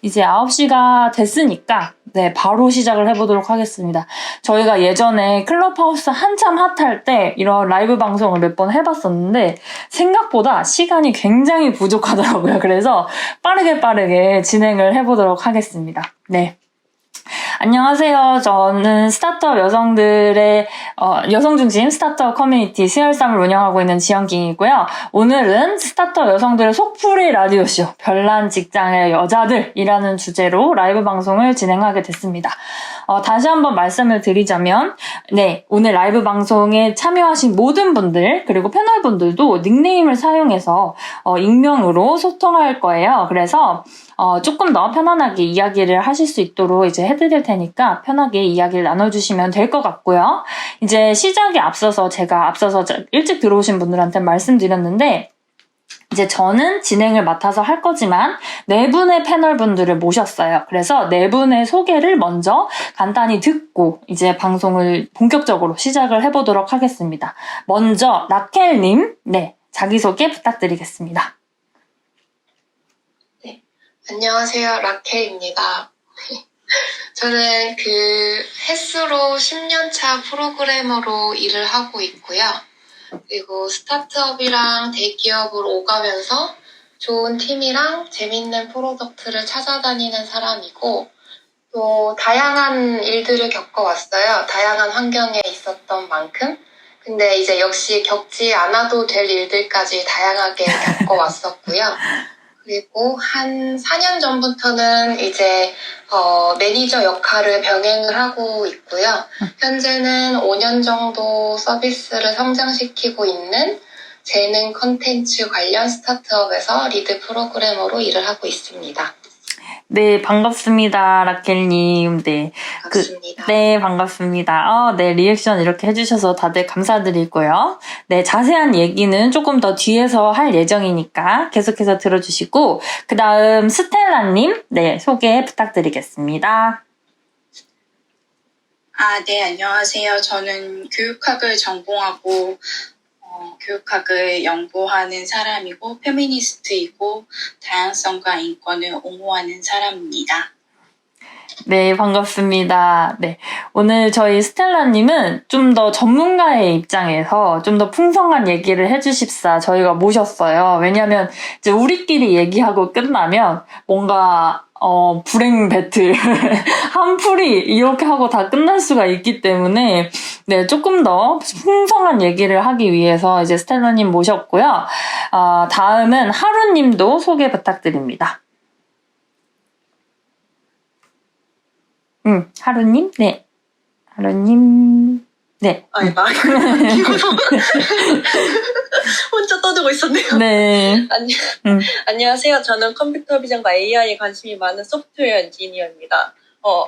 이제 9시가 됐으니까 네, 바로 시작을 해보도록 하겠습니다. 저희가 예전에 클럽하우스 한참 핫할 때 이런 라이브 방송을 몇 번 해봤었는데 생각보다 시간이 굉장히 부족하더라고요. 그래서 빠르게 진행을 해보도록 하겠습니다. 네. 안녕하세요. 저는 스타트업 여성들의 여성 중심 스타트업 커뮤니티 스열삼을 운영하고 있는 지연킹이고요. 오늘은 스타트업 여성들의 속풀이 라디오쇼 별난 직장의 여자들이라는 주제로 라이브 방송을 진행하게 됐습니다. 다시 한번 말씀을 드리자면 네, 오늘 라이브 방송에 참여하신 모든 분들 그리고 패널분들도 닉네임을 사용해서 익명으로 소통할 거예요. 그래서 조금 더 편안하게 이야기를 하실 수 있도록 이제 해드릴 테니까 편하게 이야기를 나눠주시면 될 것 같고요. 이제 시작에 앞서서 제가 일찍 들어오신 분들한테 말씀드렸는데 이제 저는 진행을 맡아서 할 거지만 네 분의 패널분들을 모셨어요. 그래서 네 분의 소개를 먼저 간단히 듣고 이제 방송을 본격적으로 시작을 해보도록 하겠습니다. 먼저 라켈님, 네, 자기소개 부탁드리겠습니다. 안녕하세요. 라켈입니다. 저는 햇수로 10년차 프로그래머로 일을 하고 있고요. 그리고 스타트업이랑 대기업으로 오가면서 좋은 팀이랑 재밌는 프로덕트를 찾아다니는 사람이고 또 다양한 일들을 겪어왔어요. 다양한 환경에 있었던 만큼. 근데 이제 역시 겪지 않아도 될 일들까지 다양하게 겪어왔었고요. 그리고 한 4년 전부터는 이제 매니저 역할을 병행을 하고 있고요. 현재는 5년 정도 서비스를 성장시키고 있는 재능 콘텐츠 관련 스타트업에서 리드 프로그래머로 일을 하고 있습니다. 네, 반갑습니다, 라켈님. 네. 반갑습니다. 네, 반갑습니다. 네, 리액션 이렇게 해주셔서 다들 감사드리고요. 네, 자세한 얘기는 조금 더 뒤에서 할 예정이니까 계속해서 들어주시고, 그 다음 스텔라님, 네, 소개 부탁드리겠습니다. 네, 안녕하세요. 저는 교육학을 전공하고, 교육학을 연구하는 사람이고 페미니스트이고 다양성과 인권을 옹호하는 사람입니다. 네, 반갑습니다. 네, 오늘 저희 스텔라님은 좀 더 전문가의 입장에서 좀 더 풍성한 얘기를 해주십사 저희가 모셨어요. 왜냐면 이제 우리끼리 얘기하고 끝나면 뭔가 불행 배틀 한풀이 이렇게 하고 다 끝날 수가 있기 때문에 네, 조금 더 풍성한 얘기를 하기 위해서 이제 스텔라님 모셨고요. 다음은 하루님도 소개 부탁드립니다. 하루님? 네. 하루님. 네. 혼자 떠들고 있었네요. 네. 안녕하세요. 저는 컴퓨터 비전과 AI에 관심이 많은 소프트웨어 엔지니어입니다.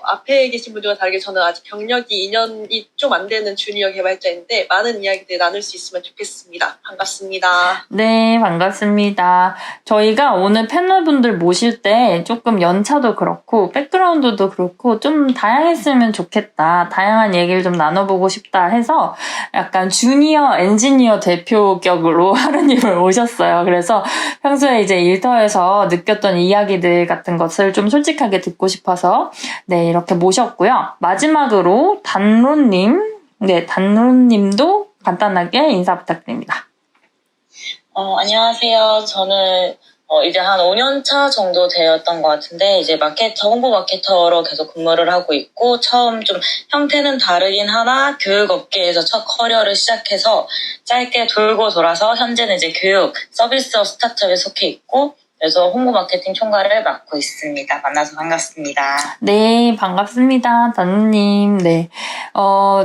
앞에 계신 분들과 다르게 저는 아직 경력이 2년이 좀 안 되는 주니어 개발자인데 많은 이야기들 나눌 수 있으면 좋겠습니다. 반갑습니다. 네, 반갑습니다. 저희가 오늘 패널분들 모실 때 조금 연차도 그렇고 백그라운드도 그렇고 좀 다양했으면 좋겠다. 다양한 얘기를 좀 나눠보고 싶다 해서 약간 주니어 엔지니어 대표격으로 하루님을 모셨어요. 그래서 평소에 이제 일터에서 느꼈던 이야기들 같은 것을 좀 솔직하게 듣고 싶어서 네, 이렇게 모셨고요. 마지막으로 단론님, 네, 단론님도 간단하게 인사 부탁드립니다. 안녕하세요. 저는 이제 한 5년 차 정도 되었던 것 같은데 이제 홍보 마케터로 계속 근무를 하고 있고 처음 좀 형태는 다르긴 하나 교육 업계에서 첫 커리어를 시작해서 짧게 돌고 돌아서 현재는 이제 교육 서비스업 스타트업에 속해 있고 그래서 홍보 마케팅 총괄을 맡고 있습니다. 만나서 반갑습니다. 네, 반갑습니다. 단우님. 네.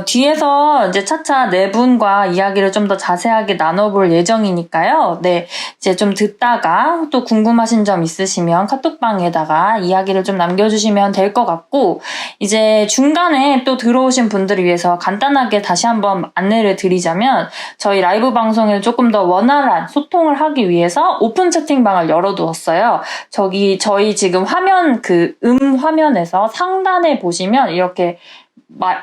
뒤에서 이제 차차 네 분과 이야기를 좀 더 자세하게 나눠볼 예정이니까요. 네. 이제 좀 듣다가 또 궁금하신 점 있으시면 카톡방에다가 이야기를 좀 남겨주시면 될 것 같고, 이제 중간에 또 들어오신 분들을 위해서 간단하게 다시 한번 안내를 드리자면, 저희 라이브 방송을 조금 더 원활한 소통을 하기 위해서 오픈 채팅방을 열어두었어요. 저희 지금 화면, 화면에서 상단에 보시면 이렇게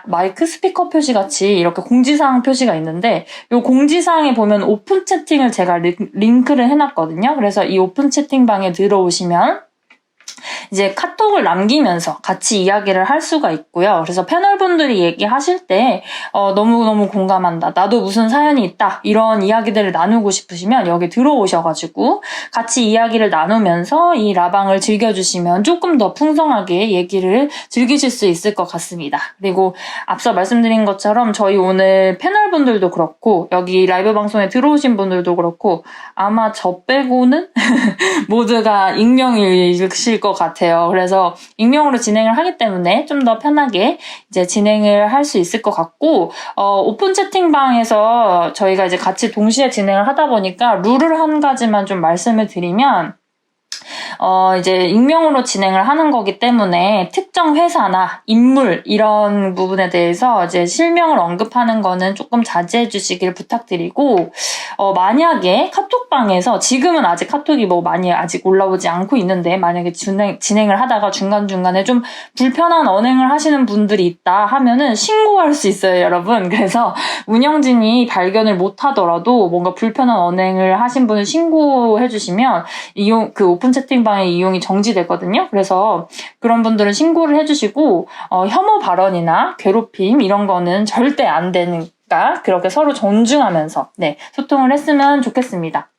마이크 스피커 표시 같이 이렇게 공지사항 표시가 있는데 이 공지사항에 보면 오픈 채팅을 제가 링크를 해놨거든요. 그래서 이 오픈 채팅방에 들어오시면 이제 카톡 후속을 남기면서 같이 이야기를 할 수가 있고요. 그래서 패널분들이 얘기하실 때 너무너무 공감한다. 나도 무슨 사연이 있다. 이런 이야기들을 나누고 싶으시면 여기 들어오셔가지고 같이 이야기를 나누면서 이 라방을 즐겨주시면 조금 더 풍성하게 얘기를 즐기실 수 있을 것 같습니다. 그리고 앞서 말씀드린 것처럼 저희 오늘 패널분들도 그렇고 여기 라이브 방송에 들어오신 분들도 그렇고 아마 저 빼고는 모두가 익명이실 것 같아요. 그래서 익명으로 진행을 하기 때문에 좀 더 편하게 이제 진행을 할 수 있을 것 같고, 오픈 채팅방에서 저희가 이제 같이 동시에 진행을 하다 보니까 룰을 한 가지만 좀 말씀을 드리면, 이제 익명으로 진행을 하는 거기 때문에 특정 회사나 인물 이런 부분에 대해서 이제 실명을 언급하는 거는 조금 자제해 주시길 부탁드리고, 만약에 카톡방에서 지금은 아직 카톡이 뭐 많이 아직 올라오지 않고 있는데 만약에 진행을 하다가 중간중간에 좀 불편한 언행을 하시는 분들이 있다 하면은 신고할 수 있어요, 여러분. 그래서 운영진이 발견을 못 하더라도 뭔가 불편한 언행을 하신 분을 신고해 주시면 그 오픈 채팅방의 이용이 정지되거든요. 그래서 그런 분들은 신고를 해주시고 혐오 발언이나 괴롭힘 이런 거는 절대 안 되니까 그렇게 서로 존중하면서 소통을 했으면 좋겠습니다.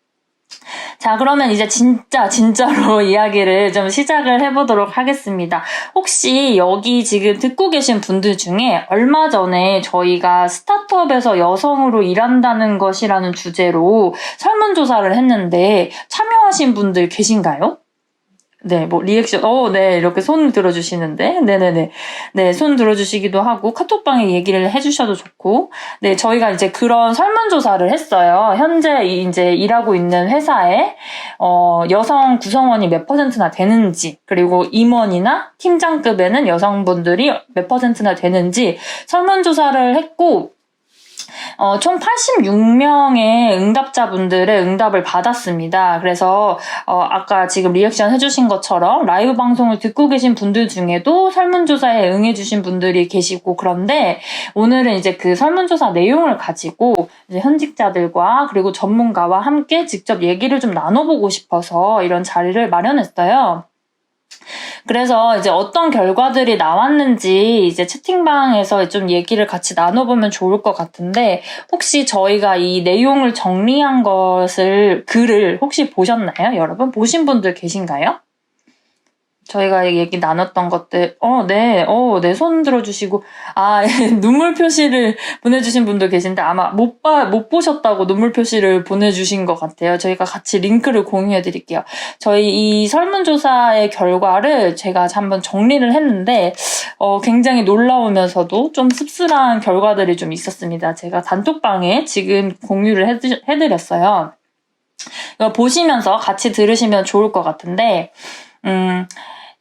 자, 그러면 이제 진짜로 이야기를 좀 시작을 해보도록 하겠습니다. 혹시 여기 지금 듣고 계신 분들 중에 얼마 전에 저희가 스타트업에서 여성으로 일한다는 것이라는 주제로 설문조사를 했는데 참여하신 분들 계신가요? 네, 뭐, 리액션, 네, 이렇게 손 들어주시는데, 네네네. 네, 손 들어주시기도 하고, 카톡방에 얘기를 해주셔도 좋고, 네, 저희가 이제 그런 설문조사를 했어요. 현재 이제 일하고 있는 회사에, 여성 구성원이 몇 %나 되는지, 그리고 임원이나 팀장급에는 여성분들이 몇 %나 되는지 설문조사를 했고, 총 86명의 응답자분들의 응답을 받았습니다. 그래서 아까 지금 리액션 해주신 것처럼 라이브 방송을 듣고 계신 분들 중에도 설문조사에 응해주신 분들이 계시고 그런데 오늘은 이제 그 설문조사 내용을 가지고 이제 현직자들과 그리고 전문가와 함께 직접 얘기를 좀 나눠보고 싶어서 이런 자리를 마련했어요. 그래서 이제 어떤 결과들이 나왔는지 이제 채팅방에서 좀 얘기를 같이 나눠보면 좋을 것 같은데 혹시 저희가 이 내용을 정리한 글을 혹시 보셨나요? 여러분 보신 분들 계신가요? 저희가 얘기 나눴던 것들, 네, 손 들어주시고, 눈물 표시를 보내주신 분들 계신데, 아마 못 보셨다고 눈물 표시를 보내주신 것 같아요. 저희가 같이 링크를 공유해드릴게요. 저희 이 설문조사의 결과를 제가 한번 정리를 했는데, 굉장히 놀라우면서도 좀 씁쓸한 결과들이 좀 있었습니다. 제가 단톡방에 지금 공유를 해드렸어요. 이거 보시면서 같이 들으시면 좋을 것 같은데,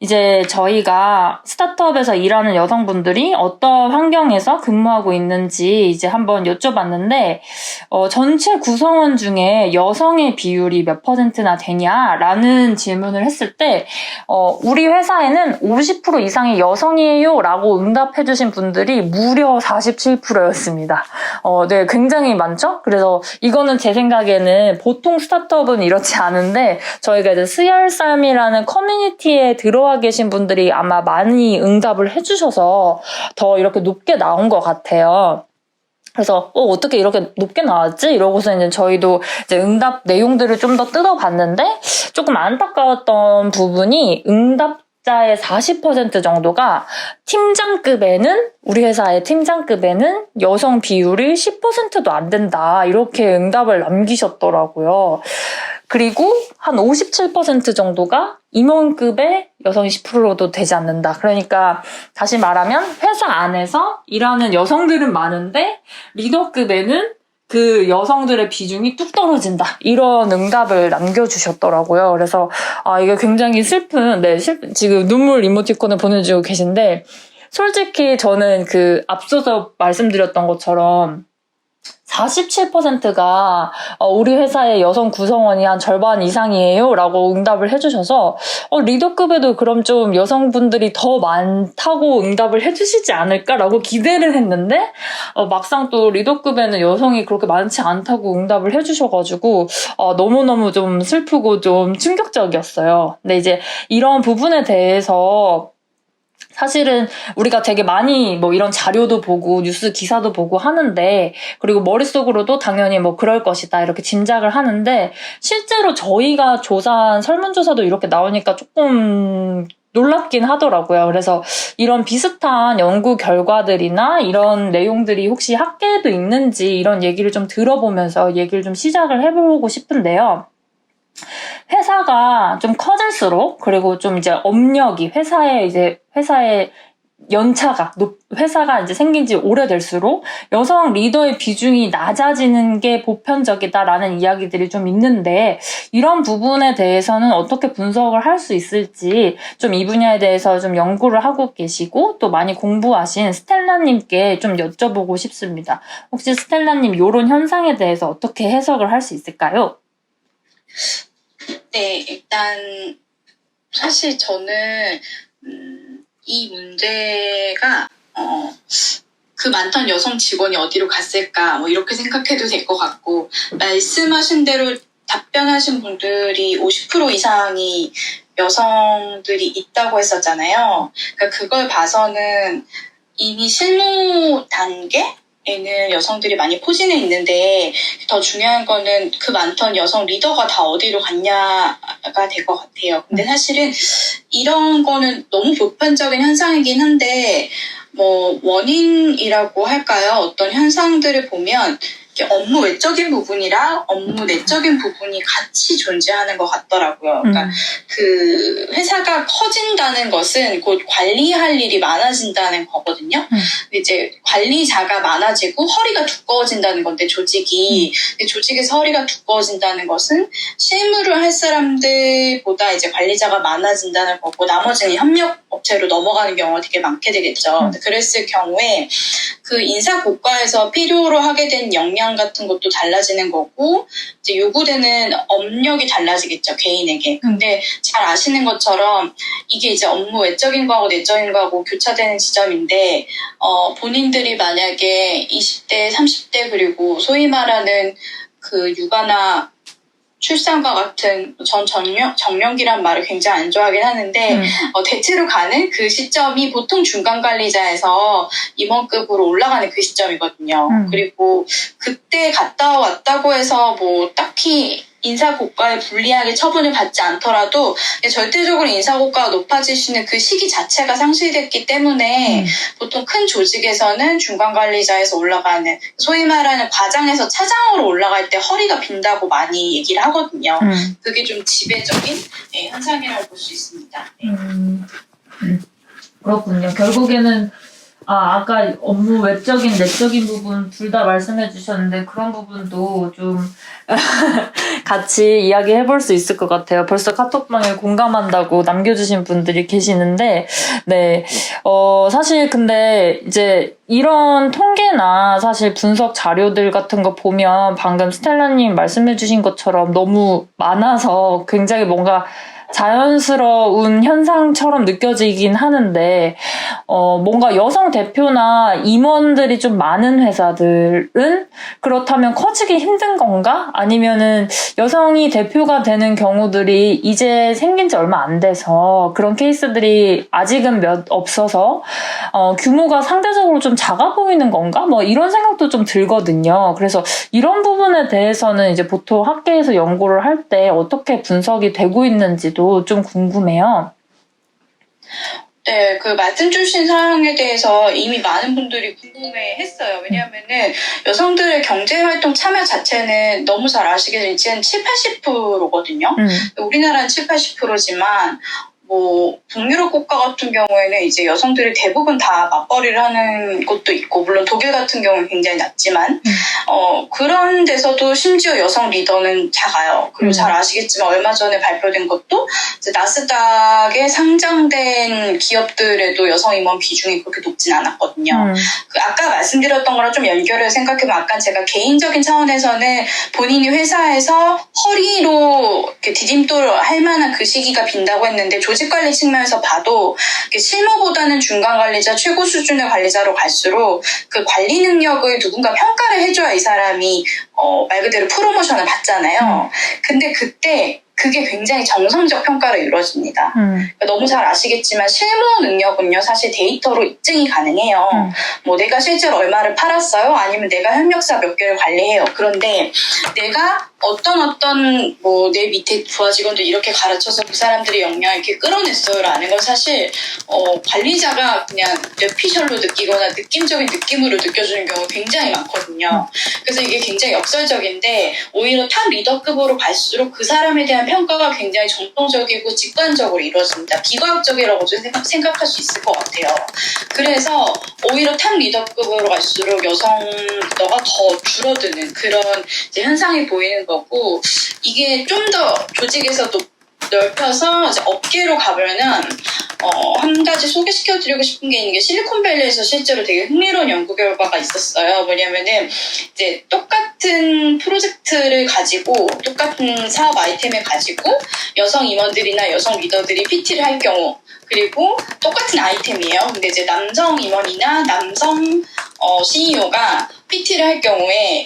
이제 저희가 스타트업에서 일하는 여성분들이 어떤 환경에서 근무하고 있는지 이제 한번 여쭤봤는데, 전체 구성원 중에 여성의 비율이 몇 %나 되냐라는 질문을 했을 때, 우리 회사에는 50% 이상의 여성이에요 라고 응답해주신 분들이 무려 47%였습니다. 네, 굉장히 많죠? 그래서 이거는 제 생각에는 보통 스타트업은 이렇지 않은데, 저희가 이제 스열쌈이라는 커뮤니티에 들어와 계신 분들이 아마 많이 응답을 해주셔서 더 이렇게 높게 나온 것 같아요. 그래서 어떻게 이렇게 높게 나왔지? 이러고서 이제 저희도 이제 응답 내용들을 좀 더 뜯어봤는데 조금 안타까웠던 부분이 응답자의 40% 정도가 우리 회사의 팀장급에는 여성 비율이 10%도 안 된다 이렇게 응답을 남기셨더라고요. 그리고 한 57% 정도가 임원급의 여성이 10%도 되지 않는다. 그러니까 다시 말하면 회사 안에서 일하는 여성들은 많은데 리더급에는 그 여성들의 비중이 뚝 떨어진다. 이런 응답을 남겨주셨더라고요. 그래서 이게 굉장히 슬픈 지금 눈물 이모티콘을 보내주고 계신데 솔직히 저는 그 앞서서 말씀드렸던 것처럼 47%가 우리 회사의 여성 구성원이 한 절반 이상이에요 라고 응답을 해주셔서 리더급에도 그럼 좀 여성분들이 더 많다고 응답을 해주시지 않을까라고 기대를 했는데 막상 또 리더급에는 여성이 그렇게 많지 않다고 응답을 해주셔가지고 너무너무 좀 슬프고 좀 충격적이었어요. 근데 이제 이런 부분에 대해서 사실은 우리가 되게 많이 뭐 이런 자료도 보고 뉴스 기사도 보고 하는데, 그리고 머릿속으로도 당연히 뭐 그럴 것이다 이렇게 짐작을 하는데, 실제로 저희가 조사한 설문조사도 이렇게 나오니까 조금 놀랍긴 하더라고요. 그래서 이런 비슷한 연구 결과들이나 이런 내용들이 혹시 학계에도 있는지 이런 얘기를 좀 들어보면서 얘기를 좀 시작을 해보고 싶은데요. 회사가 좀 커질수록, 그리고 좀 이제 업력이 회사의 연차가 회사가 이제 생긴 지 오래될수록 여성 리더의 비중이 낮아지는 게 보편적이다라는 이야기들이 좀 있는데, 이런 부분에 대해서는 어떻게 분석을 할 수 있을지 좀 이 분야에 대해서 좀 연구를 하고 계시고 또 많이 공부하신 스텔라님께 좀 여쭤보고 싶습니다. 혹시 스텔라님 이런 현상에 대해서 어떻게 해석을 할 수 있을까요? 네, 일단 사실 저는 이 문제가 그 많던 여성 직원이 어디로 갔을까 뭐 이렇게 생각해도 될 것 같고, 말씀하신 대로 답변하신 분들이 50% 이상이 여성들이 있다고 했었잖아요. 그러니까 그걸 봐서는 이미 실무 단계에는 여성들이 많이 포진해 있는데, 더 중요한 거는 그 많던 여성 리더가 다 어디로 갔냐가 될 것 같아요. 근데 사실은 이런 거는 너무 보편적인 현상이긴 한데, 뭐 원인이라고 할까요? 어떤 현상들을 보면 업무 외적인 부분이랑 업무 내적인 부분이 같이 존재하는 것 같더라고요. 그러니까 그 회사가 커진다는 것은 곧 관리할 일이 많아진다는 거거든요. 이제 관리자가 많아지고 허리가 두꺼워진다는 건데, 조직이 근데 조직에서 허리가 두꺼워진다는 것은 실무를 할 사람들보다 이제 관리자가 많아진다는 거고, 나머지는 협력 업체로 넘어가는 경우가 되게 많게 되겠죠. 그랬을 경우에 그 인사 고과에서 필요로 하게 된 역량 같은 것도 달라지는 거고, 이제 요구되는 업력이 달라지겠죠, 개인에게. 근데 잘 아시는 것처럼 이게 이제 업무 외적인 거하고 내적인 거하고 교차되는 지점인데, 본인들이 만약에 20대, 30대, 그리고 소위 말하는 그 육아나 출산과 같은, 전 정년기란 말을 굉장히 안 좋아하긴 하는데, 대체로 가는 그 시점이 보통 중간관리자에서 임원급으로 올라가는 그 시점이거든요. 그리고 그때 갔다 왔다고 해서 뭐 딱히 인사고과에 불리하게 처분을 받지 않더라도 절대적으로 인사고과가 높아지시는 그 시기 자체가 상실됐기 때문에 보통 큰 조직에서는 중간관리자에서 올라가는, 소위 말하는 과장에서 차장으로 올라갈 때 허리가 빈다고 많이 얘기를 하거든요. 그게 좀 지배적인 현상이라고 볼 수 있습니다. 그렇군요. 결국에는 아까 업무 외적인 내적인 부분 둘 다 말씀해 주셨는데, 그런 부분도 좀 같이 이야기해 볼 수 있을 것 같아요. 벌써 카톡방에 공감한다고 남겨주신 분들이 계시는데, 네. 사실 근데 이제 이런 통계나 사실 분석 자료들 같은 거 보면 방금 스텔라님 말씀해 주신 것처럼 너무 많아서 굉장히 뭔가 자연스러운 현상처럼 느껴지긴 하는데, 뭔가 여성 대표나 임원들이 좀 많은 회사들은 그렇다면 커지기 힘든 건가? 아니면은 여성이 대표가 되는 경우들이 이제 생긴 지 얼마 안 돼서 그런 케이스들이 아직은 없어서 규모가 상대적으로 좀 작아 보이는 건가? 뭐 이런 생각도 좀 들거든요. 그래서 이런 부분에 대해서는 이제 보통 학계에서 연구를 할 때 어떻게 분석이 되고 있는지도 좀 궁금해요. 네, 그 말씀 주신 사항에 대해서 이미 많은 분들이 궁금해했어요. 왜냐하면은 여성들의 경제활동 참여 자체는 너무 잘 아시겠지만 7, 80%거든요. 우리나라는 7, 80%지만 뭐 북유럽 유럽 국가 같은 경우에는 이제 여성들이 대부분 다 맞벌이를 하는 곳도 있고, 물론 독일 같은 경우는 굉장히 낮지만, 그런 데서도 심지어 여성 리더는 작아요. 그리고 잘 아시겠지만 얼마 전에 발표된 것도 이제 나스닥에 상장된 기업들에도 여성 임원 비중이 그렇게 높진 않았거든요. 그 아까 말씀드렸던 거랑 좀 연결을 생각해보면 아까 제가 개인적인 차원에서는 본인이 회사에서 허리로 이렇게 디딤돌 할 만한 그 시기가 빈다고 했는데 조직관리 측면에서 봐도 실무보다는 중간 관리자, 최고 수준의 관리자로 갈수록 그 관리 능력을 누군가 평가를 해줘야 이 사람이 말 그대로 프로모션을 받잖아요. 근데 그때 그게 굉장히 정성적 평가로 이루어집니다. 그러니까 너무 잘 아시겠지만 실무 능력은요 사실 데이터로 입증이 가능해요. 뭐 내가 실제로 얼마를 팔았어요? 아니면 내가 협력사 몇 개를 관리해요. 그런데 내가 어떤 뭐 내 밑에 부하 직원들 이렇게 가르쳐서 그 사람들의 역량을 이렇게 끌어냈어요라는 건 사실 관리자가 그냥 뇌피셜로 느끼거나 느낌적인 느낌으로 느껴지는 경우가 굉장히 많거든요. 그래서 이게 굉장히 역설적인데 오히려 탑 리더급으로 갈수록 그 사람에 대한 평가가 굉장히 정통적이고 직관적으로 이루어집니다. 비과학적이라고 생각할 수 있을 것 같아요. 그래서 오히려 탑 리더급으로 갈수록 여성 리더가 더 줄어드는 그런 이제 현상이 보이는 거고, 이게 좀 더 조직에서도 넓혀서 이제 업계로 가보면은 한 가지 소개시켜드리고 싶은 게 있는 게 실리콘밸리에서 실제로 되게 흥미로운 연구 결과가 있었어요. 뭐냐면은 이제 똑같은 프로젝트를 가지고 똑같은 사업 아이템을 가지고 여성 임원들이나 여성 리더들이 PT를 할 경우, 그리고 똑같은 아이템이에요. 근데 이제 남성 임원이나 남성 CEO가 PT를 할 경우에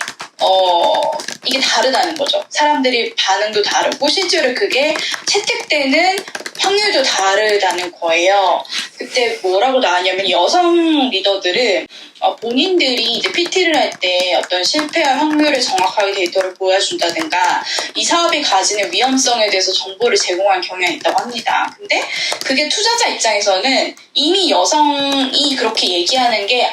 이게 다르다는 거죠. 사람들이 반응도 다르고 실제로 그게 채택되는 확률도 다르다는 거예요. 그때 뭐라고 나왔냐면 여성 리더들은 본인들이 이제 PT를 할 때 어떤 실패할 확률을 정확하게 데이터를 보여준다든가 이 사업이 가지는 위험성에 대해서 정보를 제공하는 경향이 있다고 합니다. 근데 그게 투자자 입장에서는 이미 여성이 그렇게 얘기하는 게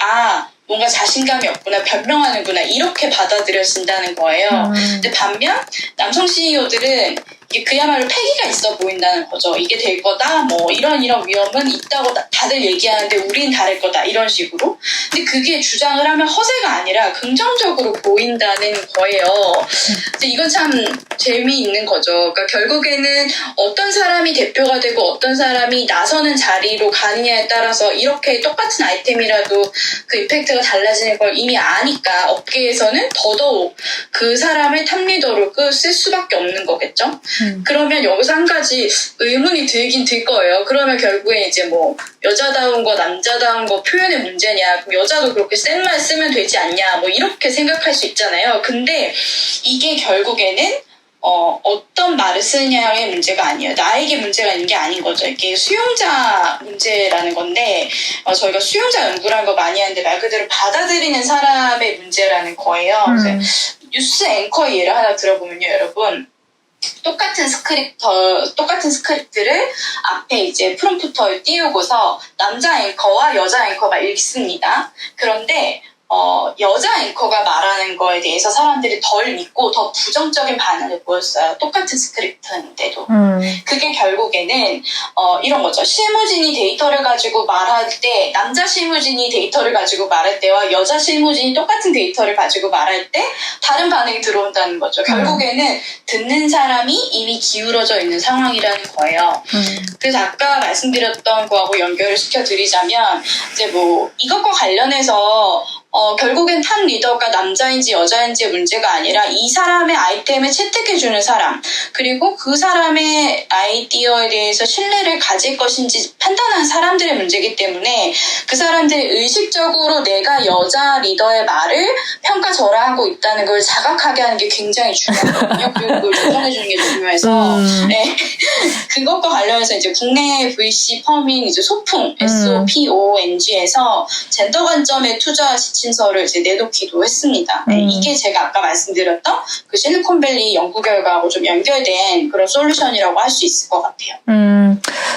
뭔가 자신감이 없구나, 변명하는구나 이렇게 받아들여진다는 거예요. 근데 반면 남성 CEO들은 이게 그야말로 패기가 있어 보인다는 거죠. 이게 될 거다, 뭐 이런 위험은 있다고 다들 얘기하는데 우린 다를 거다 이런 식으로. 근데 그게 주장을 하면 허세가 아니라 긍정적으로 보인다는 거예요. 근데 이건 참 재미있는 거죠. 그러니까 결국에는 어떤 사람이 대표가 되고 어떤 사람이 나서는 자리로 가느냐에 따라서 이렇게 똑같은 아이템이라도 그 이펙트가 달라지는 걸 이미 아니까 업계에서는 더더욱 그 사람을 탑리더로 쓸 수밖에 없는 거겠죠. 그러면 여기서 한 가지 의문이 들긴 들 거예요. 그러면 결국에 이제 뭐 여자다운 거 남자다운 거 표현의 문제냐, 그럼 여자도 그렇게 센 말 쓰면 되지 않냐, 뭐 이렇게 생각할 수 있잖아요. 근데 이게 결국에는 어떤 말을 쓰느냐의 문제가 아니에요. 나에게 문제가 있는 게 아닌 거죠. 이게 수용자 문제라는 건데, 저희가 수용자 연구라는 거 많이 하는데 말 그대로 받아들이는 사람의 문제라는 거예요. 그래서 뉴스 앵커의 예를 하나 들어보면요, 여러분. 똑같은 스크립트를 앞에 이제 프롬프터를 띄우고서 남자 앵커와 여자 앵커가 읽습니다. 그런데 여자 앵커가 말하는 거에 대해서 사람들이 덜 믿고 더 부정적인 반응을 보였어요. 똑같은 스크립트인데도. 그게 결국에는 이런 거죠. 실무진이 데이터를 가지고 말할 때, 남자 실무진이 데이터를 가지고 말할 때와 여자 실무진이 똑같은 데이터를 가지고 말할 때 다른 반응이 들어온다는 거죠. 결국에는 듣는 사람이 이미 기울어져 있는 상황이라는 거예요. 그래서 아까 말씀드렸던 거하고 연결을 시켜드리자면 이제 뭐 이것과 관련해서 결국엔 탑 리더가 남자인지 여자인지의 문제가 아니라 이 사람의 아이템을 채택해주는 사람, 그리고 그 사람의 아이디어에 대해서 신뢰를 가질 것인지 판단하는 사람들의 문제이기 때문에 그 사람들이 의식적으로 내가 여자 리더의 말을 평가절하하고 있다는 걸 자각하게 하는 게 굉장히 중요하거든요. 그리고 그걸 조정해주는 게 중요해서 네. 그것과 관련해서 이제 국내 VC 펌인 이제 소풍 SOPONG에서 젠더 관점의 투자 지침서를 이제 내놓기도 했습니다. 네, 이게 제가 아까 말씀드렸던 그 실리콘밸리 연구 결과하고 좀 연결된 그런 솔루션이라고 할 수 있을 것 같아요.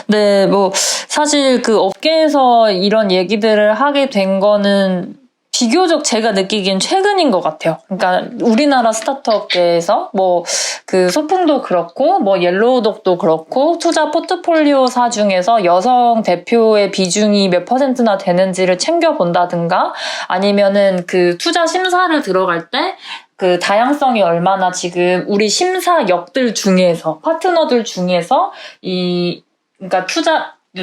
네, 뭐 사실 그 업계에서 이런 얘기들을 하게 된 거는 비교적 제가 느끼기엔 최근인 것 같아요. 그러니까 우리나라 스타트업계에서 뭐 그 소풍도 그렇고 뭐 옐로우독도 그렇고 투자 포트폴리오사 중에서 여성 대표의 비중이 몇 %나 되는지를 챙겨본다든가 아니면은 그 투자 심사를 들어갈 때 그 다양성이 얼마나 지금 우리 심사역들 중에서 파트너들 중에서 그러니까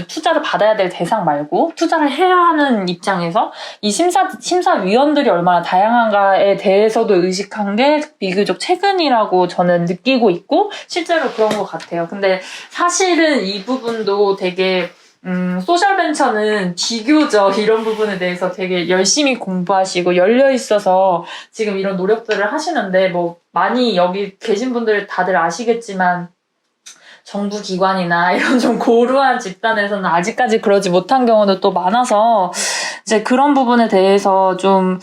투자를 받아야 될 대상 말고 투자를 해야 하는 입장에서 이 심사위원들이 얼마나 다양한가에 대해서도 의식한 게 비교적 최근이라고 저는 느끼고 있고 실제로 그런 것 같아요. 근데 사실은 이 부분도 되게 소셜벤처는 비교적 이런 부분에 대해서 되게 열심히 공부하시고 열려있어서 지금 이런 노력들을 하시는데, 뭐, 많이 여기 계신 분들 다들 아시겠지만, 정부 기관이나 이런 좀 고루한 집단에서는 아직까지 그러지 못한 경우도 또 많아서 이제 그런 부분에 대해서 좀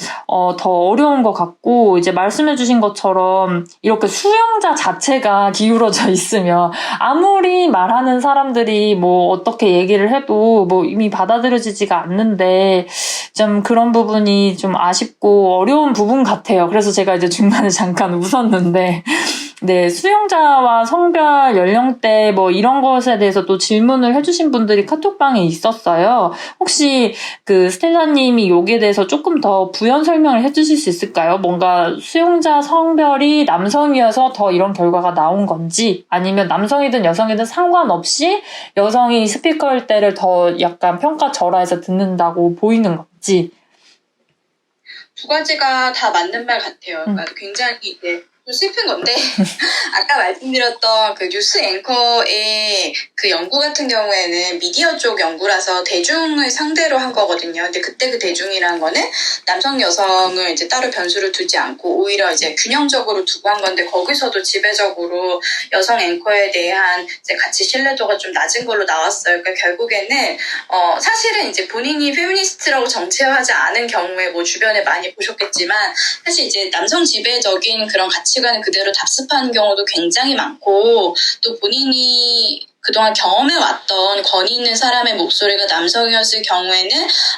더 어려운 것 같고, 이제 말씀해주신 것처럼 이렇게 수용자 자체가 기울어져 있으면 아무리 말하는 사람들이 뭐 어떻게 얘기를 해도 뭐 이미 받아들여지지가 않는데 좀 그런 부분이 좀 아쉽고 어려운 부분 같아요. 그래서 제가 이제 중간에 잠깐 웃었는데. 네, 수용자와 성별, 연령대 뭐 이런 것에 대해서 또 질문을 해주신 분들이 카톡방에 있었어요. 혹시 그 스텔라님이 여기에 대해서 조금 더 부연 설명을 해주실 수 있을까요? 뭔가 수용자 성별이 남성이어서 더 이런 결과가 나온 건지, 아니면 남성이든 여성이든 상관없이 여성이 스피커일 때를 더 약간 평가절하해서 듣는다고 보이는 건지. 두 가지가 다 맞는 말 같아요. 그러니까 굉장히 좀 슬픈 건데 아까 말씀드렸던 그 뉴스 앵커의 그 연구 같은 경우에는 미디어 쪽 연구라서 대중을 상대로 한 거거든요. 근데 그때 그 대중이라는 거는 남성 여성을 이제 따로 변수를 두지 않고 오히려 이제 균형적으로 두고 한 건데, 거기서도 지배적으로 여성 앵커에 대한 이제 가치 신뢰도가 좀 낮은 걸로 나왔어요. 그러니까 결국에는 사실은 이제 본인이 페미니스트라고 정체화하지 않은 경우에 뭐 주변에 많이 보셨겠지만, 사실 이제 남성 지배적인 그런 가치관을 그대로 답습하는 경우도 굉장히 많고, 또 본인이 그동안 경험해왔던 권위 있는 사람의 목소리가 남성이었을 경우에는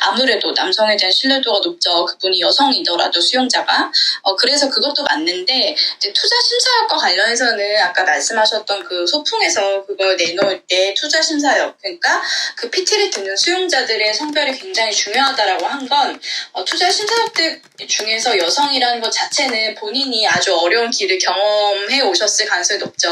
아무래도 남성에 대한 신뢰도가 높죠. 그분이 여성이더라도 수용자가. 그래서 그것도 맞는데, 이제 투자 심사역과 관련해서는 아까 말씀하셨던 그 소풍에서 그걸 내놓을 때 투자 심사역, 그러니까 그 PT를 듣는 수용자들의 성별이 굉장히 중요하다라고 한 건, 투자 심사역들 중에서 여성이라는 것 자체는 본인이 아주 어려운 길을 경험해 오셨을 가능성이 높죠.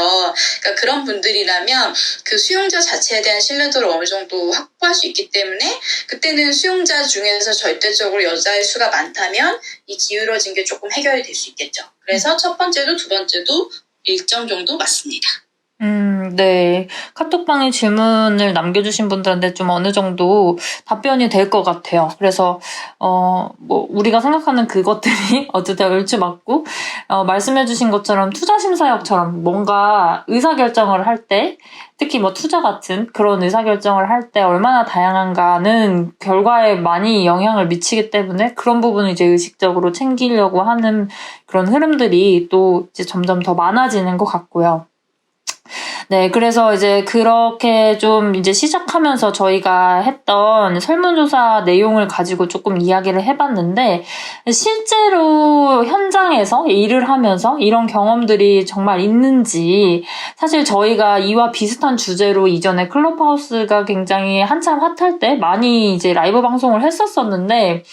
그러니까 그런 분들이라면 그 수용자 자체에 대한 신뢰도를 어느 정도 확보할 수 있기 때문에, 그때는 수용자 중에서 절대적으로 여자의 수가 많다면 이 기울어진 게 조금 해결이 될 수 있겠죠. 그래서 첫 번째도 두 번째도 일정 정도 맞습니다. 네. 카톡방에 질문을 남겨주신 분들한테 좀 어느 정도 답변이 될 것 같아요. 그래서, 뭐, 우리가 생각하는 그것들이 어쨌든 얼추맞고, 말씀해주신 것처럼 투자심사역처럼 뭔가 의사결정을 할 때, 특히 뭐 투자 같은 그런 의사결정을 할 때 얼마나 다양한가는 결과에 많이 영향을 미치기 때문에 그런 부분을 이제 의식적으로 챙기려고 하는 그런 흐름들이 또 이제 점점 더 많아지는 것 같고요. 네, 그래서 이제 그렇게 좀 이제 시작하면서 저희가 했던 설문조사 내용을 가지고 조금 이야기를 해봤는데, 실제로 현장에서 일을 하면서 이런 경험들이 정말 있는지, 사실 저희가 이와 비슷한 주제로 이전에 클럽하우스가 굉장히 한참 핫할 때 많이 이제 라이브 방송을 했었었는데,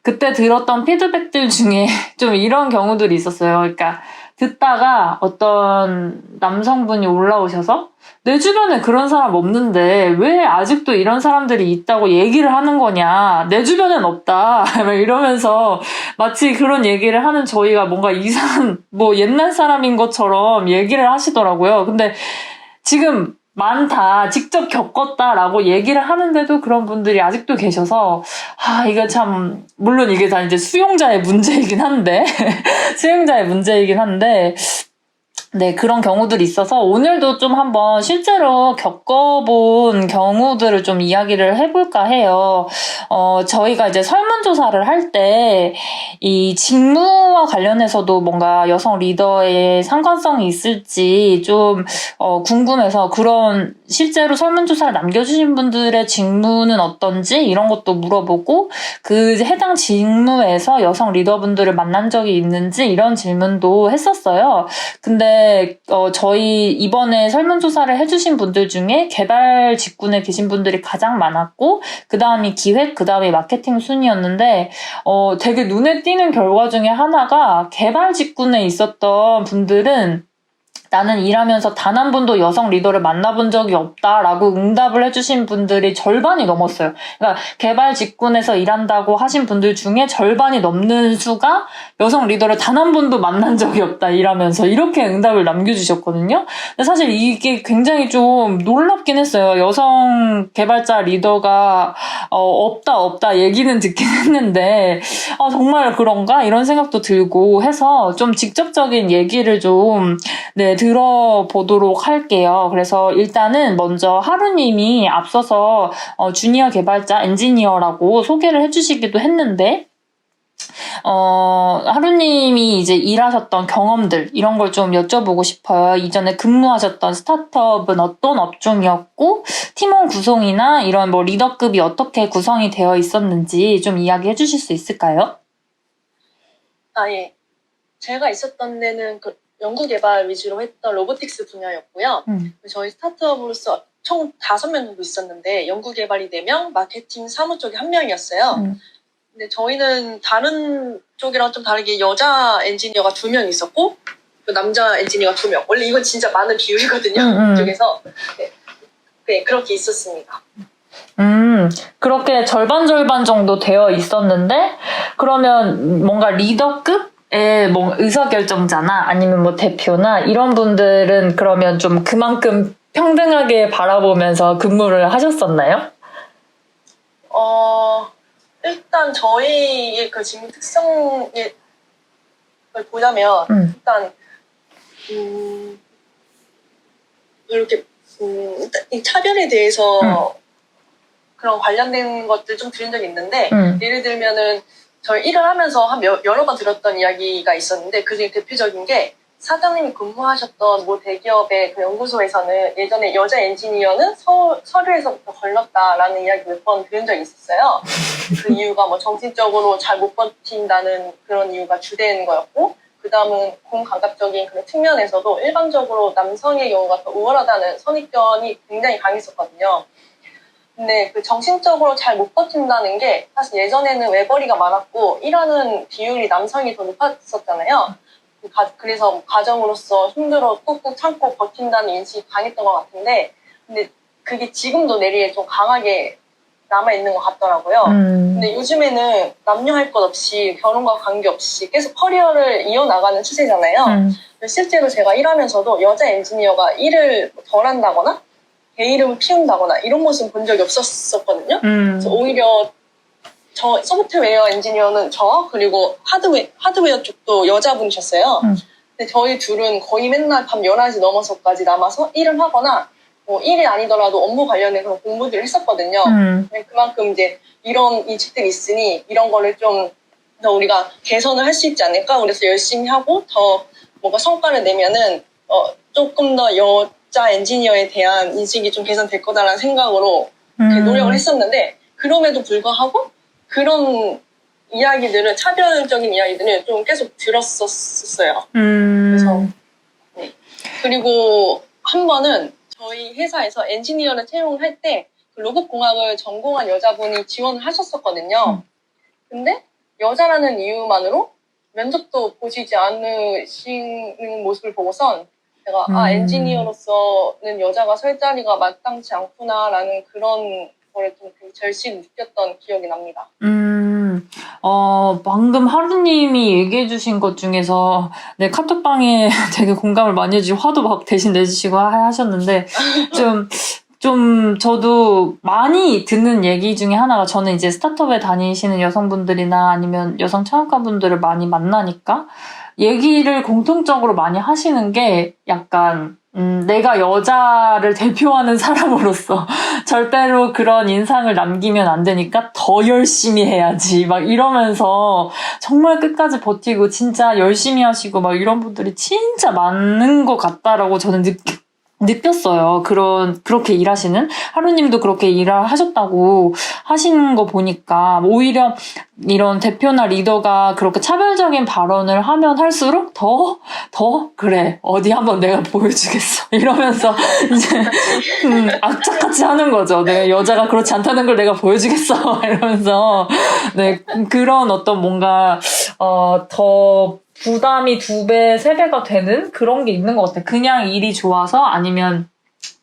그때 들었던 피드백들 중에 좀 이런 경우들이 있었어요. 그러니까 듣다가 어떤 남성분이 올라오셔서 내 주변에 그런 사람 없는데 왜 아직도 이런 사람들이 있다고 얘기를 하는 거냐, 내 주변엔 없다 막 이러면서 마치 그런 얘기를 하는 저희가 뭔가 이상한 뭐 옛날 사람인 것처럼 얘기를 하시더라고요. 근데 지금 많다, 직접 겪었다라고 얘기를 하는데도 그런 분들이 아직도 계셔서, 이거 참, 물론 이게 다 이제 수용자의 문제이긴 한데, 네, 그런 경우들이 있어서 오늘도 좀 한번 실제로 겪어본 경우들을 좀 이야기를 해볼까 해요. 저희가 이제 설문조사를 할 때 이 직무와 관련해서도 뭔가 여성 리더의 상관성이 있을지 좀 궁금해서 그런 실제로 설문조사를 남겨주신 분들의 직무는 어떤지 이런 것도 물어보고 그 해당 직무에서 여성 리더분들을 만난 적이 있는지 이런 질문도 했었어요. 근데 저희 이번에 설문조사를 해주신 분들 중에 개발 직군에 계신 분들이 가장 많았고 그 다음이 기획, 그 다음이 마케팅 순이었는데 되게 눈에 띄는 결과 중에 하나가 개발 직군에 있었던 분들은 나는 일하면서 단 한 번도 여성 리더를 만나본 적이 없다라고 응답을 해주신 분들이 절반이 넘었어요. 그러니까 개발 직군에서 일한다고 하신 분들 중에 절반이 넘는 수가 여성 리더를 단 한 번도 만난 적이 없다 일하면서 이렇게 응답을 남겨주셨거든요. 근데 사실 이게 굉장히 좀 놀랍긴 했어요. 여성 개발자 리더가 없다 얘기는 듣긴 했는데 정말 그런가? 이런 생각도 들고 해서 좀 직접적인 얘기를 좀 들어보도록 할게요. 그래서 일단은 먼저 하루님이 앞서서 주니어 개발자 엔지니어라고 소개를 해주시기도 했는데 하루님이 이제 일하셨던 경험들 이런 걸 좀 여쭤보고 싶어요. 이전에 근무하셨던 스타트업은 어떤 업종이었고 팀원 구성이나 이런 뭐 리더급이 어떻게 구성이 되어 있었는지 좀 이야기해 주실 수 있을까요? 예. 제가 있었던 데는 연구개발 위주로 했던 로보틱스 분야였고요. 저희 스타트업으로서 총 5명 정도 있었는데 연구개발이 4명, 마케팅 사무 쪽이 1명이었어요. 근데 저희는 다른 쪽이랑 좀 다르게 여자 엔지니어가 2명 있었고 남자 엔지니어가 2명. 원래 이건 진짜 많은 비율이거든요. 이쪽에서. 네, 그렇게 있었습니다. 그렇게 절반 정도 되어 있었는데 그러면 뭔가 리더급의 뭐 의사결정자나 아니면 뭐 대표나 이런 분들은 그러면 좀 그만큼 평등하게 바라보면서 근무를 하셨었나요? 일단 저희의 그 직무 특성을 보자면 일단 이렇게 이 차별에 대해서 그런 관련된 것들 좀 들은 적이 있는데 예를 들면은 저희 일을 하면서 여러 번 들었던 이야기가 있었는데 그중에 대표적인 게 사장님이 근무하셨던 모 대기업의 그 연구소에서는 예전에 여자 엔지니어는 서류에서부터 걸렸다라는 이야기 몇 번 들은 적이 있었어요. 그 이유가 뭐 정신적으로 잘 못 버틴다는 그런 이유가 주된 거였고 그 다음은 공감각적인 그런 측면에서도 일반적으로 남성의 경우가 더 우월하다는 선입견이 굉장히 강했었거든요. 근데 그 정신적으로 잘 못 버틴다는 게 사실 예전에는 외벌이가 많았고 일하는 비율이 남성이 더 높았었잖아요. 그래서 가정으로서 힘들어 꾹꾹 참고 버틴다는 인식이 강했던 것 같은데 근데 그게 지금도 내리에 좀 강하게 남아있는 것 같더라고요. 근데 요즘에는 남녀 할 것 없이 결혼과 관계없이 계속 커리어를 이어나가는 추세잖아요. 실제로 제가 일하면서도 여자 엔지니어가 일을 덜 한다거나 게으름을 피운다거나 이런 모습은 본 적이 없었거든요. 그래서 오히려 저 소프트웨어 엔지니어는 그리고 하드웨어 쪽도 여자분이셨어요. 근데 저희 둘은 거의 맨날 밤 11시 넘어서까지 남아서 일을 하거나 뭐 일이 아니더라도 업무 관련된 그런 공부들을 했었거든요. 그만큼 이제 이런 이직들이 있으니 이런 거를 좀 더 우리가 개선을 할 수 있지 않을까? 그래서 열심히 하고 더 뭔가 성과를 내면은 조금 더 여자 엔지니어에 대한 인식이 좀 개선될 거다라는 생각으로 노력을 했었는데 그럼에도 불구하고 그런 이야기들은 차별적인 이야기들을 좀 계속 들었었어요. 그래서 네. 그리고 한 번은 저희 회사에서 엔지니어를 채용을 할 때 로봇공학을 전공한 여자분이 지원을 하셨었거든요. 근데 여자라는 이유만으로 면접도 보시지 않으시는 모습을 보고선 제가 엔지니어로서는 여자가 설 자리가 마땅치 않구나라는 그런 거를 좀 절실히 느꼈던 기억이 납니다. 방금 하루님이 얘기해주신 것 중에서, 네, 카톡방에 되게 공감을 많이 해주시고, 화도 막 대신 내주시고 하셨는데, 저도 많이 듣는 얘기 중에 하나가 저는 이제 스타트업에 다니시는 여성분들이나 아니면 여성 창업가분들을 많이 만나니까, 얘기를 공통적으로 많이 하시는 게 약간, 내가 여자를 대표하는 사람으로서 절대로 그런 인상을 남기면 안 되니까 더 열심히 해야지 막 이러면서 정말 끝까지 버티고 진짜 열심히 하시고 막 이런 분들이 진짜 많은 것 같다라고 저는 느꼈어요. 그렇게 일하시는, 하루님도 그렇게 일을 하셨다고 하시는 거 보니까, 오히려 이런 대표나 리더가 그렇게 차별적인 발언을 하면 할수록 그래, 어디 한번 내가 보여주겠어. 이러면서 이제, 악착같이 하는 거죠. 내가 여자가 그렇지 않다는 걸 내가 보여주겠어. 이러면서, 네, 그런 어떤 뭔가, 더 부담이 2배, 3배가 되는 그런 게 있는 것 같아. 그냥 일이 좋아서 아니면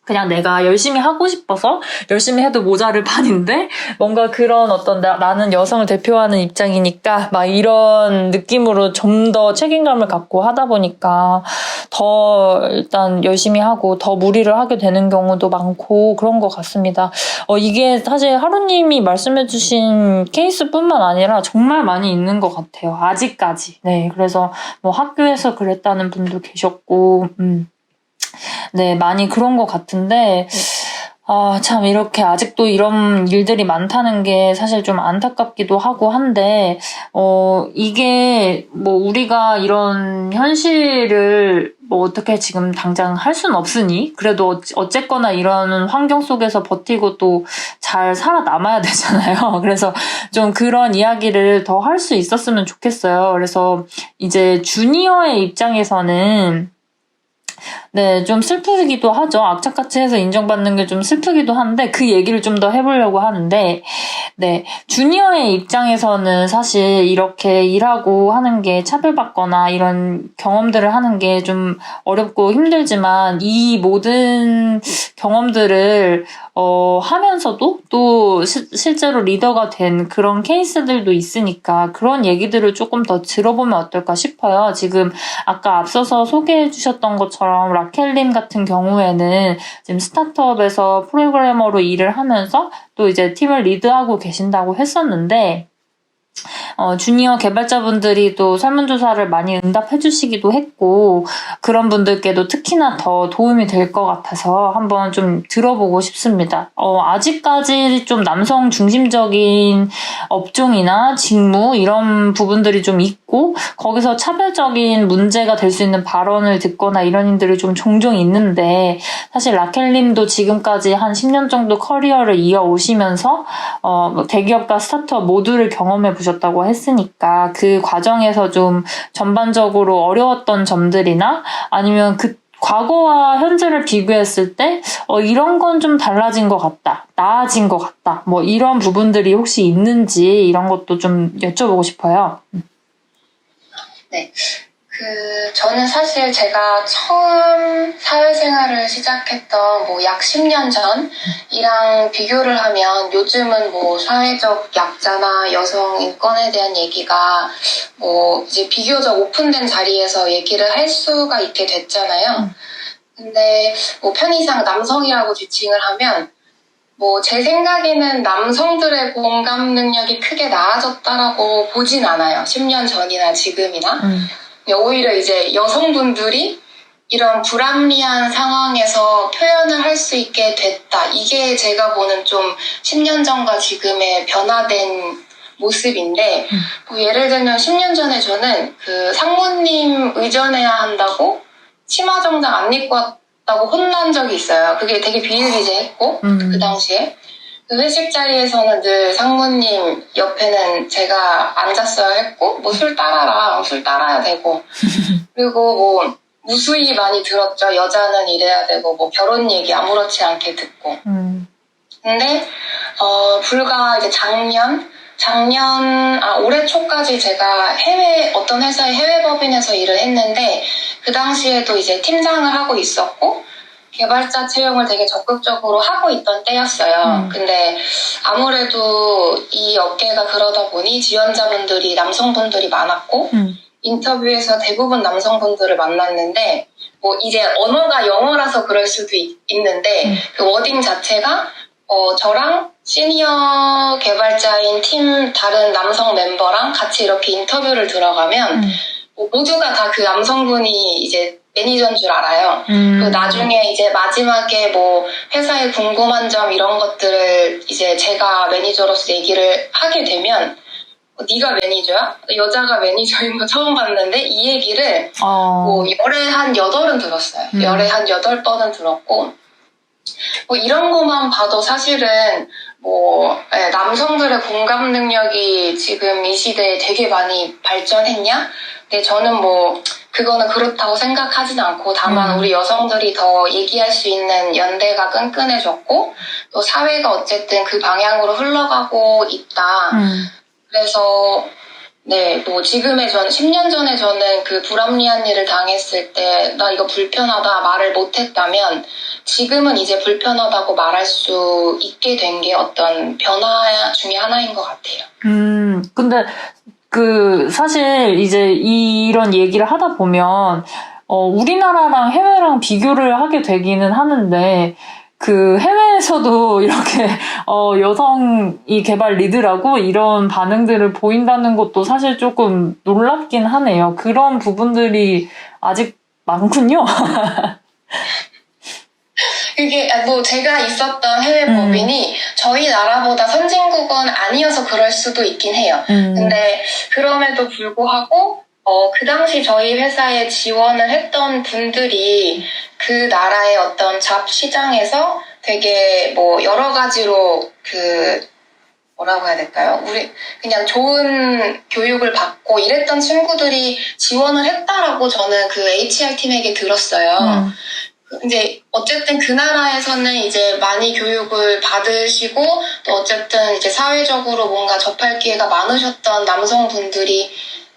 그냥 내가 열심히 하고 싶어서 열심히 해도 모자를 판인데 뭔가 그런 어떤 나는 여성을 대표하는 입장이니까 막 이런 느낌으로 좀 더 책임감을 갖고 하다 보니까 더 일단 열심히 하고 더 무리를 하게 되는 경우도 많고 그런 것 같습니다. 이게 사실 하루님이 말씀해주신 케이스뿐만 아니라 정말 많이 있는 것 같아요. 아직까지. 네, 그래서 뭐 학교에서 그랬다는 분도 계셨고, 네, 많이 그런 것 같은데, 참, 이렇게 아직도 이런 일들이 많다는 게 사실 좀 안타깝기도 하고 한데, 이게 뭐 우리가 이런 현실을 뭐 어떻게 지금 당장 할 수는 없으니, 그래도 어쨌거나 이런 환경 속에서 버티고 또 잘 살아남아야 되잖아요. 그래서 좀 그런 이야기를 더 할 수 있었으면 좋겠어요. 그래서 이제 주니어의 입장에서는 네, 좀 슬프기도 하죠. 악착같이 해서 인정받는 게 좀 슬프기도 한데 그 얘기를 좀 더 해보려고 하는데 네, 주니어의 입장에서는 사실 이렇게 일하고 하는 게 차별받거나 이런 경험들을 하는 게 좀 어렵고 힘들지만 이 모든 경험들을 하면서도 또 실제로 리더가 된 그런 케이스들도 있으니까 그런 얘기들을 조금 더 들어보면 어떨까 싶어요. 지금 아까 앞서서 소개해 주셨던 것처럼 라켈님 같은 경우에는 지금 스타트업에서 프로그래머로 일을 하면서 또 이제 팀을 리드하고 계신다고 했었는데 주니어 개발자분들이 또 설문조사를 많이 응답해 주시기도 했고 그런 분들께도 특히나 더 도움이 될 것 같아서 한번 좀 들어보고 싶습니다. 아직까지 좀 남성 중심적인 업종이나 직무 이런 부분들이 좀 있고 거기서 차별적인 문제가 될 수 있는 발언을 듣거나 이런 일들이 좀 종종 있는데 사실 라켈님도 지금까지 한 10년 정도 커리어를 이어오시면서 대기업과 스타트업 모두를 경험해 보셨다고 했으니까 그 과정에서 좀 전반적으로 어려웠던 점들이나 아니면 그 과거와 현재를 비교했을 때 이런 건 좀 달라진 것 같다, 나아진 것 같다, 뭐 이런 부분들이 혹시 있는지 이런 것도 좀 여쭤보고 싶어요. 네. 저는 사실 제가 처음 사회생활을 시작했던 뭐 약 10년 전이랑 비교를 하면 요즘은 뭐 사회적 약자나 여성 인권에 대한 얘기가 뭐 이제 비교적 오픈된 자리에서 얘기를 할 수가 있게 됐잖아요. 근데 뭐 편의상 남성이라고 지칭을 하면 뭐 제 생각에는 남성들의 공감 능력이 크게 나아졌다라고 보진 않아요. 10년 전이나 지금이나. 오히려 이제 여성분들이 이런 불합리한 상황에서 표현을 할 수 있게 됐다. 이게 제가 보는 좀 10년 전과 지금의 변화된 모습인데 뭐 예를 들면 10년 전에 저는 그 상무님 의전해야 한다고 치마 정장 안 입고 왔다고 혼난 적이 있어요. 그게 되게 비일비재했고 그 당시에 그 회식 자리에서는 늘 상무님 옆에는 제가 앉았어야 했고 뭐 술 따라라, 술 따라야 되고 그리고 뭐 무수히 많이 들었죠. 여자는 이래야 되고 뭐 결혼 얘기 아무렇지 않게 듣고 근데 불과 이제 올해 초까지 제가 어떤 회사의 해외 법인에서 일을 했는데 그 당시에도 이제 팀장을 하고 있었고 개발자 채용을 되게 적극적으로 하고 있던 때였어요. 근데 아무래도 이 업계가 그러다 보니 지원자분들이 남성분들이 많았고 인터뷰에서 대부분 남성분들을 만났는데 뭐 이제 언어가 영어라서 그럴 수도 있는데 그 워딩 자체가 저랑 시니어 개발자인 팀 다른 남성 멤버랑 같이 이렇게 인터뷰를 들어가면 뭐 모두가 다 그 남성분이 이제 매니저인 줄 알아요. 그리고 나중에 이제 마지막에 뭐 회사에 궁금한 점 이런 것들을 이제 제가 매니저로서 얘기를 하게 되면 네가 매니저야? 여자가 매니저인 거 처음 봤는데 이 얘기를 뭐 열에 한 8은 들었어요. 열에 한 8번은 들었고 뭐 이런 것만 봐도 사실은 뭐 남성들의 공감 능력이 지금 이 시대에 되게 많이 발전했냐? 근데 저는 뭐 그거는 그렇다고 생각하진 않고 다만 우리 여성들이 더 얘기할 수 있는 연대가 끈끈해졌고 또 사회가 어쨌든 그 방향으로 흘러가고 있다. 그래서 네, 뭐 지금의 10년 전에 저는 그 불합리한 일을 당했을 때 나 이거 불편하다 말을 못했다면 지금은 이제 불편하다고 말할 수 있게 된 게 어떤 변화 중에 하나인 것 같아요. 근데 사실 이제 이런 얘기를 하다 보면 우리나라랑 해외랑 비교를 하게 되기는 하는데 그 해외에서도 이렇게 여성이 개발 리드라고 이런 반응들을 보인다는 것도 사실 조금 놀랍긴 하네요. 그런 부분들이 아직 많군요. 그게 뭐 제가 있었던 해외 법인이 저희 나라보다 선진국은 아니어서 그럴 수도 있긴 해요. 근데 그럼에도 불구하고 그 당시 저희 회사에 지원을 했던 분들이 그 나라의 어떤 잡 시장에서 되게 뭐 여러 가지로 뭐라고 해야 될까요? 우리 그냥 좋은 교육을 받고 이랬던 친구들이 지원을 했다라고 저는 그 HR 팀에게 들었어요. 이제 어쨌든 그 나라에서는 이제 많이 교육을 받으시고 또 어쨌든 이제 사회적으로 뭔가 접할 기회가 많으셨던 남성분들이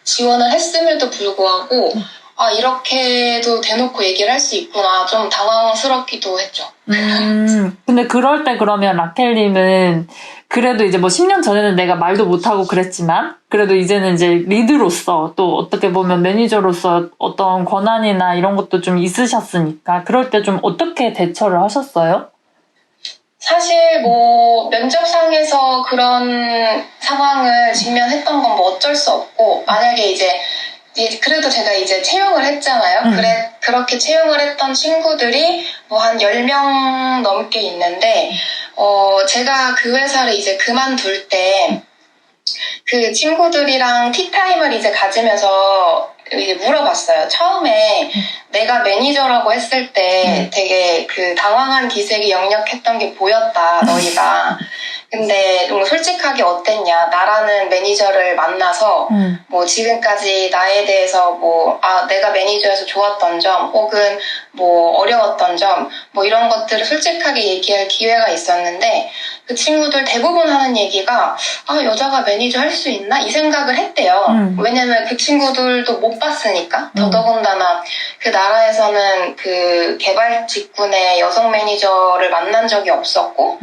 지원을 했음에도 불구하고 아 이렇게도 대놓고 얘기를 할 수 있구나 좀 당황스럽기도 했죠. 근데 그럴 때 그러면 라켈님은 그래도 이제 뭐 10년 전에는 내가 말도 못하고 그랬지만 그래도 이제는 이제 리드로서 또 어떻게 보면 매니저로서 어떤 권한이나 이런 것도 좀 있으셨으니까 그럴 때 좀 어떻게 대처를 하셨어요? 사실 뭐 면접상에서 그런 상황을 직면했던 건 뭐 어쩔 수 없고 만약에 이제 그래도 제가 이제 채용을 했잖아요. 그렇게 채용을 했던 친구들이 뭐 한 10명 넘게 있는데, 제가 그 회사를 이제 그만둘 때, 그 친구들이랑 티타임을 이제 가지면서 이제 물어봤어요. 처음에 내가 매니저라고 했을 때 되게 그 당황한 기색이 역력했던 게 보였다, 너희가. 근데 좀 솔직하게 어땠냐. 나라는 매니저를 만나서 뭐 지금까지 나에 대해서 뭐 내가 매니저여서 좋았던 점 혹은 뭐 어려웠던 점 뭐 이런 것들을 솔직하게 얘기할 기회가 있었는데 그 친구들 대부분 하는 얘기가 여자가 매니저 할 수 있나? 이 생각을 했대요. 왜냐면 그 친구들도 못 봤으니까. 더더군다나 그 나라에서는 그 개발 직군의 여성 매니저를 만난 적이 없었고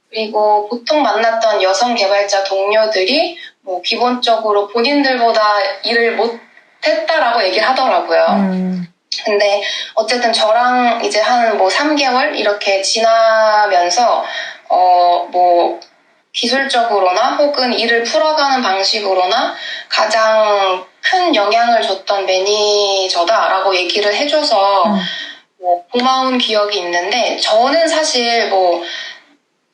그리고 보통 만났던 여성 개발자 동료들이 뭐 기본적으로 본인들보다 일을 못했다라고 얘기를 하더라고요. 근데 어쨌든 저랑 이제 한 뭐 3개월 이렇게 지나면서 뭐 기술적으로나 혹은 일을 풀어가는 방식으로나 가장 큰 영향을 줬던 매니저다라고 얘기를 해줘서 뭐 고마운 기억이 있는데 저는 사실 뭐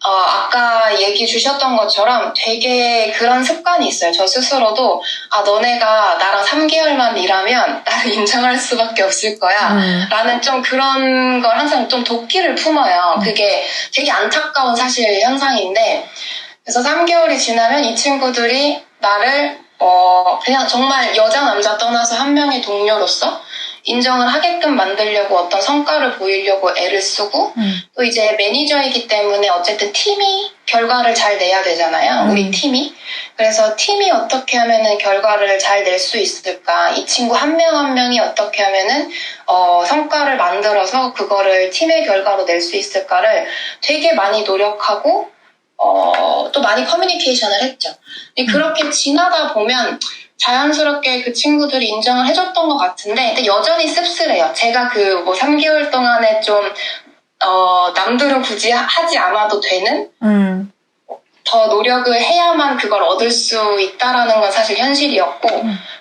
아까 얘기 주셨던 것처럼 되게 그런 습관이 있어요. 저 스스로도 너네가 나랑 3개월만 일하면 나를 인정할 수밖에 없을 거야 라는 좀 그런 걸 항상 좀 도끼를 품어요. 그게 되게 안타까운 사실 현상인데 그래서 3개월이 지나면 이 친구들이 나를 그냥 정말 여자 남자 떠나서 한 명의 동료로서 인정을 하게끔 만들려고 어떤 성과를 보이려고 애를 쓰고 또 이제 매니저이기 때문에 어쨌든 팀이 결과를 잘 내야 되잖아요. 우리 팀이. 그래서 팀이 어떻게 하면은 결과를 잘 낼 수 있을까? 이 친구 한 명 한 명이 어떻게 하면은 성과를 만들어서 그거를 팀의 결과로 낼 수 있을까를 되게 많이 노력하고 또 많이 커뮤니케이션을 했죠. 그렇게 지나다 보면 자연스럽게 그 친구들이 인정을 해줬던 것 같은데, 근데 여전히 씁쓸해요. 제가 그 뭐 3개월 동안에 좀, 남들은 굳이 하지 않아도 되는? 더 노력을 해야만 그걸 얻을 수 있다라는 건 사실 현실이었고,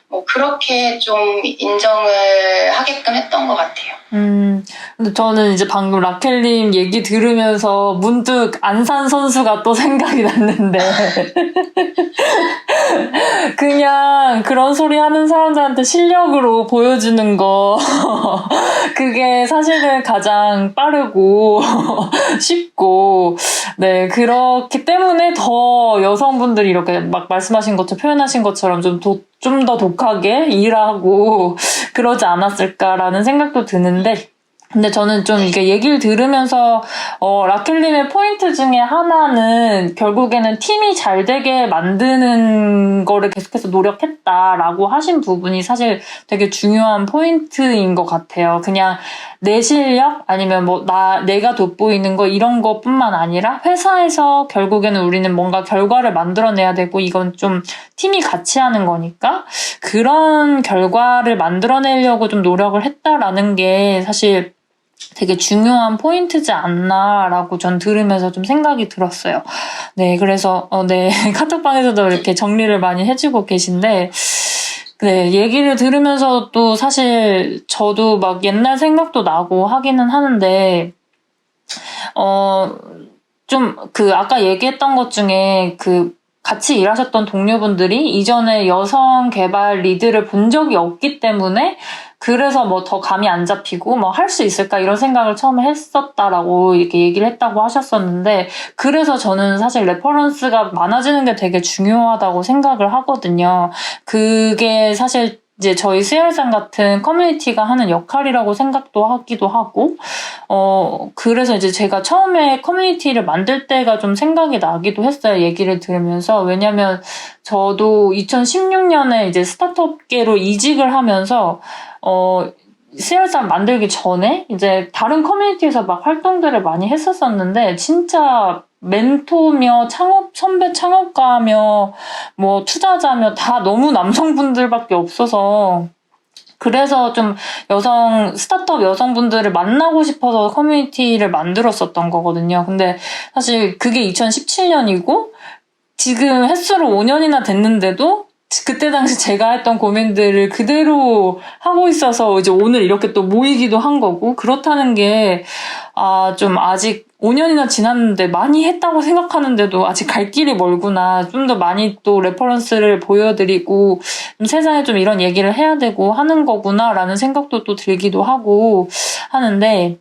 뭐 그렇게 좀 인정을 하게끔 했던 것 같아요. 근데 저는 이제 방금 라켈님 얘기 들으면서 문득 안산 선수가 또 생각이 났는데 그냥 그런 소리 하는 사람들한테 실력으로 보여주는 거. 그게 사실은 가장 빠르고 쉽고, 네, 그렇기 때문에 더 여성분들이 이렇게 막 말씀하신 것처럼 표현하신 것처럼 좀 더 독하게 일하고 그러지 않았을까라는 생각도 드는데, 근데 저는 좀 이게 얘기를 들으면서 라켈님의 포인트 중에 하나는 결국에는 팀이 잘 되게 만드는 거를 계속해서 노력했다라고 하신 부분이 사실 되게 중요한 포인트인 것 같아요. 그냥 내 실력 아니면 뭐 내가 돋보이는 거 이런 것뿐만 아니라 회사에서 결국에는 우리는 뭔가 결과를 만들어내야 되고 이건 좀 팀이 같이 하는 거니까 그런 결과를 만들어내려고 좀 노력을 했다라는 게 사실 되게 중요한 포인트지 않나라고 전 들으면서 좀 생각이 들었어요. 네, 그래서 네, 카톡방에서도 이렇게 정리를 많이 해주고 계신데, 네, 얘기를 들으면서 또 사실 저도 막 옛날 생각도 나고 하기는 하는데, 좀 아까 얘기했던 것 중에 같이 일하셨던 동료분들이 이전에 여성 개발 리드를 본 적이 없기 때문에 그래서 뭐 더 감이 안 잡히고 뭐 할 수 있을까 이런 생각을 처음에 했었다라고 이렇게 얘기를 했다고 하셨었는데, 그래서 저는 사실 레퍼런스가 많아지는 게 되게 중요하다고 생각을 하거든요. 그게 사실 이제 저희 수혈장 같은 커뮤니티가 하는 역할이라고 생각도 하기도 하고, 그래서 이제 제가 처음에 커뮤니티를 만들 때가 좀 생각이 나기도 했어요. 얘기를 들으면서. 왜냐면 저도 2016년에 이제 스타트업계로 이직을 하면서, 수혈장 만들기 전에 이제 다른 커뮤니티에서 막 활동들을 많이 했었었는데, 진짜 멘토며 선배 창업가며 뭐 투자자며 다 너무 남성분들밖에 없어서, 그래서 좀 스타트업 여성분들을 만나고 싶어서 커뮤니티를 만들었었던 거거든요. 근데 사실 그게 2017년이고 지금 횟수로 5년이나 됐는데도 그때 당시 제가 했던 고민들을 그대로 하고 있어서 이제 오늘 이렇게 또 모이기도 한 거고, 그렇다는 게 좀 아직 5년이나 지났는데 많이 했다고 생각하는데도 아직 갈 길이 멀구나. 좀 더 많이 또 레퍼런스를 보여드리고 좀 세상에 좀 이런 얘기를 해야 되고 하는 거구나라는 생각도 또 들기도 하고 하는데,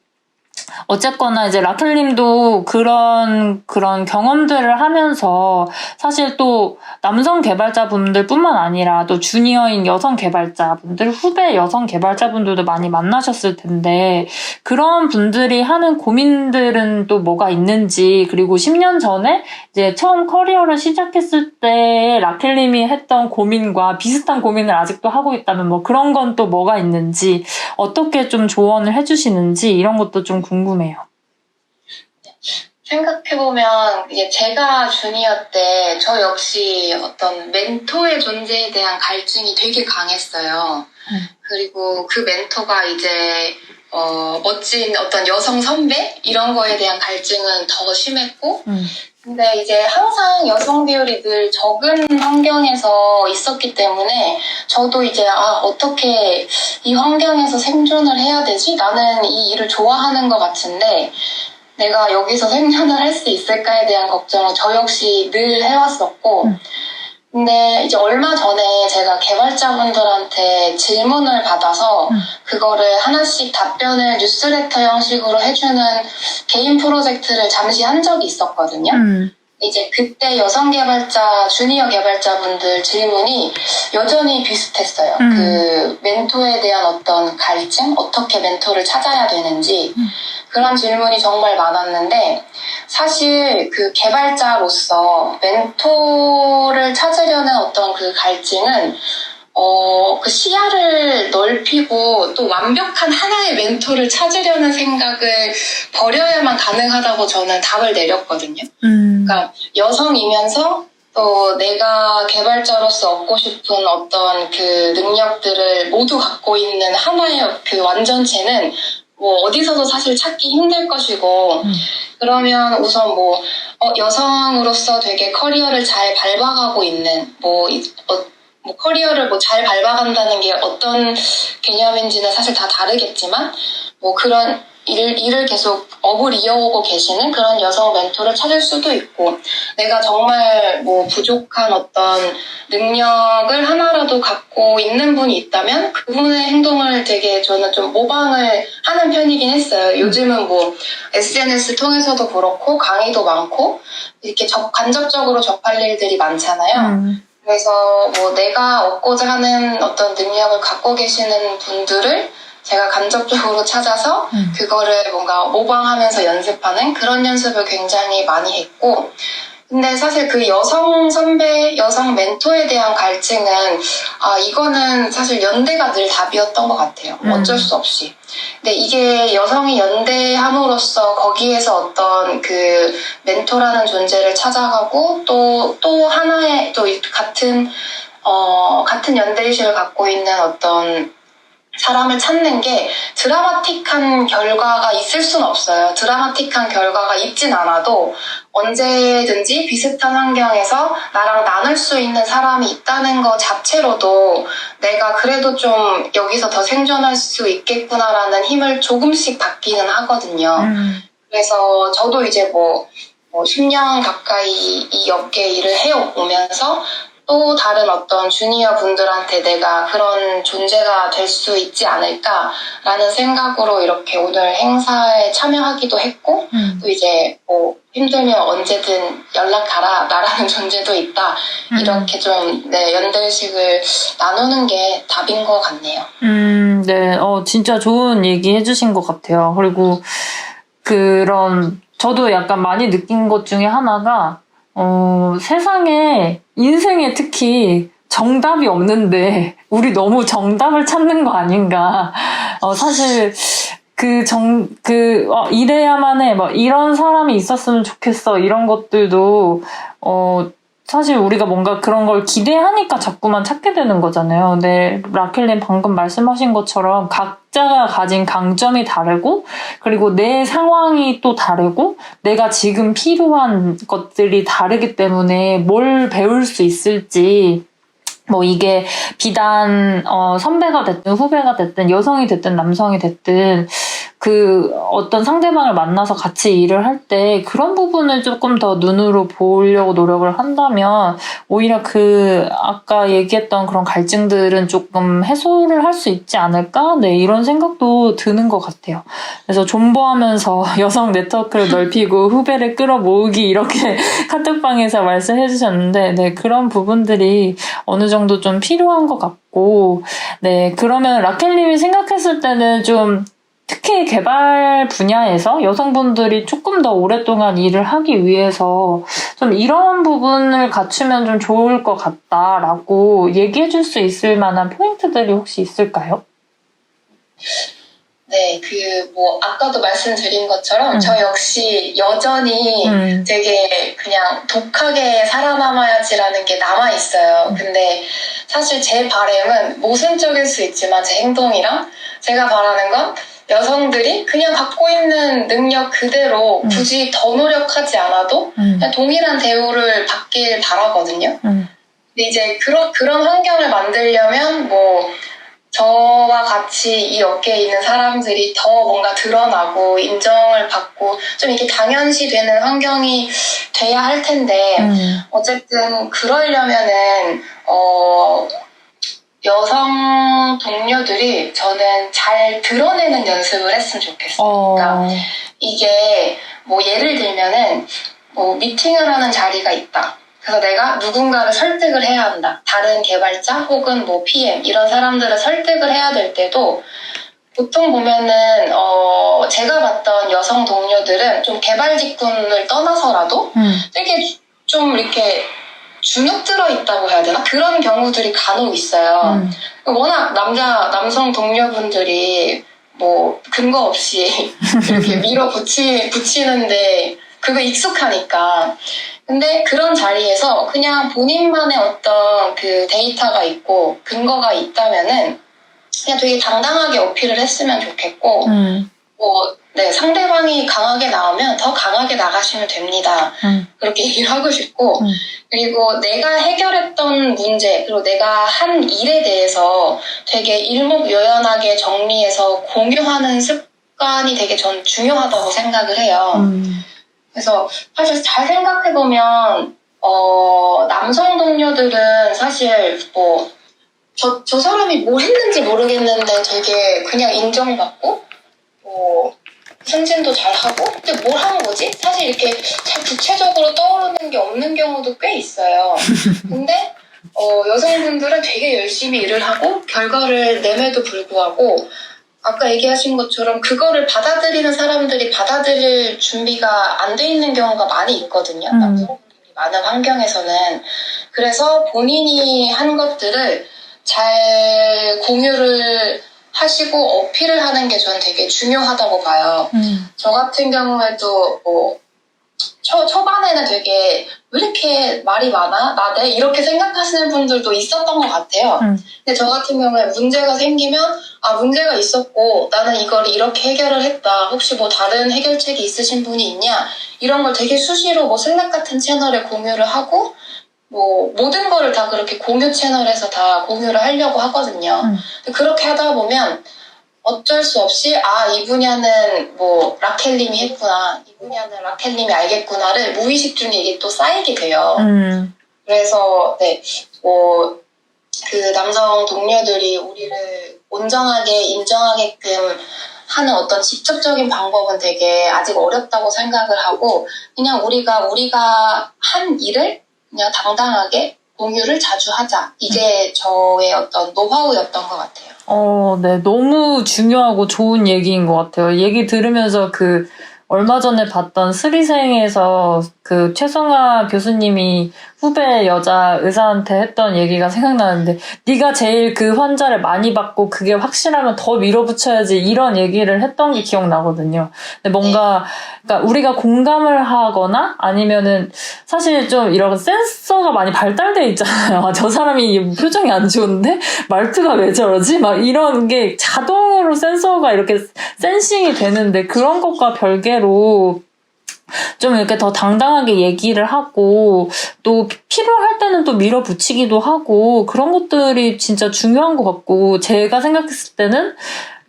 어쨌거나 이제 라켈님도 그런 경험들을 하면서 사실 또 남성 개발자분들뿐만 아니라 또 주니어인 여성 개발자분들, 후배 여성 개발자분들도 많이 만나셨을 텐데, 그런 분들이 하는 고민들은 또 뭐가 있는지, 그리고 10년 전에 이제 처음 커리어를 시작했을 때 라켈님이 했던 고민과 비슷한 고민을 아직도 하고 있다면 뭐 그런 건 또 뭐가 있는지, 어떻게 좀 조언을 해주시는지 이런 것도 좀 궁금해요. 생각해보면 이제 제가 주니어 때 저 역시 어떤 멘토의 존재에 대한 갈증이 되게 강했어요. 그리고 그 멘토가 이제 멋진 어떤 여성 선배 이런 거에 대한 갈증은 더 심했고, 근데 이제 항상 여성 비율이 늘 적은 환경에서 있었기 때문에 저도 이제 어떻게 이 환경에서 생존을 해야 되지? 나는 이 일을 좋아하는 것 같은데 내가 여기서 생존을 할 수 있을까에 대한 걱정을 저 역시 늘 해왔었고, 근데 이제 얼마 전에 제가 개발자분들한테 질문을 받아서 그거를 하나씩 답변을 뉴스레터 형식으로 해주는 개인 프로젝트를 잠시 한 적이 있었거든요. 이제 그때 여성 개발자, 주니어 개발자분들 질문이 여전히 비슷했어요. 그 멘토에 대한 어떤 갈증, 어떻게 멘토를 찾아야 되는지, 그런 질문이 정말 많았는데, 사실 그 개발자로서 멘토를 찾으려는 어떤 그 갈증은 그 시야를 넓히고 또 완벽한 하나의 멘토를 찾으려는 생각을 버려야만 가능하다고 저는 답을 내렸거든요. 그러니까 여성이면서 또 내가 개발자로서 얻고 싶은 어떤 그 능력들을 모두 갖고 있는 하나의 그 완전체는 뭐 어디서도 사실 찾기 힘들 것이고, 그러면 우선 뭐 여성으로서 되게 커리어를 잘 밟아가고 있는 뭐 커리어를 뭐 잘 밟아간다는 게 어떤 개념인지는 사실 다 다르겠지만, 뭐 그런 일을 계속 업을 이어오고 계시는 그런 여성 멘토를 찾을 수도 있고, 내가 정말 뭐 부족한 어떤 능력을 하나라도 갖고 있는 분이 있다면 그분의 행동을 되게 저는 좀 모방을 하는 편이긴 했어요. 요즘은 뭐 SNS 통해서도 그렇고 강의도 많고 이렇게 간접적으로 접할 일들이 많잖아요. 그래서 뭐 내가 얻고자 하는 어떤 능력을 갖고 계시는 분들을 제가 간접적으로 찾아서 그거를 뭔가 모방하면서 연습하는 그런 연습을 굉장히 많이 했고, 근데 사실 그 여성 선배, 여성 멘토에 대한 갈증은 이거는 사실 연대가 늘 답이었던 것 같아요. 어쩔 수 없이. 근데 이게 여성이 연대함으로써 거기에서 어떤 그 멘토라는 존재를 찾아가고 또 하나의 또 같은 연대의식을 갖고 있는 어떤 사람을 찾는 게 드라마틱한 결과가 있을 순 없어요. 드라마틱한 결과가 있진 않아도 언제든지 비슷한 환경에서 나랑 나눌 수 있는 사람이 있다는 것 자체로도 내가 그래도 좀 여기서 더 생존할 수 있겠구나라는 힘을 조금씩 받기는 하거든요. 그래서 저도 이제 뭐 10년 가까이 이 업계 일을 해오면서 또 다른 어떤 주니어 분들한테 내가 그런 존재가 될 수 있지 않을까라는 생각으로 이렇게 오늘 행사에 참여하기도 했고, 또 이제 뭐 힘들면 언제든 연락하라, 나라는 존재도 있다, 이렇게 좀 연대의식을 나누는 게 답인 것 같네요. 네, 진짜 좋은 얘기 해주신 것 같아요. 그리고 저도 약간 많이 느낀 것 중에 하나가, 세상에, 인생에 특히 정답이 없는데, 우리 너무 정답을 찾는 거 아닌가. 사실, 이래야만 해, 이런 사람이 있었으면 좋겠어, 이런 것들도, 사실 우리가 뭔가 그런 걸 기대하니까 자꾸만 찾게 되는 거잖아요. 근데 라켈님 방금 말씀하신 것처럼 각자가 가진 강점이 다르고, 그리고 내 상황이 또 다르고, 내가 지금 필요한 것들이 다르기 때문에 뭘 배울 수 있을지, 이게 비단 선배가 됐든 후배가 됐든 여성이 됐든 남성이 됐든 어떤 상대방을 만나서 같이 일을 할 때 그런 부분을 조금 더 눈으로 보려고 노력을 한다면 오히려 아까 얘기했던 그런 갈증들은 조금 해소를 할 수 있지 않을까? 네, 이런 생각도 드는 것 같아요. 그래서 존버하면서 여성 네트워크를 넓히고 후배를 끌어모으기 이렇게 카톡방에서 말씀해 주셨는데, 네, 그런 부분들이 어느 정도 좀 필요한 것 같고, 네, 그러면 라켈님이 생각했을 때는 좀 특히 개발 분야에서 여성분들이 조금 더 오랫동안 일을 하기 위해서 좀 이런 부분을 갖추면 좀 좋을 것 같다라고 얘기해 줄 수 있을 만한 포인트들이 혹시 있을까요? 네, 아까도 말씀드린 것처럼 저 역시 여전히 되게 그냥 독하게 살아남아야지라는 게 남아있어요. 근데 사실 제 바람은 모순적일 수 있지만 제 행동이랑 제가 바라는 건 여성들이 그냥 갖고 있는 능력 그대로 굳이 더 노력하지 않아도 그냥 동일한 대우를 받길 바라거든요. 근데 이제 그런 환경을 만들려면 저와 같이 이 업계에 있는 사람들이 더 뭔가 드러나고 인정을 받고 좀 이게 당연시 되는 환경이 돼야 할 텐데, 어쨌든 그러려면은 여성 동료들이 저는 잘 드러내는 연습을 했으면 좋겠어요. 그러니까 이게 예를 들면은 미팅을 하는 자리가 있다. 그래서 내가 누군가를 설득을 해야 한다. 다른 개발자 혹은 PM 이런 사람들을 설득을 해야 될 때도 보통 보면은 제가 봤던 여성 동료들은 좀 개발 직군을 떠나서라도 되게 좀 이렇게 주눅 들어 있다고 해야 되나? 그런 경우들이 간혹 있어요. 워낙 남성 동료분들이 근거 없이 이렇게 붙이는데 그거 익숙하니까. 근데 그런 자리에서 그냥 본인만의 어떤 데이터가 있고 근거가 있다면은 그냥 되게 당당하게 어필을 했으면 좋겠고, 네, 상대방이 강하게 나오면 더 강하게 나가시면 됩니다. 그렇게 얘기를 하고 싶고, 그리고 내가 해결했던 문제, 그리고 내가 한 일에 대해서 되게 일목요연하게 정리해서 공유하는 습관이 되게 전 중요하다고 생각을 해요. 그래서 사실 잘 생각해보면, 남성 동료들은 사실 뭐, 저 사람이 뭘 했는지 모르겠는데 되게 그냥 인정받고, 뭐, 승진도 잘하고, 근데 뭘 한 거지? 사실 이렇게 잘 구체적으로 떠오르는 게 없는 경우도 꽤 있어요. 근데, 여성분들은 되게 열심히 일을 하고, 결과를 내매도 불구하고, 아까 얘기하신 것처럼 그거를 받아들이는 사람들이 받아들일 준비가 안 돼 있는 경우가 많이 있거든요. 남성분들이 많은 환경에서는. 그래서 본인이 한 것들을 잘 공유를 하시고 어필을 하는 게 저는 되게 중요하다고 봐요. 저 같은 경우에도 뭐 초반에는 되게 왜 이렇게 말이 많아? 나대? 이렇게 생각하시는 분들도 있었던 것 같아요. 근데 저 같은 경우에 문제가 생기면 문제가 있었고 나는 이걸 이렇게 해결을 했다. 혹시 뭐 다른 해결책이 있으신 분이 있냐? 이런 걸 되게 수시로 뭐 슬랙 같은 채널에 공유를 하고 뭐 모든 거를 다 그렇게 공유 채널에서 다 공유를 하려고 하거든요. 근데 그렇게 하다 보면 어쩔 수 없이 이 분야는 뭐 라켈님이 했구나, 이 분야는 라켈님이 알겠구나를 무의식 중에 이게 또 쌓이게 돼요. 그래서 뭐 그 남성 동료들이 우리를 온전하게 인정하게끔 하는 어떤 직접적인 방법은 되게 아직 어렵다고 생각을 하고 그냥 우리가 한 일을 그냥 당당하게 공유를 자주 하자. 이게 저의 어떤 노하우였던 것 같아요. 네. 너무 중요하고 좋은 얘기인 것 같아요. 얘기 들으면서 얼마 전에 봤던 스리생에서 최성아 교수님이 후배 여자 의사한테 했던 얘기가 생각나는데 네가 제일 그 환자를 많이 받고 그게 확실하면 더 밀어붙여야지 이런 얘기를 했던 게 기억나거든요. 근데 뭔가 그러니까 우리가 공감을 하거나 아니면은 사실 좀 이런 센서가 많이 발달돼 있잖아요. 저 사람이 표정이 안 좋은데 말투가 왜 저러지? 막 이런 게 자동으로 센서가 이렇게 센싱이 되는데 그런 것과 별개로 좀 이렇게 더 당당하게 얘기를 하고 또 필요할 때는 또 밀어붙이기도 하고 그런 것들이 진짜 중요한 것 같고 제가 생각했을 때는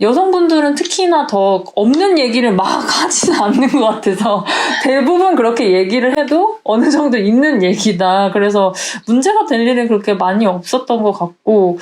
여성분들은 특히나 더 없는 얘기를 막 하지는 않는 것 같아서 대부분 그렇게 얘기를 해도 어느 정도 있는 얘기다. 그래서 문제가 될 일은 그렇게 많이 없었던 것 같고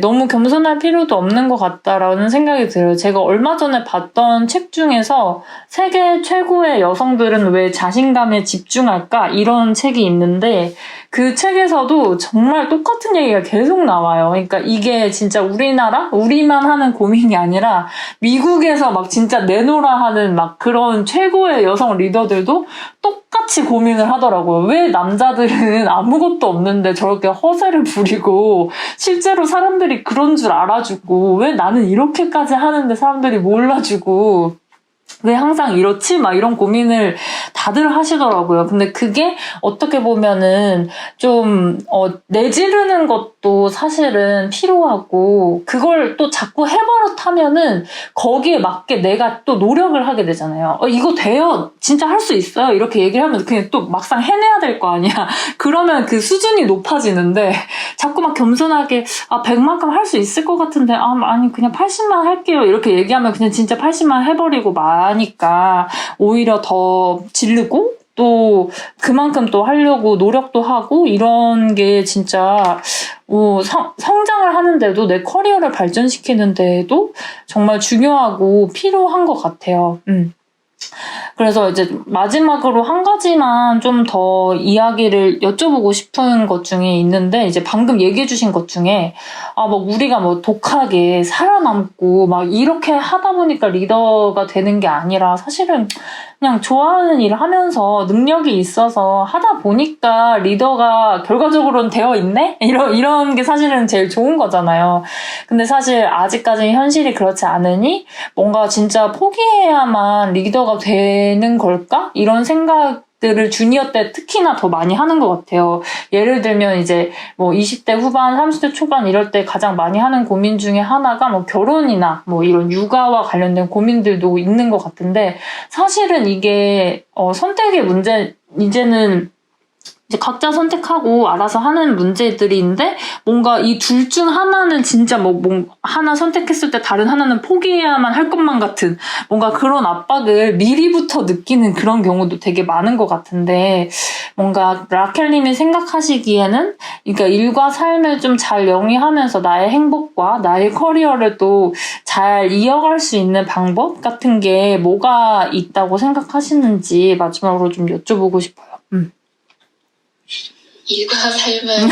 너무 겸손할 필요도 없는 것 같다라는 생각이 들어요. 제가 얼마 전에 봤던 책 중에서 세계 최고의 여성들은 왜 자신감에 집중할까? 이런 책이 있는데 그 책에서도 정말 똑같은 얘기가 계속 나와요. 그러니까 이게 진짜 우리만 하는 고민이 아니라 미국에서 막 진짜 내놓으라 하는 막 그런 최고의 여성 리더들도 똑같이 고민을 하더라고요. 왜 남자들은 아무것도 없는데 저렇게 허세를 부리고 실제로 사람들이 그런 줄 알아주고 왜 나는 이렇게까지 하는데 사람들이 몰라주고 왜 항상 이렇지? 막 이런 고민을 다들 하시더라고요. 근데 그게 어떻게 보면은 좀, 내지르는 것도 사실은 필요하고, 그걸 또 자꾸 해버릇하면은 거기에 맞게 내가 또 노력을 하게 되잖아요. 이거 돼요. 진짜 할 수 있어요. 이렇게 얘기를 하면 그냥 또 막상 해내야 될 거 아니야. 그러면 그 수준이 높아지는데, 자꾸 막 겸손하게, 100만큼 할 수 있을 것 같은데, 아니, 그냥 80만 할게요. 이렇게 얘기하면 그냥 진짜 80만 해버리고 하니까 오히려 더 지르고 또 그만큼 또 하려고 노력도 하고 이런 게 진짜 성장을 하는데도 내 커리어를 발전시키는데도 정말 중요하고 필요한 것 같아요. 그래서 이제 마지막으로 한 가지만 좀 더 이야기를 여쭤보고 싶은 것 중에 있는데 이제 방금 얘기해 주신 것 중에 우리가 독하게 살아남고 막 이렇게 하다 보니까 리더가 되는 게 아니라 사실은 그냥 좋아하는 일을 하면서 능력이 있어서 하다 보니까 리더가 결과적으로는 되어 있네? 이런 게 사실은 제일 좋은 거잖아요. 근데 사실 아직까지는 현실이 그렇지 않으니 뭔가 진짜 포기해야만 리더가 되는 걸까? 이런 생각들을 주니어 때 특히나 더 많이 하는 것 같아요. 예를 들면 이제 20대 후반, 30대 초반 이럴 때 가장 많이 하는 고민 중에 하나가 결혼이나 이런 육아와 관련된 고민들도 있는 것 같은데 사실은 이게 선택의 문제 이제는 이제 각자 선택하고 알아서 하는 문제들인데 뭔가 이 둘 중 하나는 진짜 뭐 하나 선택했을 때 다른 하나는 포기해야만 할 것만 같은 뭔가 그런 압박을 미리부터 느끼는 그런 경우도 되게 많은 것 같은데 뭔가 라켈님이 생각하시기에는 그러니까 일과 삶을 좀 잘 영위하면서 나의 행복과 나의 커리어를 또 잘 이어갈 수 있는 방법 같은 게 뭐가 있다고 생각하시는지 마지막으로 좀 여쭤보고 싶어요. 일과 삶을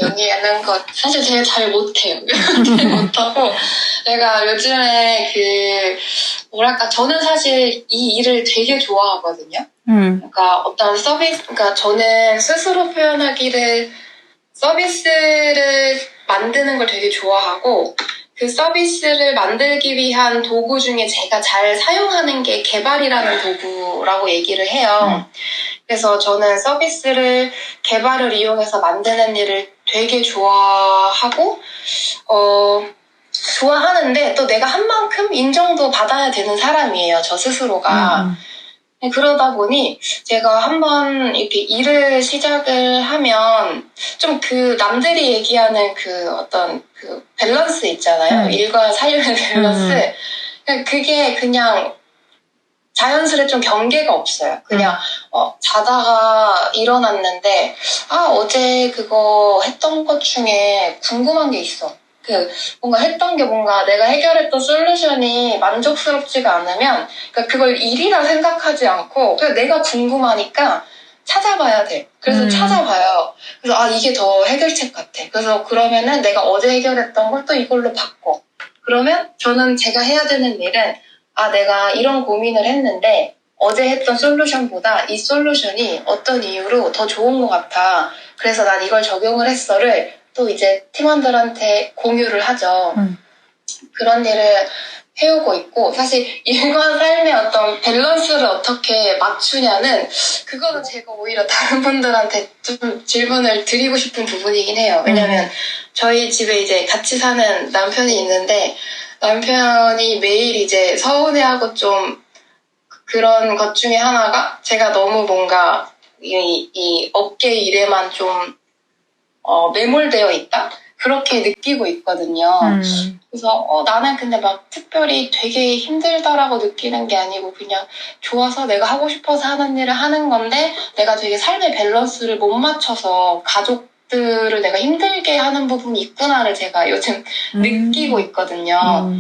영위하는 것 사실 제가 잘 못해요. 잘 못하고 내가 요즘에 뭐랄까 저는 사실 이 일을 되게 좋아하거든요. 그러니까 어떤 서비스, 그러니까 저는 스스로 서비스를 만드는 걸 되게 좋아하고 그 서비스를 만들기 위한 도구 중에 제가 잘 사용하는 게 개발이라는 도구라고 얘기를 해요. 그래서 저는 서비스를 개발을 이용해서 만드는 일을 되게 좋아하고 좋아하는데 또 내가 한 만큼 인정도 받아야 되는 사람이에요. 저 스스로가. 그러다 보니 제가 한번 이렇게 일을 시작을 하면 좀 남들이 얘기하는 어떤 밸런스 있잖아요. 일과 삶의 밸런스. 그게 그냥 자연스레 좀 경계가 없어요. 그냥 자다가 일어났는데 어제 그거 했던 것 중에 궁금한 게 있어. 뭔가 했던 게 뭔가 내가 해결했던 솔루션이 만족스럽지가 않으면 그걸 일이라 생각하지 않고 그냥 내가 궁금하니까 찾아봐야 돼. 그래서 찾아봐요. 그래서 이게 더 해결책 같아. 그래서 그러면은 내가 어제 해결했던 걸 또 이걸로 바꿔. 그러면 저는 제가 해야 되는 일은 내가 이런 고민을 했는데 어제 했던 솔루션보다 이 솔루션이 어떤 이유로 더 좋은 것 같아. 그래서 난 이걸 적용을 했어를 또 이제 팀원들한테 공유를 하죠. 그런 일을 해오고 있고 사실 일과 삶의 어떤 밸런스를 어떻게 맞추냐는 그거는 제가 오히려 다른 분들한테 좀 질문을 드리고 싶은 부분이긴 해요. 왜냐면 저희 집에 이제 같이 사는 남편이 있는데 남편이 매일 이제 서운해하고 좀 그런 것 중에 하나가 제가 너무 뭔가 이 업계 일에만 좀 매몰되어 있다? 그렇게 느끼고 있거든요. 그래서 나는 근데 막 특별히 되게 힘들다라고 느끼는 게 아니고 그냥 좋아서 내가 하고 싶어서 하는 일을 하는 건데 내가 되게 삶의 밸런스를 못 맞춰서 가족들을 내가 힘들게 하는 부분이 있구나를 제가 요즘 느끼고 있거든요.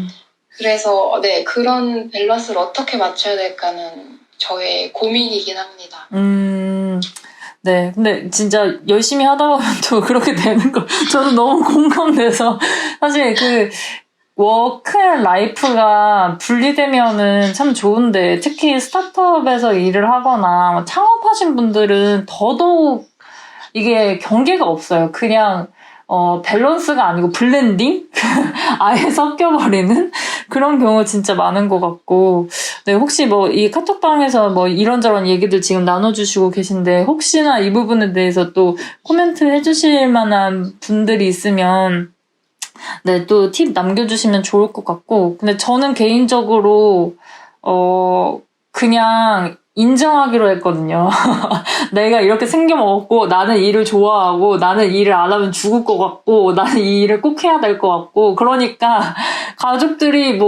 그래서 네, 그런 밸런스를 어떻게 맞춰야 될까는 저의 고민이긴 합니다. 네, 근데 진짜 열심히 하다 보면 또 그렇게 되는 거, 저는 너무 공감돼서, 사실 워크 앤 라이프가 분리되면은 참 좋은데, 특히 스타트업에서 일을 하거나 창업하신 분들은 더더욱 이게 경계가 없어요. 그냥, 밸런스가 아니고 블렌딩? 아예 섞여버리는 그런 경우 진짜 많은 것 같고, 네, 혹시 이 카톡방에서 이런저런 얘기들 지금 나눠주시고 계신데, 혹시나 이 부분에 대해서 또 코멘트 해주실 만한 분들이 있으면, 네, 또 팁 남겨주시면 좋을 것 같고, 근데 저는 개인적으로, 그냥 인정하기로 했거든요. 내가 이렇게 생겨먹었고 나는 일을 좋아하고 나는 일을 안 하면 죽을 것 같고 나는 이 일을 꼭 해야 될 것 같고 그러니까 가족들이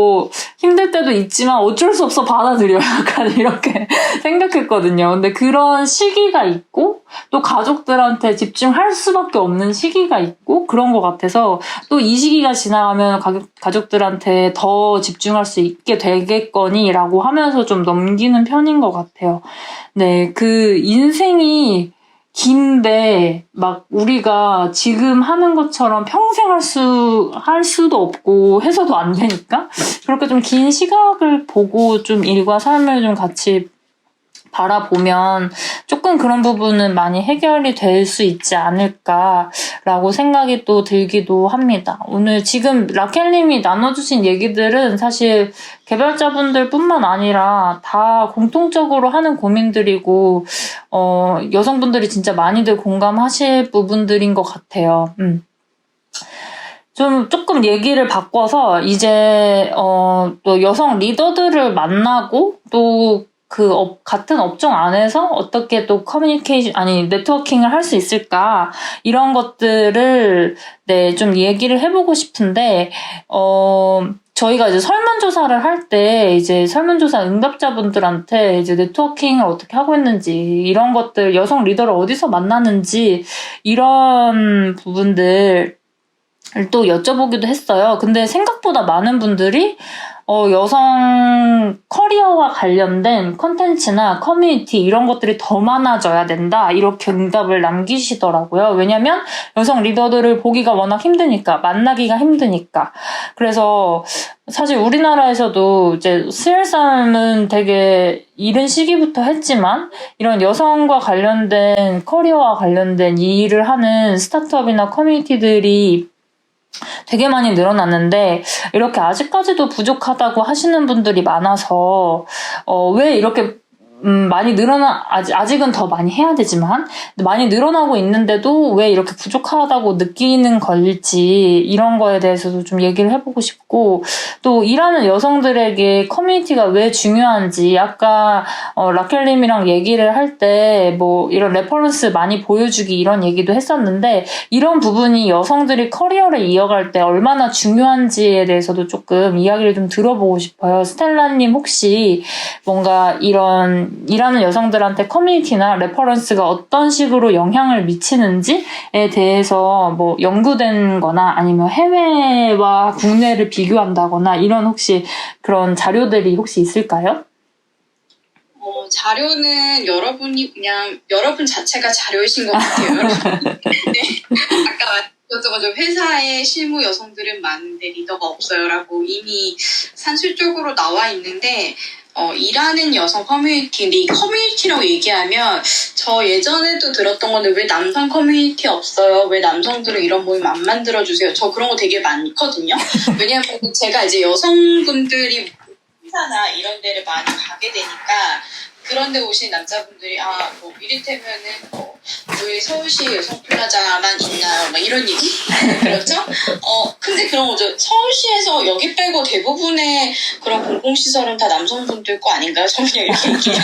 힘들 때도 있지만 어쩔 수 없어 받아들여 약간 이렇게 생각했거든요. 근데 그런 시기가 있고 또 가족들한테 집중할 수밖에 없는 시기가 있고 그런 것 같아서 또 이 시기가 지나가면 가족들한테 더 집중할 수 있게 되겠거니라고 하면서 좀 넘기는 편인 것 같아요. 네, 인생이 긴데 우리가 지금 하는 것처럼 평생 할 수도 없고 해서도 안 되니까 그렇게 좀 긴 시각을 보고 좀 일과 삶을 좀 같이 바라보면 조금 그런 부분은 많이 해결이 될 수 있지 않을까라고 생각이 또 들기도 합니다. 오늘 지금 라켈님이 나눠주신 얘기들은 사실 개발자분들 뿐만 아니라 다 공통적으로 하는 고민들이고 여성분들이 진짜 많이들 공감하실 부분들인 것 같아요. 좀 조금 얘기를 바꿔서 이제 또 여성 리더들을 만나고 또 같은 업종 안에서 어떻게 또 네트워킹을 할 수 있을까? 이런 것들을, 네, 좀 얘기를 해보고 싶은데, 저희가 이제 설문조사를 할 때, 이제 설문조사 응답자분들한테 이제 네트워킹을 어떻게 하고 있는지, 이런 것들, 여성 리더를 어디서 만나는지, 이런 부분들, 또 여쭤보기도 했어요. 근데 생각보다 많은 분들이 여성 커리어와 관련된 컨텐츠나 커뮤니티 이런 것들이 더 많아져야 된다. 이렇게 응답을 남기시더라고요. 왜냐면 여성 리더들을 보기가 워낙 힘드니까, 만나기가 힘드니까. 그래서 사실 우리나라에서도 이제 스멜싸움은 되게 이른 시기부터 했지만 이런 여성과 관련된 커리어와 관련된 이 일을 하는 스타트업이나 커뮤니티들이 되게 많이 늘어났는데 이렇게 아직까지도 부족하다고 하시는 분들이 많아서 왜 이렇게 많이 아직은 더 많이 해야 되지만 많이 늘어나고 있는데도 왜 이렇게 부족하다고 느끼는 걸지 이런 거에 대해서도 좀 얘기를 해보고 싶고 또 일하는 여성들에게 커뮤니티가 왜 중요한지 아까 라켈님이랑 얘기를 할 때 뭐 이런 레퍼런스 많이 보여주기 이런 얘기도 했었는데 이런 부분이 여성들이 커리어를 이어갈 때 얼마나 중요한지에 대해서도 조금 이야기를 좀 들어보고 싶어요. 스텔라님 혹시 뭔가 이런 일하는 여성들한테 커뮤니티나 레퍼런스가 어떤 식으로 영향을 미치는지에 대해서 뭐 연구된 거나 아니면 해외와 국내를 비교한다거나 이런 혹시 그런 자료들이 혹시 있을까요? 자료는 여러분 자체가 자료이신 것 같아요. 네. 아까 여쭤봐서 회사에 실무 여성들은 많은데 리더가 없어요라고 이미 산술적으로 나와 있는데 일하는 여성 커뮤니티, 근데 이 커뮤니티라고 얘기하면 저 예전에도 들었던 건데 왜 남성 커뮤니티 없어요? 왜 남성들은 이런 모임 안 만들어주세요? 저 그런 거 되게 많거든요. 왜냐하면 제가 이제 여성분들이 회사나 이런 데를 많이 가게 되니까 그런데 오신 남자분들이 뭐 이를테면은 왜 서울시 여성플라자만 있나요? 막 이런 얘기 그렇죠? 근데 그런 거죠. 서울시에서 여기 빼고 대부분의 그런 공공시설은 다 남성분들 거 아닌가요? 저는 그냥 이렇게 얘기해요.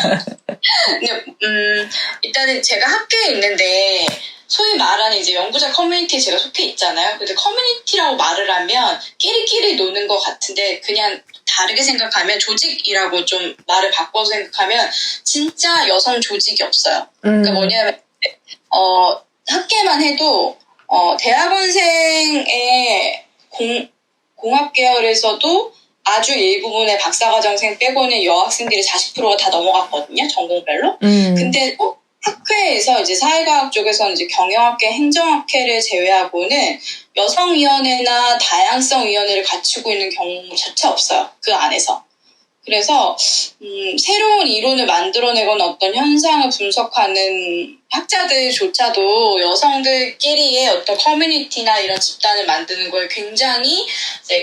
근데 일단은 제가 학교에 있는데 소위 말하는 이제 연구자 커뮤니티에 제가 속해 있잖아요. 근데 커뮤니티라고 말을 하면 끼리끼리 노는 것 같은데 그냥 다르게 생각하면 조직이라고 좀 말을 바꿔서 생각하면 진짜 여성 조직이 없어요. 그러니까 뭐냐면 학계만 해도 대학원생의 공학 계열에서도 아주 일부분의 박사과정생 빼고는 여학생들이 40%가 다 넘어갔거든요. 전공별로. 근데 학회에서 이제 사회과학 쪽에서는 이제 경영학회, 행정학회를 제외하고는 여성위원회나 다양성위원회를 갖추고 있는 경우 자체 없어요. 그 안에서. 그래서 새로운 이론을 만들어내거나 어떤 현상을 분석하는 학자들조차도 여성들끼리의 어떤 커뮤니티나 이런 집단을 만드는 걸 굉장히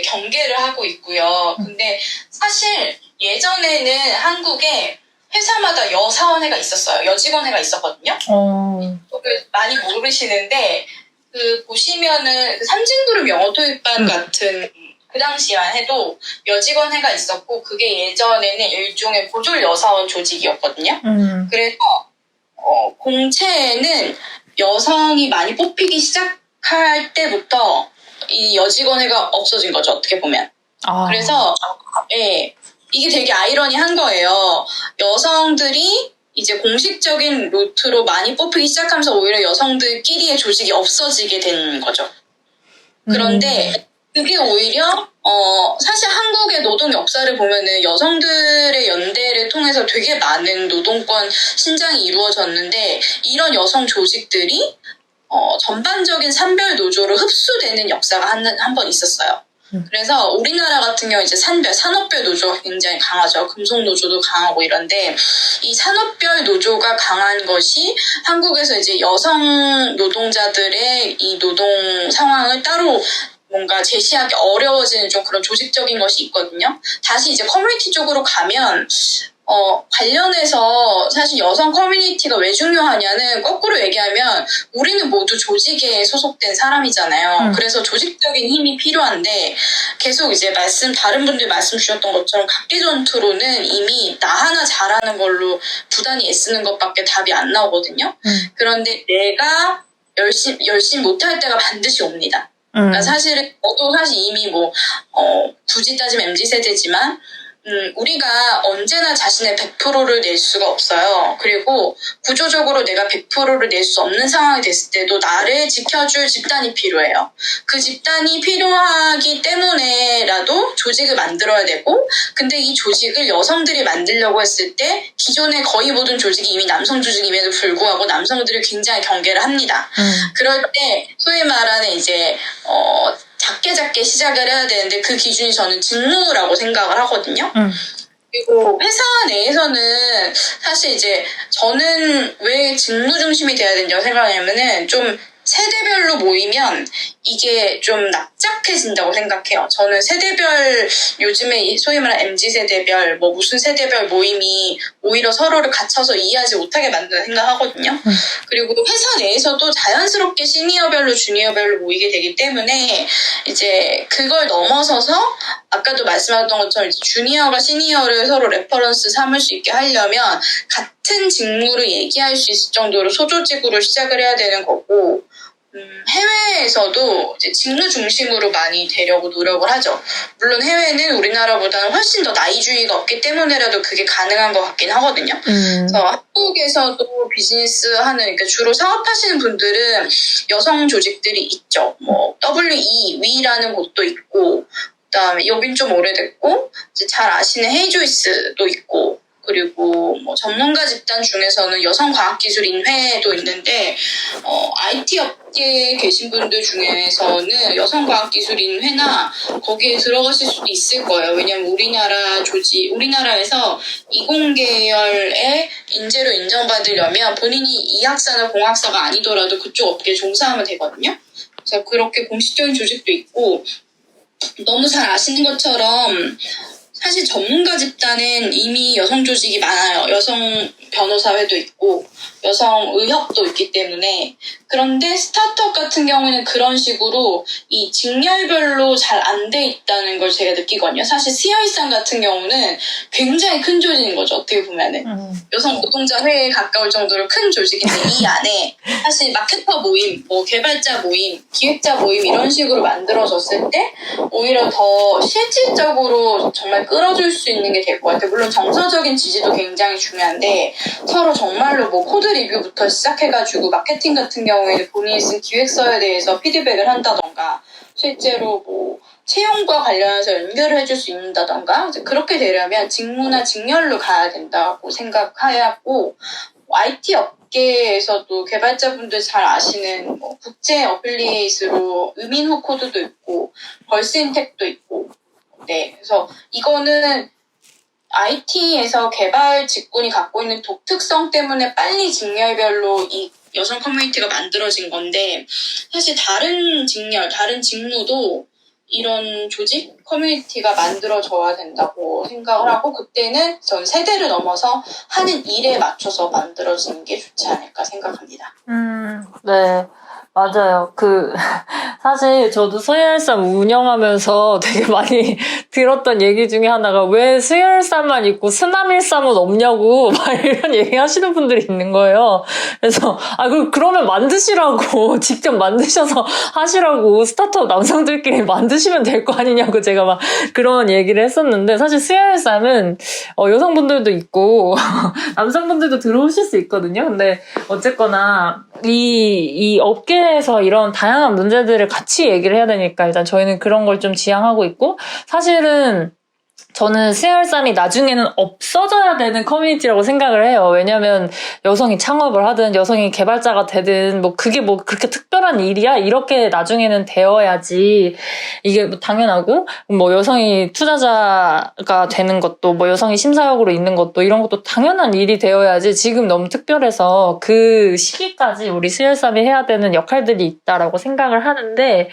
경계를 하고 있고요. 근데 사실 예전에는 한국에 회사마다 여사원회가 있었어요. 여직원회가 있었거든요. 많이 모르시는데 보시면은 삼진그룹 영어도입반 같은 그 당시만 해도 여직원회가 있었고 그게 예전에는 일종의 보졸 여사원 조직이었거든요. 그래서 공채에는 여성이 많이 뽑히기 시작할 때부터 이 여직원회가 없어진 거죠. 어떻게 보면. 그래서 이게 되게 아이러니한 거예요. 여성들이 이제 공식적인 루트로 많이 뽑히기 시작하면서 오히려 여성들끼리의 조직이 없어지게 된 거죠. 그런데 그게 오히려 사실 한국의 노동 역사를 보면은 여성들의 연대를 통해서 되게 많은 노동권 신장이 이루어졌는데 이런 여성 조직들이 전반적인 산별 노조로 흡수되는 역사가 한 번 있었어요. 그래서 우리나라 같은 경우 이제 산업별 노조가 굉장히 강하죠. 금속 노조도 강하고 이런데 이 산업별 노조가 강한 것이 한국에서 이제 여성 노동자들의 이 노동 상황을 따로 뭔가 제시하기 어려워지는 좀 그런 조직적인 것이 있거든요. 다시 이제 커뮤니티 쪽으로 가면 관련해서 사실 여성 커뮤니티가 왜 중요하냐는 거꾸로 얘기하면 우리는 모두 조직에 소속된 사람이잖아요. 그래서 조직적인 힘이 필요한데 계속 이제 다른 분들 말씀 주셨던 것처럼 각계 전투로는 이미 나 하나 잘하는 걸로 부단히 애쓰는 것밖에 답이 안 나오거든요. 그런데 내가 열심히 못할 때가 반드시 옵니다. 그러니까 사실은 저도 사실 이미 굳이 따지면 MZ세대지만 우리가 언제나 자신의 100%를 낼 수가 없어요. 그리고 구조적으로 내가 100%를 낼 수 없는 상황이 됐을 때도 나를 지켜줄 집단이 필요해요. 그 집단이 필요하기 때문에라도 조직을 만들어야 되고, 근데 이 조직을 여성들이 만들려고 했을 때 기존의 거의 모든 조직이 이미 남성 조직임에도 불구하고 남성들을 굉장히 경계를 합니다. 그럴 때 소위 말하는 이제 작게 시작을 해야 되는데 그 기준이 저는 직무라고 생각을 하거든요. 그리고 회사 내에서는 사실 이제 저는 왜 직무 중심이 돼야 된다고 생각하냐면은 좀 세대별로 모이면 이게 좀 납작해진다고 생각해요. 저는 세대별 요즘에 소위 말하는 MZ세대별 무슨 세대별 모임이 오히려 서로를 갖춰서 이해하지 못하게 만든다 생각하거든요. 그리고 회사 내에서도 자연스럽게 시니어별로 주니어별로 모이게 되기 때문에 이제 그걸 넘어서서 아까도 말씀하셨던 것처럼 이제 주니어가 시니어를 서로 레퍼런스 삼을 수 있게 하려면 같은 직무를 얘기할 수 있을 정도로 소조직으로 시작을 해야 되는 거고, 해외에서도 이제 직무 중심으로 많이 되려고 노력을 하죠. 물론 해외는 우리나라보다는 훨씬 더 나이주의가 없기 때문에라도 그게 가능한 것 같긴 하거든요. 그래서 한국에서도 비즈니스 하는, 그러니까 주로 사업하시는 분들은 여성 조직들이 있죠. WE, 위라는 곳도 있고, 그다음에 여긴 좀 오래됐고, 이제 잘 아시는 헤이조이스도 있고, 그리고 전문가 집단 중에서는 여성과학기술인회도 있는데 IT 업계에 계신 분들 중에서는 여성과학기술인회나 거기에 들어가실 수도 있을 거예요. 왜냐면 우리나라에서 이공계열의 인재로 인정받으려면 본인이 이학사나 공학사가 아니더라도 그쪽 업계에 종사하면 되거든요. 그래서 그렇게 공식적인 조직도 있고, 너무 잘 아시는 것처럼 사실 전문가 집단은 이미 여성 조직이 많아요. 여성 변호사회도 있고 여성 의협도 있기 때문에. 그런데 스타트업 같은 경우에는 그런 식으로 이 직렬별로 잘 안 돼 있다는 걸 제가 느끼거든요. 사실 스여일상 같은 경우는 굉장히 큰 조직인 거죠. 어떻게 보면은 여성 노동자 회에 가까울 정도로 큰 조직인데 이 안에 사실 마케터 모임, 개발자 모임, 기획자 모임 이런 식으로 만들어졌을 때 오히려 더 실질적으로 정말 끌어줄 수 있는 게 될 것 같아요. 물론 정서적인 지지도 굉장히 중요한데 서로 정말로 코드 리뷰부터 시작해가지고 마케팅 같은 경우에는 본인이 쓴 기획서에 대해서 피드백을 한다던가 실제로 채용과 관련해서 연결을 해줄 수 있다던가 그렇게 되려면 직무나 직렬로 가야 된다고 생각하고, IT 업계에서도 개발자분들 잘 아시는 국제 어플리에이트로 의민호 코드도 있고 벌스인텍도 있고, 네, 그래서 이거는 IT에서 개발 직군이 갖고 있는 독특성 때문에 빨리 직렬별로 이 여성 커뮤니티가 만들어진 건데, 사실 다른 직무도 이런 조직 커뮤니티가 만들어져야 된다고 생각을 하고, 그때는 전 세대를 넘어서 하는 일에 맞춰서 만들어지는 게 좋지 않을까 생각합니다. 네. 맞아요. 사실 저도 수요일쌈 운영하면서 되게 많이 들었던 얘기 중에 하나가 왜 수요일쌈만 있고 수남일쌈은 없냐고 막 이런 얘기 하시는 분들이 있는 거예요. 그래서, 그러면 만드시라고, 직접 만드셔서 하시라고, 스타트업 남성들끼리 만드시면 될 거 아니냐고 제가 막 그런 얘기를 했었는데, 사실 수요일쌈은 여성분들도 있고, 남성분들도 들어오실 수 있거든요. 근데 어쨌거나, 이 업계에서 이런 다양한 문제들을 같이 얘기를 해야 되니까 일단 저희는 그런 걸 좀 지향하고 있고, 사실은 저는 수요일쌈이 나중에는 없어져야 되는 커뮤니티라고 생각을 해요. 왜냐면 여성이 창업을 하든 여성이 개발자가 되든 그게 그렇게 특별한 일이야? 이렇게 나중에는 되어야지 이게 당연하고, 여성이 투자자가 되는 것도, 여성이 심사역으로 있는 것도, 이런 것도 당연한 일이 되어야지. 지금 너무 특별해서 그 시기까지 우리 수요일쌈이 해야 되는 역할들이 있다라고 생각을 하는데,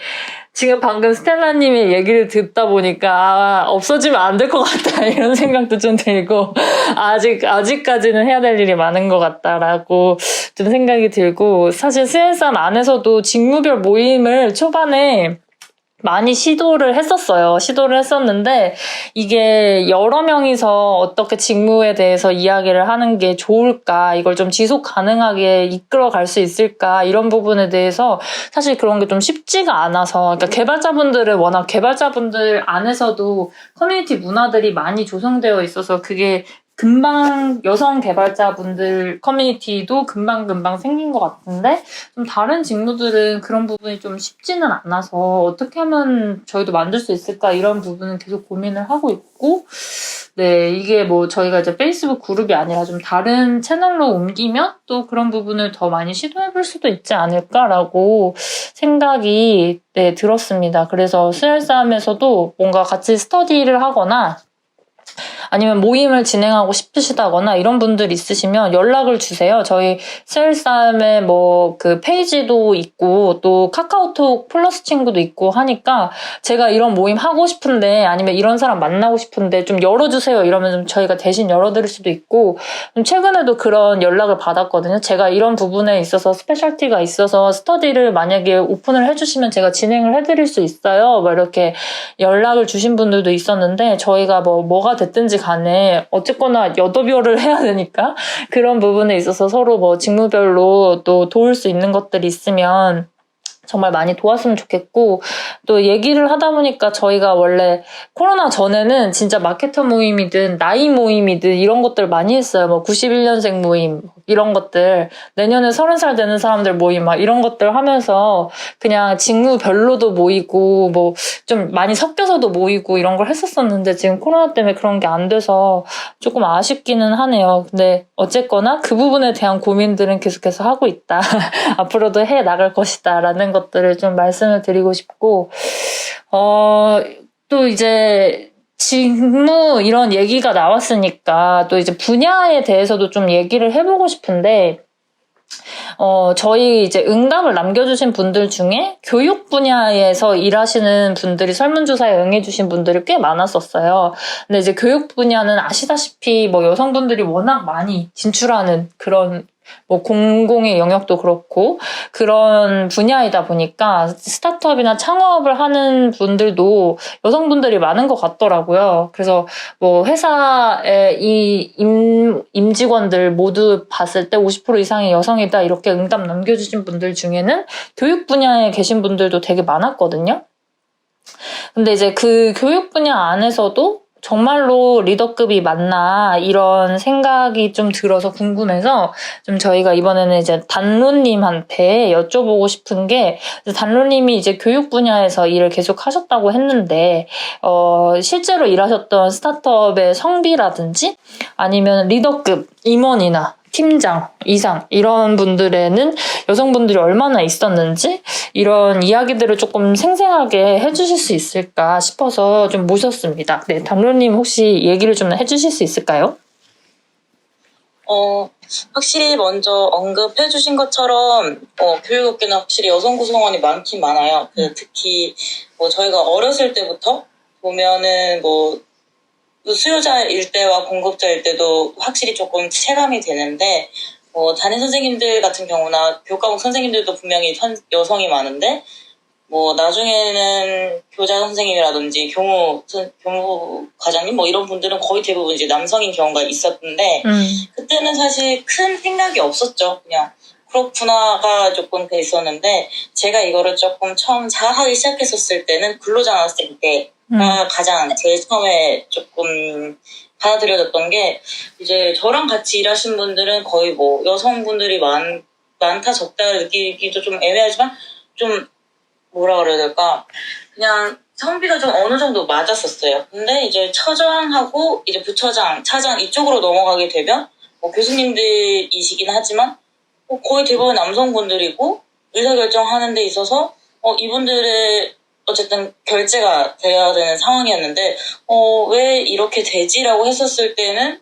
지금 방금 스텔라님의 얘기를 듣다 보니까 없어지면 안 될 것 같다 이런 생각도 좀 들고 아직까지는 해야 될 일이 많은 것 같다라고 좀 생각이 들고 사실 스엘산 안에서도 직무별 모임을 초반에 많이 시도를 했었는데 이게 여러 명이서 어떻게 직무에 대해서 이야기를 하는 게 좋을까, 이걸 좀 지속 가능하게 이끌어갈 수 있을까, 이런 부분에 대해서 사실 그런 게 좀 쉽지가 않아서, 그러니까 개발자분들은 워낙 개발자분들 안에서도 커뮤니티 문화들이 많이 조성되어 있어서 그게 금방 여성 개발자분들 커뮤니티도 금방 생긴 것 같은데 좀 다른 직무들은 그런 부분이 좀 쉽지는 않아서 어떻게 하면 저희도 만들 수 있을까 이런 부분은 계속 고민을 하고 있고 네 이게 뭐 저희가 이제 페이스북 그룹이 아니라 좀 다른 채널로 옮기면 또 그런 부분을 더 많이 시도해볼 수도 있지 않을까라고 생각이 네 들었습니다. 그래서 스엘싸움에서도 뭔가 같이 스터디를 하거나 아니면 모임을 진행하고 싶으시다거나 이런 분들 있으시면 연락을 주세요. 저희 스엘싸움에 뭐 그 페이지도 있고 또 카카오톡 플러스 친구도 있고 하니까 제가 이런 모임 하고 싶은데 아니면 이런 사람 만나고 싶은데 좀 열어주세요 이러면 좀 저희가 대신 열어드릴 수도 있고 좀 최근에도 그런 연락을 받았거든요. 제가 이런 부분에 있어서 스페셜티가 있어서 스터디를 만약에 오픈을 해주시면 제가 진행을 해드릴 수 있어요. 뭐 이렇게 연락을 주신 분들도 있었는데 저희가 뭐가 됐든지 간에 어쨌거나 여도별을 해야 되니까 그런 부분에 있어서 서로 뭐 직무별로 또 도울 수 있는 것들이 있으면 정말 많이 도왔으면 좋겠고 또 얘기를 하다 보니까 저희가 원래 코로나 전에는 진짜 마케터 모임이든 나이 모임이든 이런 것들 많이 했어요. 뭐 91년생 모임 이런 것들 내년에 30살 되는 사람들 모임 막 이런 것들 하면서 그냥 직무별로도 모이고 뭐 좀 많이 섞여서도 모이고 이런 걸 했었었는데 지금 코로나 때문에 그런 게 안 돼서 조금 아쉽기는 하네요. 근데 어쨌거나 그 부분에 대한 고민들은 계속해서 하고 있다. 앞으로도 해 나갈 것이다 라는 것들을 좀 말씀을 드리고 싶고 또 이제 직무 이런 얘기가 나왔으니까 또 이제 분야에 대해서도 좀 얘기를 해보고 싶은데 저희 이제 응답을 남겨주신 분들 중에 교육 분야에서 일하시는 분들이 설문조사에 응해주신 분들이 꽤 많았었어요. 근데 이제 교육 분야는 아시다시피 뭐 여성분들이 워낙 많이 진출하는 그런 뭐 공공의 영역도 그렇고 그런 분야이다 보니까 스타트업이나 창업을 하는 분들도 여성분들이 많은 것 같더라고요. 그래서 뭐 회사의 이 임직원들 모두 봤을 때 50% 이상이 여성이다 이렇게 응답 남겨주신 분들 중에는 교육 분야에 계신 분들도 되게 많았거든요. 근데 이제 그 교육 분야 안에서도 정말로 리더급이 맞나 이런 생각이 좀 들어서 궁금해서 좀 저희가 이번에는 이제 단로님한테 여쭤보고 싶은 게 단로님이 이제 교육 분야에서 일을 계속 하셨다고 했는데 실제로 일하셨던 스타트업의 성비라든지 아니면 리더급 임원이나 팀장 이상 이런 분들에는 여성분들이 얼마나 있었는지 이런 이야기들을 조금 생생하게 해주실 수 있을까 싶어서 좀 모셨습니다. 네, 담로님 혹시 얘기를 좀 해주실 수 있을까요? 확실히 먼저 언급해주신 것처럼 교육업계는 확실히 여성 구성원이 많긴 많아요. 특히 뭐 저희가 어렸을 때부터 보면은 뭐 수요자일 때와 공급자일 때도 확실히 조금 체감이 되는데 담임 선생님들 같은 경우나 교과목 선생님들도 분명히 여성이 많은데 뭐 나중에는 교장 선생님이라든지 교무 과장님 뭐 이런 분들은 거의 대부분 이제 남성인 경우가 있었는데 그때는 사실 큰 생각이 없었죠. 그냥 그렇구나가 조금 돼 있었는데 제가 이거를 조금 처음 자학하기 시작했었을 때는 근로자 나왔을 때가 가장 제일 처음에 조금 받아들여졌던 게 이제 저랑 같이 일하신 분들은 거의 뭐 여성분들이 많다 적다 느끼기도 좀 애매하지만 좀 뭐라 그래야 될까 그냥 성비가 좀 어느 정도 맞았었어요. 근데 이제 처장하고 이제 부처장, 차장 이쪽으로 넘어가게 되면 뭐 교수님들이시긴 하지만 거의 대부분 남성분들이고 의사결정하는 데 있어서 이분들의 어쨌든 결제가 돼야 되는 상황이었는데 왜 이렇게 되지라고 했었을 때는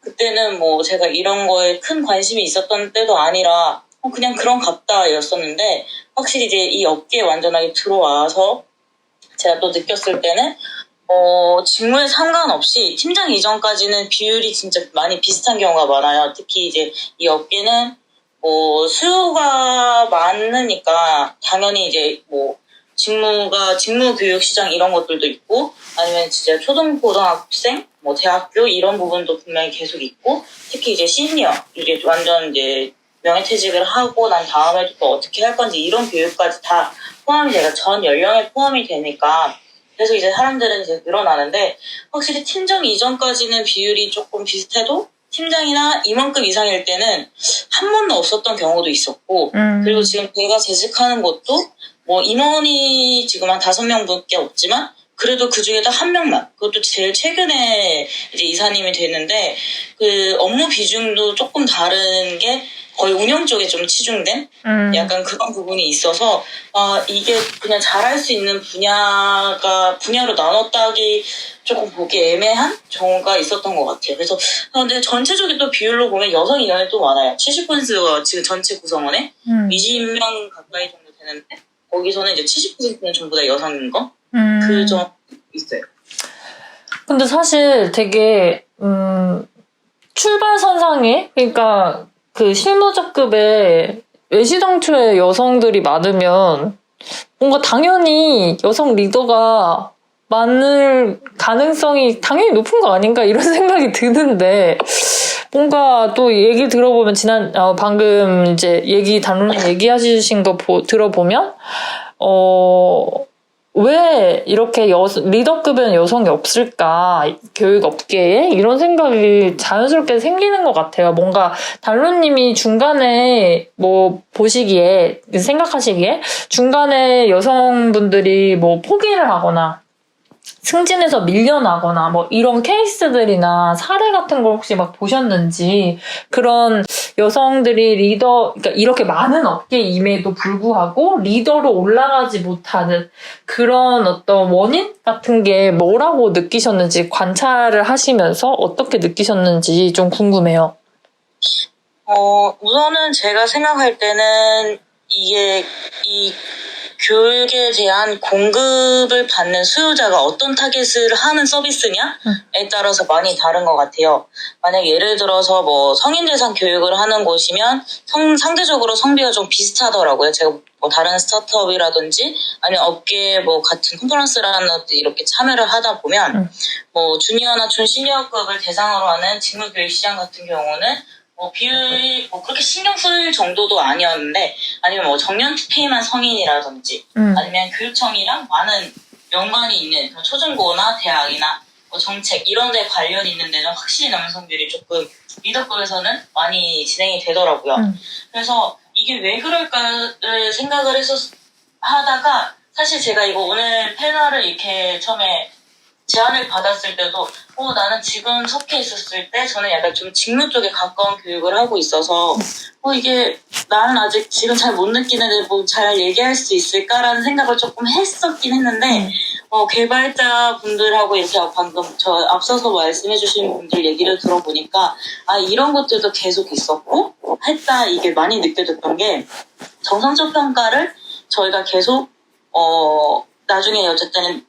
그때는 뭐 제가 이런 거에 큰 관심이 있었던 때도 아니라 그냥 그런 갑다였었는데 확실히 이제 이 업계에 완전하게 들어와서 제가 또 느꼈을 때는 직무에 상관없이 팀장 이전까지는 비율이 진짜 많이 비슷한 경우가 많아요. 특히 이제 이 업계는 수요가 많으니까 당연히 이제 직무 교육 시장 이런 것들도 있고 아니면 진짜 초등고등학생 대학교 이런 부분도 분명히 계속 있고 특히 이제 시니어 이게 완전 이제 명예퇴직을 하고 난 다음에도 또 어떻게 할 건지 이런 교육까지 다 포함이 되니까 전 연령에 포함이 되니까 그래서 이제 사람들은 이제 늘어나는데 확실히 팀장 이전까지는 비율이 조금 비슷해도 팀장이나 임원급 이상일 때는 한 번도 없었던 경우도 있었고 그리고 지금 제가 재직하는 곳도 임원이 지금 한 5명밖에 없지만 그래도 그 중에도 한 명만 그것도 제일 최근에 이제 이사님이 됐는데 그 업무 비중도 조금 다른 게 거의 운영 쪽에 좀 치중된 약간 그런 부분이 있어서 이게 그냥 잘할 수 있는 분야로 나눴다기 조금 보기 애매한 경우가 있었던 것 같아요. 그래서 근데 전체적인 또 비율로 보면 여성 인원이 또 많아요. 70%가 지금 전체 구성원에 20명 가까이 정도 되는데 거기서는 이제 70%는 전부 다 여성인 거? 그 점 있어요. 근데 사실 되게 출발선상에 그러니까 그 실무자급에 외시당초에 여성들이 많으면 뭔가 당연히 여성 리더가 많을 가능성이 당연히 높은 거 아닌가 이런 생각이 드는데 뭔가 또 얘기 들어보면 방금 이제 단론님 얘기하신 거 들어보면 왜 이렇게 리더급에는 여성이 없을까 교육 업계에 이런 생각이 자연스럽게 생기는 것 같아요. 뭔가 단론님이 중간에 생각하시기에 중간에 여성분들이 포기를 하거나 승진해서 밀려나거나 이런 케이스들이나 사례 같은 걸 혹시 보셨는지 그런 여성들이 그러니까 이렇게 많은 업계임에도 불구하고 리더로 올라가지 못하는 그런 어떤 원인 같은 게 뭐라고 느끼셨는지 관찰을 하시면서 어떻게 느끼셨는지 좀 궁금해요. 우선은 제가 생각할 때는 이 교육에 대한 공급을 받는 수요자가 어떤 타겟을 하는 서비스냐에 따라서 많이 다른 것 같아요. 만약 예를 들어서 성인 대상 교육을 하는 곳이면 상대적으로 성비가 좀 비슷하더라고요. 제가 다른 스타트업이라든지 아니면 업계 같은 컨퍼런스라는 것들 이렇게 참여를 하다 보면 주니어나 준시니어급을 대상으로 하는 직무 교육 시장 같은 경우는 비율이 그렇게 신경 쓸 정도도 아니었는데 아니면 정년 퇴임한 성인이라든지 아니면 교육청이랑 많은 연관이 있는 초중고나 대학이나 정책 이런 데 관련이 있는 데는 확실히 남성 비율이 조금 리더급에서는 많이 진행이 되더라고요. 그래서 이게 왜 그럴까를 생각을 하다가 사실 제가 이거 오늘 패널을 이렇게 처음에 제안을 받았을 때도 나는 지금 속해 있었을 때 저는 약간 좀 직무 쪽에 가까운 교육을 하고 있어서 이게 나는 아직 지금 잘 못 느끼는데 잘 얘기할 수 있을까라는 생각을 조금 했었긴 했는데 개발자 분들하고 이렇게 방금 저 앞서서 말씀해 주신 분들 얘기를 들어보니까 이런 것들도 계속 있었고 했다 이게 많이 느껴졌던 게 정상적 평가를 저희가 계속 나중에 어쨌든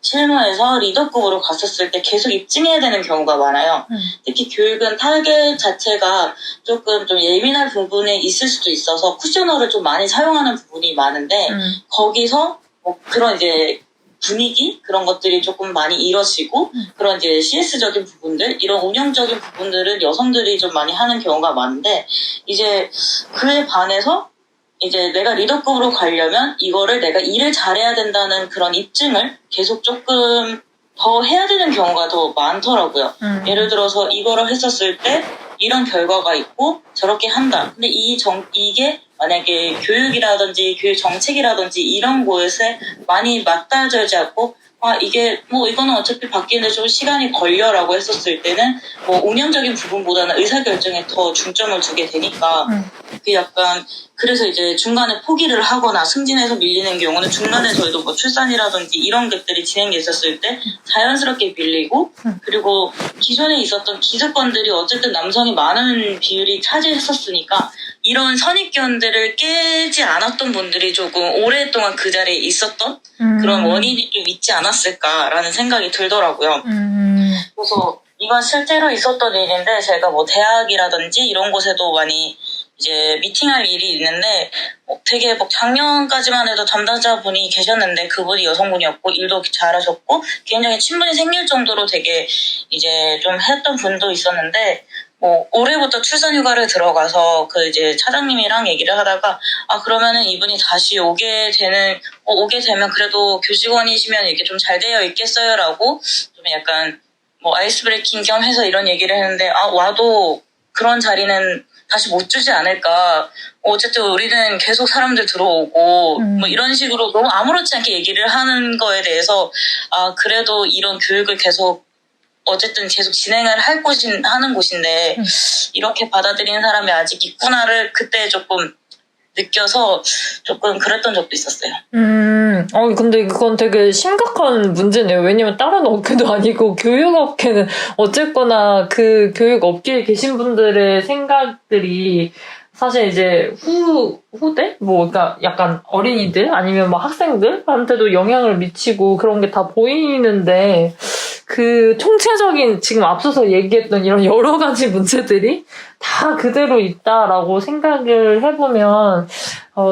실무에서 리더급으로 갔었을 때 계속 입증해야 되는 경우가 많아요. 특히 교육은 타겟 자체가 조금 좀 예민한 부분에 있을 수도 있어서 쿠셔너를 좀 많이 사용하는 부분이 많은데 거기서 그런 이제 분위기 그런 것들이 조금 많이 이뤄지고 그런 이제 CS적인 부분들 이런 운영적인 부분들은 여성들이 좀 많이 하는 경우가 많은데 이제 그에 반해서 이제 내가 리더급으로 가려면 이거를 내가 일을 잘해야 된다는 그런 입증을 계속 조금 더 해야 되는 경우가 더 많더라고요. 예를 들어서 이거를 했었을 때 이런 결과가 있고 저렇게 한다. 근데 이게 만약에 교육이라든지 교육 정책이라든지 이런 곳에 많이 맞닿아지지 않고 이게 이거는 어차피 바뀌는데 좀 시간이 걸려라고 했었을 때는 운영적인 부분보다는 의사결정에 더 중점을 두게 되니까 그 약간 그래서 이제 중간에 포기를 하거나 승진해서 밀리는 경우는 중간에 저희도 출산이라든지 이런 것들이 진행됐었을 때 자연스럽게 밀리고 그리고 기존에 있었던 기득권들이 어쨌든 남성이 많은 비율이 차지했었으니까 이런 선입견들을 깨지 않았던 분들이 조금 오랫동안 그 자리에 있었던 그런 원인이 좀 있지 않았을까라는 생각이 들더라고요. 그래서 이건 실제로 있었던 일인데 제가 뭐 대학이라든지 이런 곳에도 많이 이제 미팅할 일이 있는데 되게 막 작년까지만 해도 담당자분이 계셨는데 그분이 여성분이었고 일도 잘하셨고 개인적인 친분이 생길 정도로 되게 이제 좀 했던 분도 있었는데 뭐 올해부터 출산휴가를 들어가서 그 이제 차장님이랑 얘기를 하다가 그러면은 이분이 다시 오게 되면 그래도 교직원이시면 이렇게 좀 잘 되어 있겠어요라고 좀 약간 뭐 아이스 브레이킹 겸 해서 이런 얘기를 했는데 와도 그런 자리는 다시 못 주지 않을까. 어쨌든 우리는 계속 사람들 들어오고 뭐 이런 식으로 너무 아무렇지 않게 얘기를 하는 거에 대해서 그래도 이런 교육을 어쨌든 계속 진행을 하는 곳인데 이렇게 받아들이는 사람이 아직 있구나를 그때 조금 느껴서 조금 그랬던 적도 있었어요. 근데 그건 되게 심각한 문제네요. 왜냐면 다른 업계도 아니고 교육업계는 어쨌거나 그 교육업계에 계신 분들의 생각들이 사실 이제 후대? 그러니까 약간 어린이들 아니면 뭐 학생들한테도 영향을 미치고 그런 게 다 보이는데 그 총체적인 지금 앞서서 얘기했던 이런 여러 가지 문제들이 다 그대로 있다라고 생각을 해보면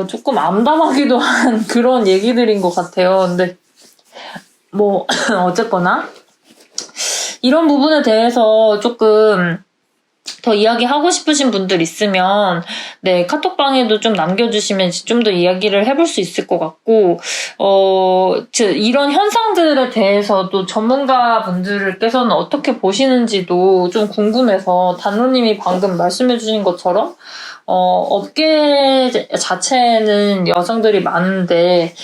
조금 암담하기도 한 그런 얘기들인 것 같아요. 근데 뭐 어쨌거나 이런 부분에 대해서 조금 더 이야기하고 싶으신 분들 있으면 네 카톡방에도 좀 남겨주시면 좀 더 이야기를 해볼 수 있을 것 같고 이런 현상들에 대해서도 전문가분들께서는 어떻게 보시는지도 좀 궁금해서 단호님이 방금 말씀해주신 것처럼 업계 자체는 여성들이 많은데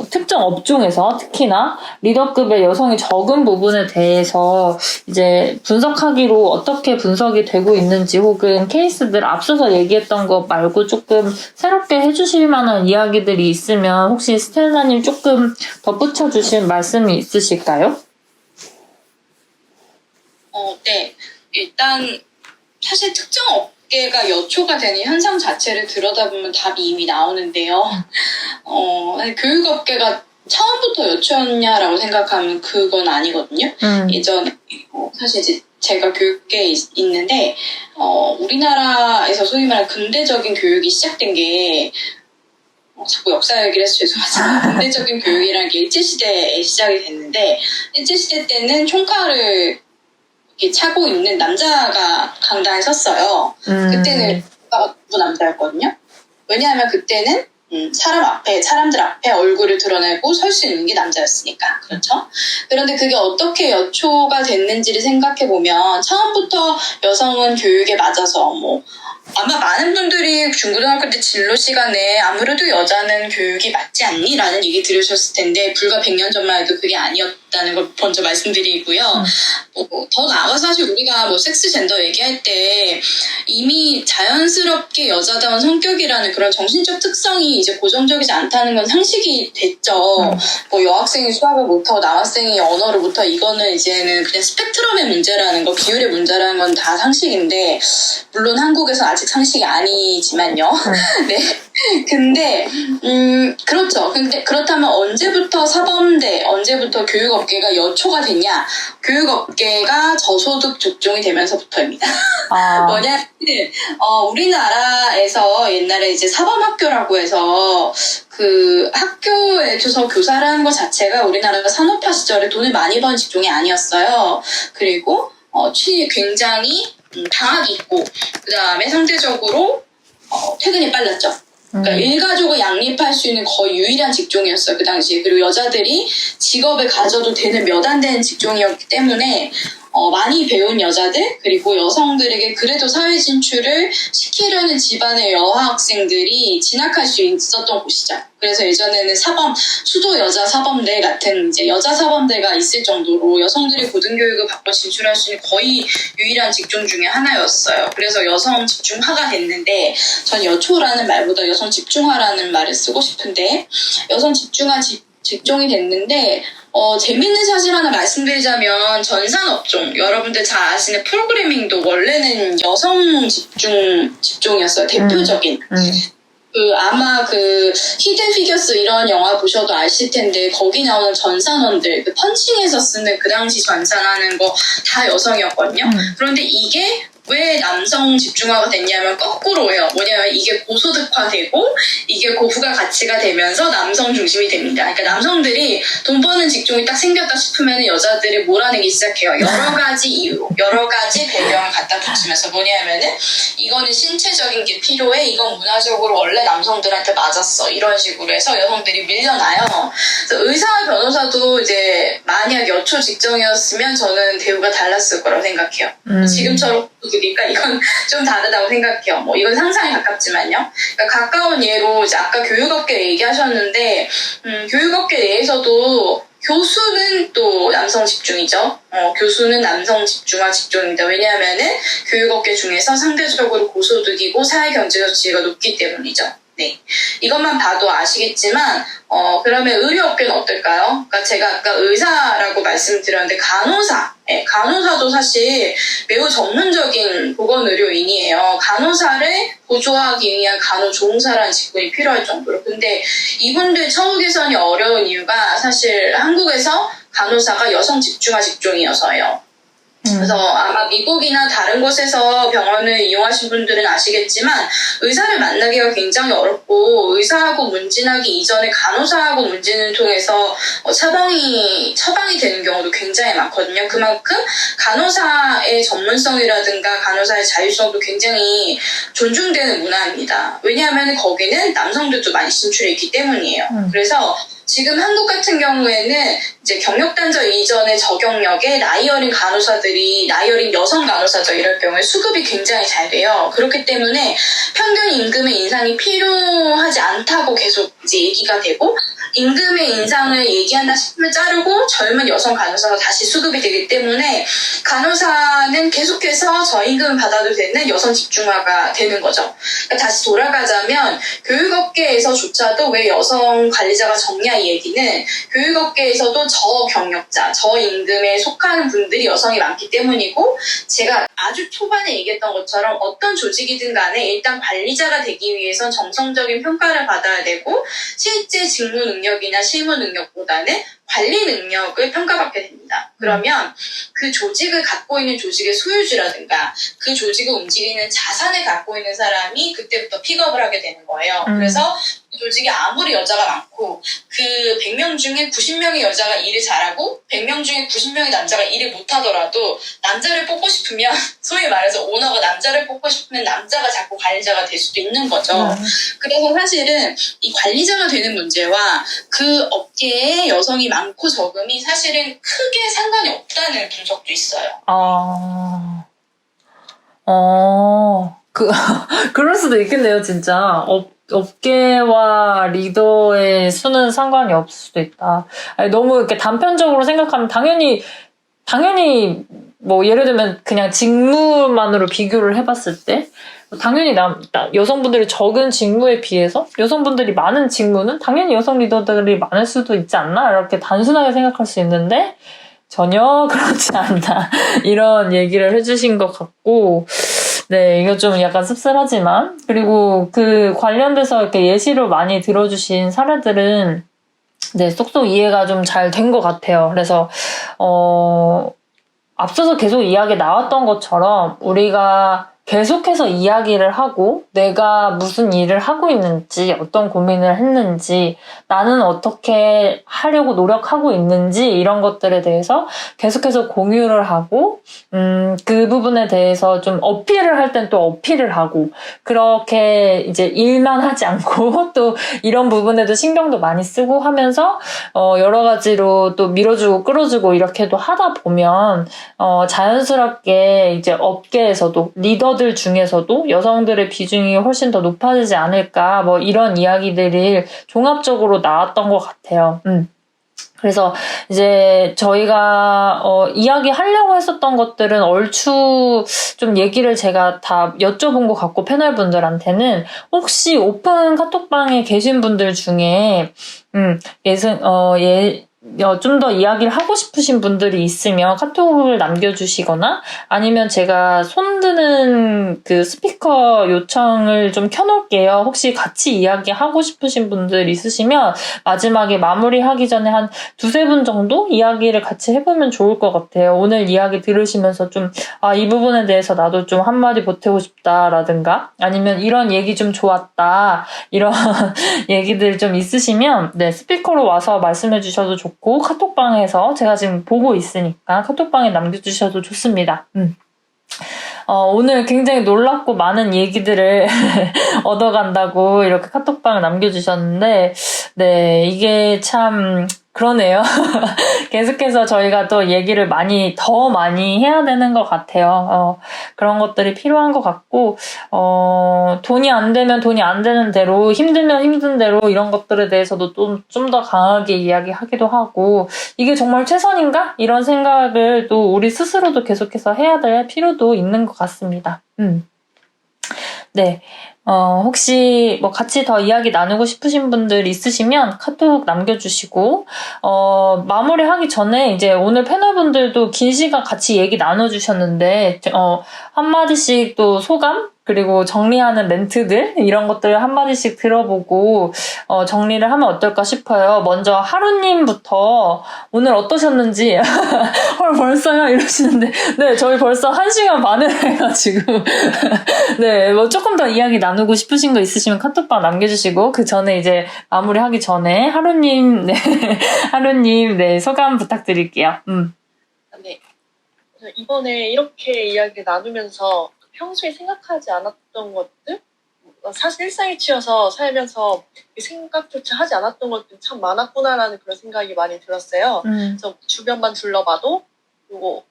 특정 업종에서 특히나 리더급의 여성이 적은 부분에 대해서 이제 분석하기로 어떻게 분석이 되고 있는지 혹은 케이스들 앞서서 얘기했던 것 말고 조금 새롭게 해주실 만한 이야기들이 있으면 혹시 스텔라님 조금 덧붙여 주실 말씀이 있으실까요? 네. 일단 사실 특정 업계가 여초가 되는 현상 자체를 들여다보면 답이 이미 나오는데요. 교육업계가 처음부터 여초였냐라고 생각하면 그건 아니거든요. 예전에 사실 이제 제가 교육계에 있는데 우리나라에서 소위 말하는 근대적인 교육이 시작된 게 자꾸 역사 얘기를 해서 죄송하지만 근대적인 교육이라는 게 일제시대에 시작이 됐는데 일제시대 때는 총칼을 이렇게 차고 있는 남자가 강당에 섰어요. 그때는 남자였거든요. 왜냐하면 그때는 사람들 앞에 얼굴을 드러내고 설 수 있는 게 남자였으니까. 그렇죠? 그런데 그게 어떻게 여초가 됐는지를 생각해보면 처음부터 여성은 교육에 맞아서 아마 많은 분들이 중고등학교 때 진로 시간에 아무래도 여자는 교육이 맞지 않니? 라는 얘기 들으셨을 텐데 불과 100년 전만 해도 그게 아니었다는 걸 먼저 말씀드리고요. 더 나아가서 사실 우리가 섹스 젠더 얘기할 때 이미 자연스럽게 여자다운 성격이라는 그런 정신적 특성이 이제 고정적이지 않다는 건 상식이 됐죠. 여학생이 수학을 못하고 남학생이 언어를 못하고 이거는 이제는 그냥 스펙트럼의 문제라는 거, 비율의 문제라는 건 다 상식인데 물론 한국에서 아직 상식이 아니지만요. 네. 근데 그렇죠. 근데 그렇다면 언제부터 언제부터 교육업계가 여초가 됐냐? 교육업계가 저소득 직종이 되면서부터입니다. 뭐냐면 우리나라에서 옛날에 이제 사범학교라고 해서 그 학교에서 교사를 하는 것 자체가 우리나라가 산업화 시절에 돈을 많이 번 직종이 아니었어요. 그리고 굉장히 방학이 있고 그 다음에 상대적으로 퇴근이 빨랐죠. 그러니까 일가족을 양립할 수 있는 거의 유일한 직종이었어요, 그 당시에. 그리고 여자들이 직업을 가져도 되는 몇 안 되는 직종이었기 때문에 많이 배운 여자들 그리고 여성들에게 그래도 사회 진출을 시키려는 집안의 여학생들이 진학할 수 있었던 곳이죠. 그래서 예전에는 수도 여자 사범대 같은 이제 여자 사범대가 있을 정도로 여성들이 고등교육을 받고 진출할 수 있는 거의 유일한 직종 중에 하나였어요. 그래서 여성 집중화가 됐는데 전 여초라는 말보다 여성 집중화라는 말을 쓰고 싶은데 여성 집중화 직종이 됐는데 재밌는 사실 하나 말씀드리자면 전산업종 여러분들 잘 아시는 프로그래밍도 원래는 여성 직종이었어요. 대표적인. 아마 히든 피겨스 이런 영화 보셔도 아실 텐데, 거기 나오는 전산원들, 펀칭에서 쓰는 그 당시 전산하는 거 다 여성이었거든요. 그런데 이게 왜 남성 집중화가 됐냐면 거꾸로예요. 뭐냐면 이게 고소득화되고 이게 고부가 가치가 되면서 남성 중심이 됩니다. 그러니까 남성들이 돈 버는 직종이 딱 생겼다 싶으면 여자들이 몰아내기 시작해요. 여러 가지 이유로, 여러 가지 배경을 갖다 붙이면서 뭐냐면은 이거는 신체적인 게 필요해, 이건 문화적으로 원래 남성들한테 맞았어, 이런 식으로 해서 여성들이 밀려나요. 그래서 의사와 변호사도 이제 만약 여초 직종이었으면 저는 대우가 달랐을 거라고 생각해요. 지금처럼 그러니까 이건 좀 다르다고 생각해요. 뭐 이건 상상에 가깝지만요. 그러니까 가까운 예로 이제 아까 교육업계 얘기하셨는데 교육업계 내에서도 교수는 또 남성 집중이죠. 교수는 남성 집중화 직종입니다. 왜냐하면은 교육업계 중에서 상대적으로 고소득이고 사회 경제적 지위가 높기 때문이죠. 네, 이것만 봐도 아시겠지만 그러면 의료업계는 어떨까요? 그러니까 제가 아까 의사라고 말씀드렸는데 간호사도 사실 매우 전문적인 보건의료인이에요. 간호사를 보조하기 위한 간호조무사라는 직군이 필요할 정도로. 근데 이분들 처우 개선이 어려운 이유가 사실 한국에서 간호사가 여성 집중화 직종이어서예요. 그래서 아마 미국이나 다른 곳에서 병원을 이용하신 분들은 아시겠지만 의사를 만나기가 굉장히 어렵고 의사하고 문진하기 이전에 간호사하고 문진을 통해서 처방이 되는 경우도 굉장히 많거든요. 그만큼 간호사의 전문성이라든가 간호사의 자율성도 굉장히 존중되는 문화입니다. 왜냐하면 거기는 남성들도 많이 진출해 있기 때문이에요. 그래서 지금 한국 같은 경우에는 이제 경력단절 이전의 저경력에 나이 어린 간호사들이, 나이 어린 여성 간호사죠. 이럴 경우에 수급이 굉장히 잘 돼요. 그렇기 때문에 평균 임금의 인상이 필요하지 않다고 계속 이제 얘기가 되고, 임금의 인상을 얘기한다 싶으면 자르고 젊은 여성 간호사가 다시 수급이 되기 때문에 간호사는 계속해서 저임금을 받아도 되는 여성 집중화가 되는 거죠. 그러니까 다시 돌아가자면 교육업계에서조차도 왜 여성 관리자가 적냐 이 얘기는 교육업계에서도 저경력자, 저임금에 속하는 분들이 여성이 많기 때문이고, 제가 아주 초반에 얘기했던 것처럼 어떤 조직이든 간에 일단 관리자가 되기 위해선 정성적인 평가를 받아야 되고 실제 직무 능력이나 실무 능력보다는 관리 능력을 평가받게 됩니다. 그러면 그 조직을 갖고 있는 조직의 소유주라든가 그 조직을 움직이는 자산을 갖고 있는 사람이 그때부터 픽업을 하게 되는 거예요. 그래서 조직에 아무리 여자가 많고 그 100명 중에 90명의 여자가 일을 잘하고 100명 중에 90명의 남자가 일을 못하더라도 남자를 뽑고 싶으면 소위 말해서 오너가 남자를 뽑고 싶으면 남자가 자꾸 관리자가 될 수도 있는 거죠. 그래서 사실은 이 관리자가 되는 문제와 그 업계에 여성이 많고 적음이 사실은 크게 상관이 없다는 분석도 있어요. 그럴 수도 있겠네요, 진짜. 업계와 리더의 수는 상관이 없을 수도 있다. 아니, 너무 이렇게 단편적으로 생각하면 당연히 뭐 예를 들면 그냥 직무만으로 비교를 해봤을 때 당연히 여성분들이 적은 직무에 비해서 여성분들이 많은 직무는 당연히 여성 리더들이 많을 수도 있지 않나? 이렇게 단순하게 생각할 수 있는데 전혀 그렇지 않다. 이런 얘기를 해주신 것 같고, 네, 이거 좀 약간 씁쓸하지만, 그리고 그 관련돼서 이렇게 예시로 많이 들어주신 사례들은, 네, 쏙쏙 이해가 좀 잘 된 것 같아요. 그래서, 앞서서 계속 이야기 나왔던 것처럼, 우리가 계속해서 이야기를 하고 내가 무슨 일을 하고 있는지, 어떤 고민을 했는지, 나는 어떻게 하려고 노력하고 있는지 이런 것들에 대해서 계속해서 공유를 하고 그 부분에 대해서 좀 어필을 할 땐 또 어필을 하고, 그렇게 이제 일만 하지 않고 또 이런 부분에도 신경도 많이 쓰고 하면서 여러 가지로 또 밀어주고 끌어주고 이렇게도 하다 보면 자연스럽게 이제 업계에서도 리더들 중에서도 여성들의 비중이 훨씬 더 높아지지 않을까, 뭐 이런 이야기들이 종합적으로 나왔던 것 같아요. 그래서 이제 저희가 이야기하려고 했었던 것들은 얼추 좀 얘기를 제가 다 여쭤본 것 같고, 패널분들한테는 혹시 오픈 카톡방에 계신 분들 중에 좀 더 이야기를 하고 싶으신 분들이 있으면 카톡을 남겨주시거나 아니면 제가 손드는 그 스피커 요청을 좀 켜놓을게요. 혹시 같이 이야기하고 싶으신 분들 있으시면 마지막에 마무리하기 전에 한 두세 분 정도 이야기를 같이 해보면 좋을 것 같아요. 오늘 이야기 들으시면서 좀, 이 부분에 대해서 나도 좀 한마디 보태고 싶다라든가 아니면 이런 얘기 좀 좋았다. 이런 얘기들 좀 있으시면 네, 스피커로 와서 말씀해 주셔도 좋고 카톡방에서 제가 지금 보고 있으니까 카톡방에 남겨주셔도 좋습니다. 오늘 굉장히 놀랍고 많은 얘기들을 얻어간다고 이렇게 카톡방을 남겨주셨는데 네, 이게 참 그러네요. 계속해서 저희가 또 얘기를 더 많이 해야 되는 것 같아요. 그런 것들이 필요한 것 같고, 돈이 안 되면 돈이 안 되는 대로, 힘들면 힘든 대로 이런 것들에 대해서도 좀 더 강하게 이야기하기도 하고, 이게 정말 최선인가? 이런 생각을 또 우리 스스로도 계속해서 해야 될 필요도 있는 것 같습니다. 네. 혹시 뭐 같이 더 이야기 나누고 싶으신 분들 있으시면 카톡 남겨주시고, 마무리하기 전에 이제 오늘 패널분들도 긴 시간 같이 얘기 나눠주셨는데, 한마디씩 또 소감? 그리고 정리하는 멘트들 이런 것들을 한마디씩 들어보고 정리를 하면 어떨까 싶어요. 먼저 하루님부터 오늘 어떠셨는지 헐 벌써요? 이러시는데 네 저희 벌써 1시간 반을 해가지고 네 뭐 조금 더 이야기 나누고 싶으신 거 있으시면 카톡방 남겨주시고 그 전에 이제 마무리하기 전에 하루님 네 하루님 네 소감 부탁드릴게요. 네. 이번에 이렇게 이야기 나누면서 평소에 생각하지 않았던 것들, 사실 일상에 치여서 살면서 생각조차 하지 않았던 것들이 참 많았구나라는 그런 생각이 많이 들었어요. 그래서 주변만 둘러봐도, 그리고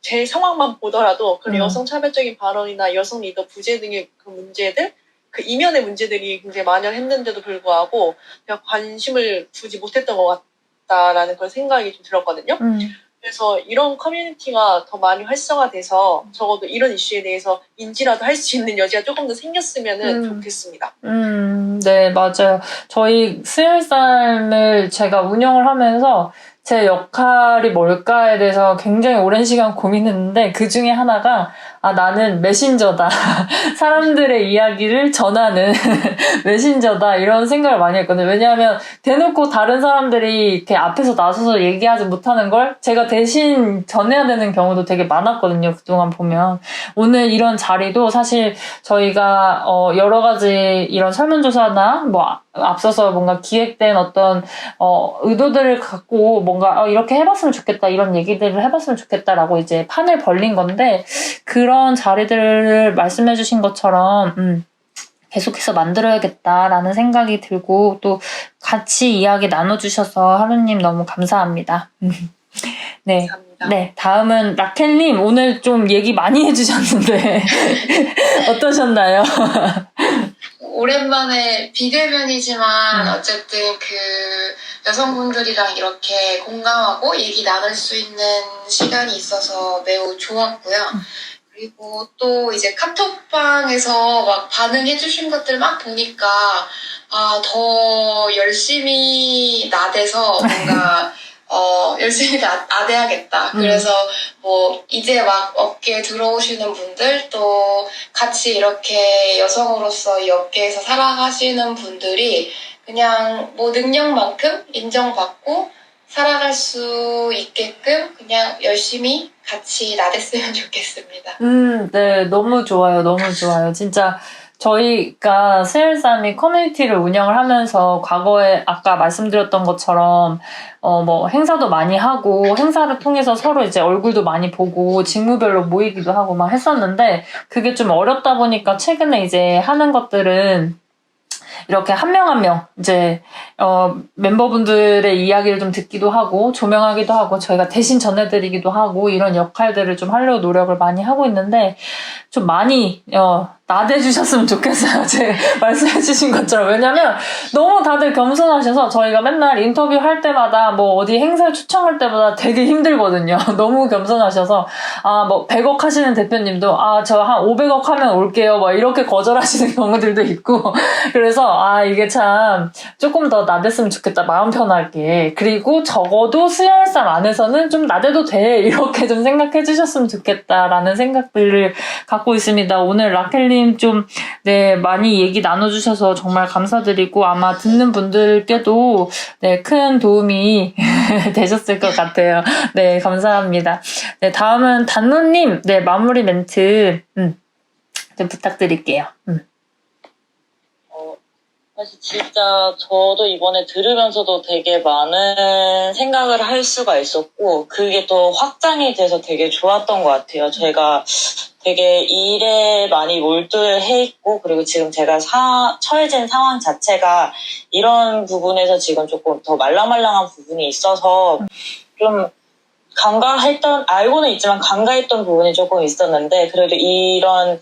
제 상황만 보더라도 그런 여성 차별적인 발언이나 여성 리더 부재 등의 그 문제들, 그 이면의 문제들이 굉장히 만연했는데도 불구하고 제가 관심을 두지 못했던 것 같다라는 그런 생각이 좀 들었거든요. 그래서 이런 커뮤니티가 더 많이 활성화돼서 적어도 이런 이슈에 대해서 인지라도 할 수 있는 여지가 조금 더 생겼으면 좋겠습니다. 네, 맞아요. 저희 스웰삶을 제가 운영을 하면서 제 역할이 뭘까에 대해서 굉장히 오랜 시간 고민했는데 그 중에 하나가 나는 메신저다. 사람들의 이야기를 전하는 메신저다. 이런 생각을 많이 했거든요. 왜냐하면 대놓고 다른 사람들이 이렇게 앞에서 나서서 얘기하지 못하는 걸 제가 대신 전해야 되는 경우도 되게 많았거든요. 그동안 보면. 오늘 이런 자리도 사실 저희가 여러 가지 이런 설문조사나 뭐 앞서서 뭔가 기획된 어떤 의도들을 갖고 뭔가 이렇게 해봤으면 좋겠다. 이런 얘기들을 해봤으면 좋겠다라고 이제 판을 벌린 건데 그런 자리들을 말씀해주신 것처럼 계속해서 만들어야겠다라는 생각이 들고 또 같이 이야기 나눠주셔서 하루님 너무 감사합니다. 네. 감사합니다. 네. 다음은 라켈님 오늘 좀 얘기 많이 해주셨는데 어떠셨나요? 오랜만에 비대면이지만 어쨌든 그 여성분들이랑 이렇게 공감하고 얘기 나눌 수 있는 시간이 있어서 매우 좋았고요. 그리고 또 이제 카톡방에서 막 반응해주신 것들 막 보니까 더 열심히 나대서 뭔가 열심히 나대야겠다. 그래서 뭐 이제 막 업계에 들어오시는 분들 또 같이 이렇게 여성으로서 이 업계에서 살아가시는 분들이 그냥 뭐 능력만큼 인정받고 살아갈 수 있게끔 그냥 열심히 같이 나댔으면 좋겠습니다. 네, 너무 좋아요. 너무 좋아요. 진짜 저희가 스웰쌈이 커뮤니티를 운영을 하면서 과거에 아까 말씀드렸던 것처럼 뭐 행사도 많이 하고 행사를 통해서 서로 이제 얼굴도 많이 보고 직무별로 모이기도 하고 막 했었는데 그게 좀 어렵다 보니까 최근에 이제 하는 것들은 이렇게 한 명 한 명 이제 멤버분들의 이야기를 좀 듣기도 하고 조명하기도 하고 저희가 대신 전해드리기도 하고 이런 역할들을 좀 하려고 노력을 많이 하고 있는데 좀 많이 나대주셨으면 좋겠어요. 제 말씀해주신 것처럼. 왜냐면 너무 다들 겸손하셔서 저희가 맨날 인터뷰 할 때마다 뭐 어디 행사에 초청할 때마다 되게 힘들거든요. 너무 겸손하셔서 뭐 100억 하시는 대표님도 저 한 500억 하면 올게요. 뭐 이렇게 거절하시는 경우들도 있고 그래서 이게 참 조금 더 나댔으면 좋겠다. 마음 편하게. 그리고 적어도 수혈산 안에서는 좀 나대도 돼. 이렇게 좀 생각해 주셨으면 좋겠다라는 생각들을 갖고 있습니다. 오늘 라켈님 좀, 많이 얘기 나눠주셔서 정말 감사드리고, 아마 듣는 분들께도, 큰 도움이 되셨을 것 같아요. 네, 감사합니다. 네, 다음은 단노님, 마무리 멘트, 좀 부탁드릴게요. 사실 진짜 저도 이번에 들으면서도 되게 많은 생각을 할 수가 있었고, 그게 또 확장이 돼서 되게 좋았던 것 같아요. 제가 되게 일에 많이 몰두해 있고, 그리고 지금 제가 처해진 상황 자체가 이런 부분에서 지금 조금 더 말랑말랑한 부분이 있어서 좀 알고는 있지만 간과했던 부분이 조금 있었는데, 그래도 이런,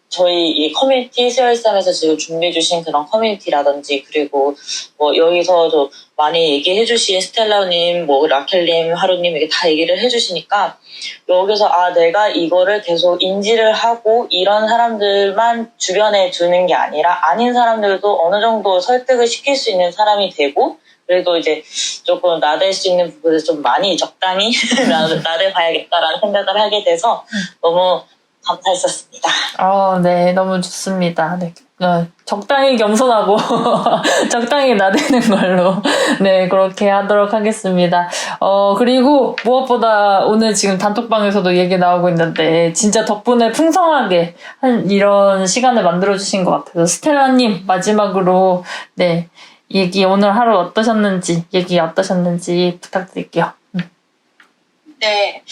저희 이 커뮤니티 수혈산에서 지금 준비해주신 그런 커뮤니티라든지, 그리고 여기서도 많이 얘기해주신 스텔라님, 라켈님, 하루님 이게 다 얘기를 해주시니까 여기서 내가 이거를 계속 인지를 하고 이런 사람들만 주변에 두는 게 아니라 아닌 사람들도 어느 정도 설득을 시킬 수 있는 사람이 되고, 그래도 이제 조금 나댈 수 있는 부분을 좀 많이 적당히 나대봐야겠다라는 생각을 하게 돼서 너무 감사했었습니다. 네, 너무 좋습니다. 네. 적당히 겸손하고 적당히 나대는 걸로 그렇게 하도록 하겠습니다. 그리고 무엇보다 오늘 지금 단톡방에서도 얘기 나오고 있는데 진짜 덕분에 풍성하게 이런 시간을 만들어주신 것 같아요. 스텔라님 마지막으로 얘기 오늘 하루 어떠셨는지 부탁드릴게요. 네.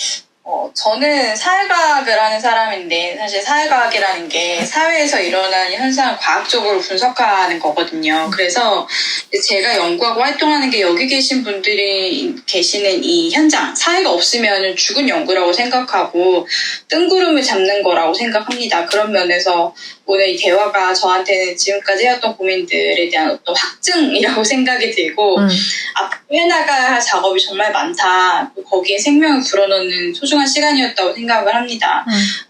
저는 사회과학을 하는 사람인데, 사실 사회과학이라는 게 사회에서 일어나는 현상을 과학적으로 분석하는 거거든요. 그래서 제가 연구하고 활동하는 게 여기 계신 분들이 계시는 이 현장, 사회가 없으면 죽은 연구라고 생각하고 뜬구름을 잡는 거라고 생각합니다. 그런 면에서 오늘 이 대화가 저한테는 지금까지 해왔던 고민들에 대한 어떤 확증이라고 생각이 들고, 앞으로 해나가야 할 작업이 정말 많다. 거기에 생명을 불어넣는 소중한 시간이었다고 생각을 합니다.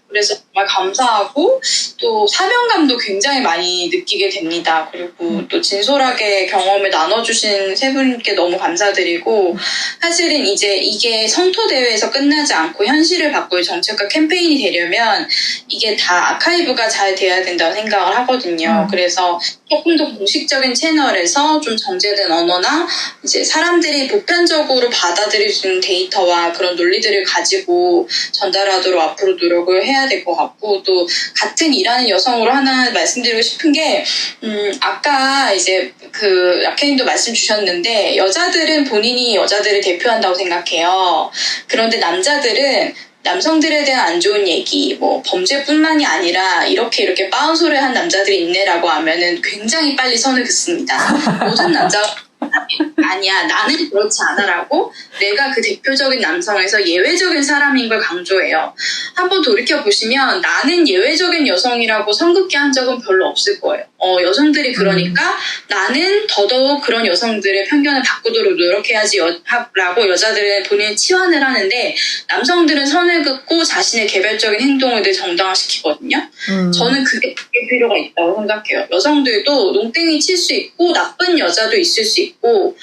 그래서 정말 감사하고 또 사명감도 굉장히 많이 느끼게 됩니다. 그리고 또 진솔하게 경험을 나눠주신 세 분께 너무 감사드리고, 사실은 이제 이게 성토대회에서 끝나지 않고 현실을 바꿀 정책과 캠페인이 되려면 이게 다 아카이브가 잘 돼야 된다고 생각을 하거든요. 그래서 조금 더 공식적인 채널에서 좀 정제된 언어나 이제 사람들이 보편적으로 받아들일 수 있는 데이터와 그런 논리들을 가지고 전달하도록 앞으로 노력을 해야 될 것 같고, 또 같은 일하는 여성으로 하나 말씀드리고 싶은 게, 아까 이제 라켈님도 말씀 주셨는데 여자들은 본인이 여자들을 대표한다고 생각해요. 그런데 남자들은 남성들에 대한 안 좋은 얘기, 범죄뿐만이 아니라 이렇게 빠운소리를 한 남자들이 있네라고 하면은 굉장히 빨리 선을 긋습니다. 모든 남자가 아니야, 나는 그렇지 않아라고 내가 그 대표적인 남성에서 예외적인 사람인 걸 강조해요. 한번 돌이켜보시면 나는 예외적인 여성이라고 선긋게 한 적은 별로 없을 거예요. 여성들이 그러니까 나는 더더욱 그런 여성들의 편견을 바꾸도록 노력해야지 라고 여자들은 본인을 치환을 하는데, 남성들은 선을 긋고 자신의 개별적인 행동을 늘 정당화시키거든요. 저는 그게 필요가 있다고 생각해요. 여성들도 농땡이 칠 수 있고 나쁜 여자도 있을 수 있고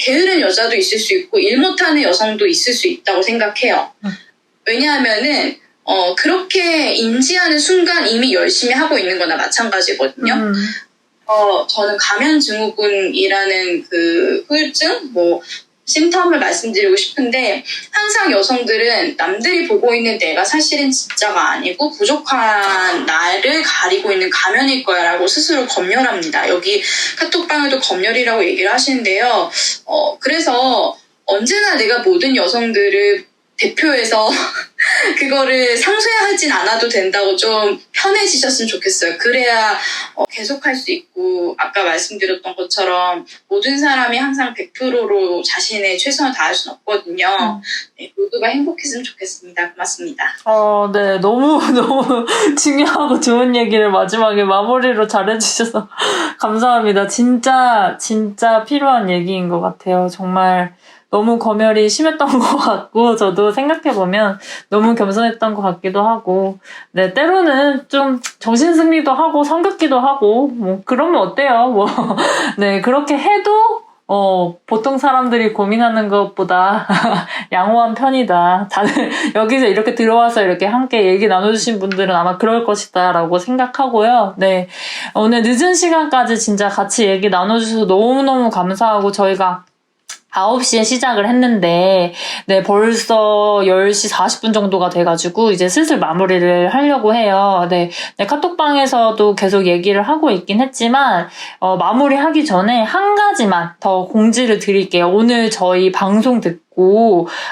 게으른 여자도 있을 수 있고 일 못하는 여성도 있을 수 있다고 생각해요. 왜냐하면은 그렇게 인지하는 순간 이미 열심히 하고 있는 거나 마찬가지거든요. 저는 가면증후군이라는 그 후유증, 심텀을 말씀드리고 싶은데, 항상 여성들은 남들이 보고 있는 내가 사실은 진짜가 아니고 부족한 나를 가리고 있는 가면일 거야 라고 스스로 검열합니다. 여기 카톡방에도 검열이라고 얘기를 하시는데요. 그래서 언제나 내가 모든 여성들을 대표해서 그거를 상쇄하진 않아도 된다고 좀 편해지셨으면 좋겠어요. 그래야 계속할 수 있고 아까 말씀드렸던 것처럼 모든 사람이 항상 100%로 자신의 최선을 다할 수는 없거든요. 네, 모두가 행복했으면 좋겠습니다. 고맙습니다. 네. 너무 중요하고 좋은 얘기를 마지막에 마무리로 잘해주셔서 감사합니다. 진짜 필요한 얘기인 것 같아요. 정말 너무 검열이 심했던 것 같고, 저도 생각해보면 너무 겸손했던 것 같기도 하고, 네, 때로는 좀 정신승리도 하고, 성급기도 하고, 뭐, 그러면 어때요? 뭐, 네, 그렇게 해도, 보통 사람들이 고민하는 것보다 양호한 편이다. 다들 여기서 이렇게 들어와서 이렇게 함께 얘기 나눠주신 분들은 아마 그럴 것이다 라고 생각하고요. 네. 오늘 늦은 시간까지 진짜 같이 얘기 나눠주셔서 너무너무 감사하고 저희가 9시에 시작을 했는데, 네, 벌써 10시 40분 정도가 돼가지고, 이제 슬슬 마무리를 하려고 해요. 네, 카톡방에서도 계속 얘기를 하고 있긴 했지만, 마무리하기 전에 한 가지만 더 공지를 드릴게요. 오늘 저희 방송 듣고,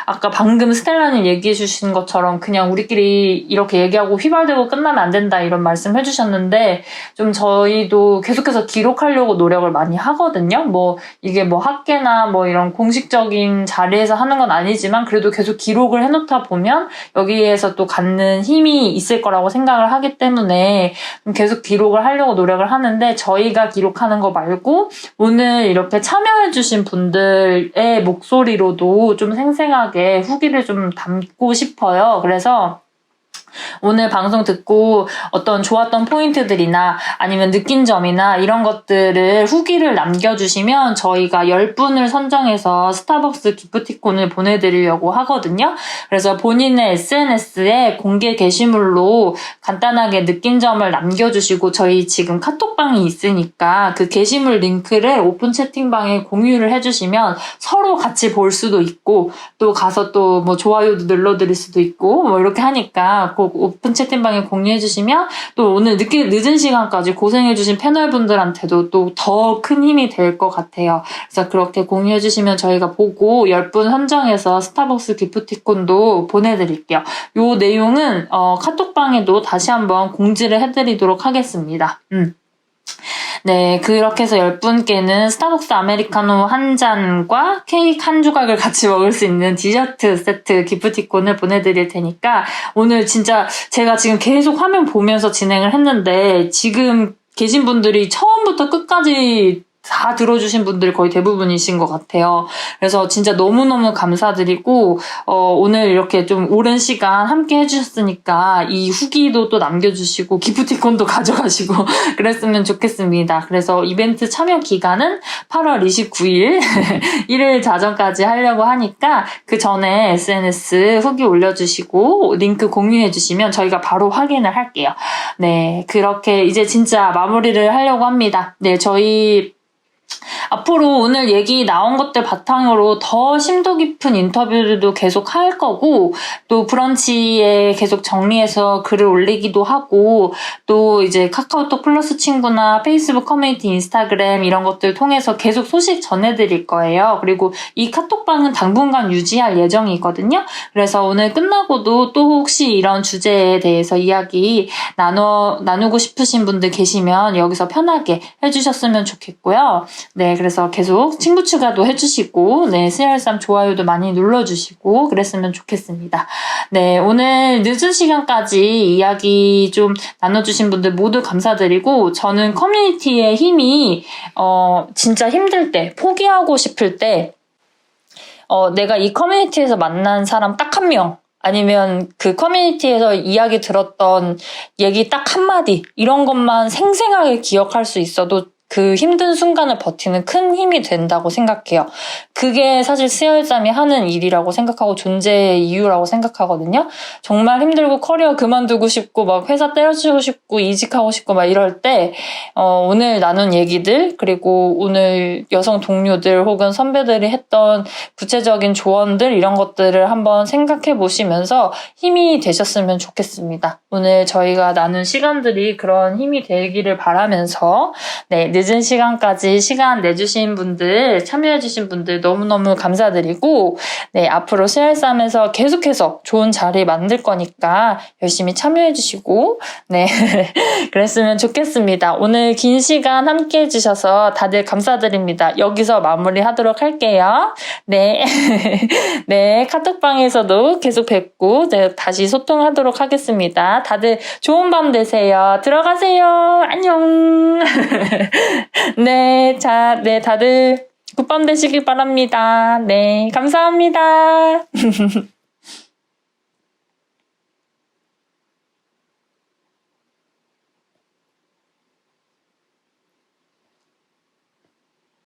아까 방금 스텔라님 얘기해 주신 것처럼 그냥 우리끼리 이렇게 얘기하고 휘발되고 끝나면 안 된다 이런 말씀 해주셨는데 좀 저희도 계속해서 기록하려고 노력을 많이 하거든요. 뭐 이게 뭐 학계나 뭐 이런 공식적인 자리에서 하는 건 아니지만 그래도 계속 기록을 해놓다 보면 여기에서 또 갖는 힘이 있을 거라고 생각을 하기 때문에 좀 계속 기록을 하려고 노력을 하는데 저희가 기록하는 거 말고 오늘 이렇게 참여해주신 분들의 목소리로도 좀 생생하게 후기를 좀 담고 싶어요. 그래서 오늘 방송 듣고 어떤 좋았던 포인트들이나 아니면 느낀 점이나 이런 것들을 후기를 남겨주시면 저희가 10분을 선정해서 스타벅스 기프티콘을 보내드리려고 하거든요. 그래서 본인의 SNS에 공개 게시물로 간단하게 느낀 점을 남겨주시고 저희 지금 카톡방이 있으니까 그 게시물 링크를 오픈 채팅방에 공유를 해주시면 서로 같이 볼 수도 있고 또 가서 또 뭐 좋아요도 눌러드릴 수도 있고 뭐 이렇게 하니까 꼭 오픈 채팅방에 공유해주시면 또 오늘 늦은 시간까지 고생해주신 패널분들한테도 또 더 큰 힘이 될 것 같아요. 그래서 그렇게 공유해주시면 저희가 보고 10분 선정해서 스타벅스 기프티콘도 보내드릴게요. 요 내용은 카톡방에도 다시 한번 공지를 해드리도록 하겠습니다. 네, 그렇게 해서 10분께는 스타벅스 아메리카노 한 잔과 케이크 한 조각을 같이 먹을 수 있는 디저트 세트 기프티콘을 보내드릴 테니까 오늘 진짜 제가 지금 계속 화면 보면서 진행을 했는데 지금 계신 분들이 처음부터 끝까지 다 들어주신 분들이 거의 대부분이신 것 같아요. 그래서 진짜 너무너무 감사드리고 오늘 이렇게 좀 오랜 시간 함께 해주셨으니까 이 후기도 또 남겨주시고 기프티콘도 가져가시고 그랬으면 좋겠습니다. 그래서 이벤트 참여 기간은 8월 29일 1일 자정까지 하려고 하니까 그 전에 SNS 후기 올려주시고 링크 공유해주시면 저희가 바로 확인을 할게요. 네, 그렇게 이제 진짜 마무리를 하려고 합니다. 네, 저희 앞으로 오늘 얘기 나온 것들 바탕으로 더 심도 깊은 인터뷰들도 계속 할 거고 또 브런치에 계속 정리해서 글을 올리기도 하고 또 이제 카카오톡 플러스 친구나 페이스북 커뮤니티 인스타그램 이런 것들 통해서 계속 소식 전해드릴 거예요. 그리고 이 카톡방은 당분간 유지할 예정이거든요. 그래서 오늘 끝나고도 또 혹시 이런 주제에 대해서 이야기 나누고 싶으신 분들 계시면 여기서 편하게 해주셨으면 좋겠고요. 네, 그래서 계속 친구 추가도 해주시고, 네, CR3 좋아요도 많이 눌러주시고, 그랬으면 좋겠습니다. 네, 오늘 늦은 시간까지 이야기 좀 나눠주신 분들 모두 감사드리고, 저는 커뮤니티의 힘이, 진짜 힘들 때, 포기하고 싶을 때, 내가 이 커뮤니티에서 만난 사람 딱 한 명, 아니면 그 커뮤니티에서 이야기 들었던 얘기 딱 한마디, 이런 것만 생생하게 기억할 수 있어도 그 힘든 순간을 버티는 큰 힘이 된다고 생각해요. 그게 사실 스열잠이 하는 일이라고 생각하고 존재의 이유라고 생각하거든요. 정말 힘들고 커리어 그만두고 싶고 막 회사 때려치우고 싶고 이직하고 싶고 막 이럴 때 오늘 나눈 얘기들 그리고 오늘 여성 동료들 혹은 선배들이 했던 구체적인 조언들 이런 것들을 한번 생각해 보시면서 힘이 되셨으면 좋겠습니다. 오늘 저희가 나눈 시간들이 그런 힘이 되기를 바라면서 네, 늦은 시간까지 시간 내주신 분들, 참여해주신 분들 너무너무 감사드리고, 네, 앞으로 CR쌈에서 계속해서 좋은 자리 만들 거니까 열심히 참여해주시고, 네, 그랬으면 좋겠습니다. 오늘 긴 시간 함께 해주셔서 다들 감사드립니다. 여기서 마무리하도록 할게요. 네, 네, 카톡방에서도 계속 뵙고, 네, 다시 소통하도록 하겠습니다. 다들 좋은 밤 되세요. 들어가세요. 안녕. 네, 자, 네, 다들 굿밤 되시길 바랍니다. 네, 감사합니다.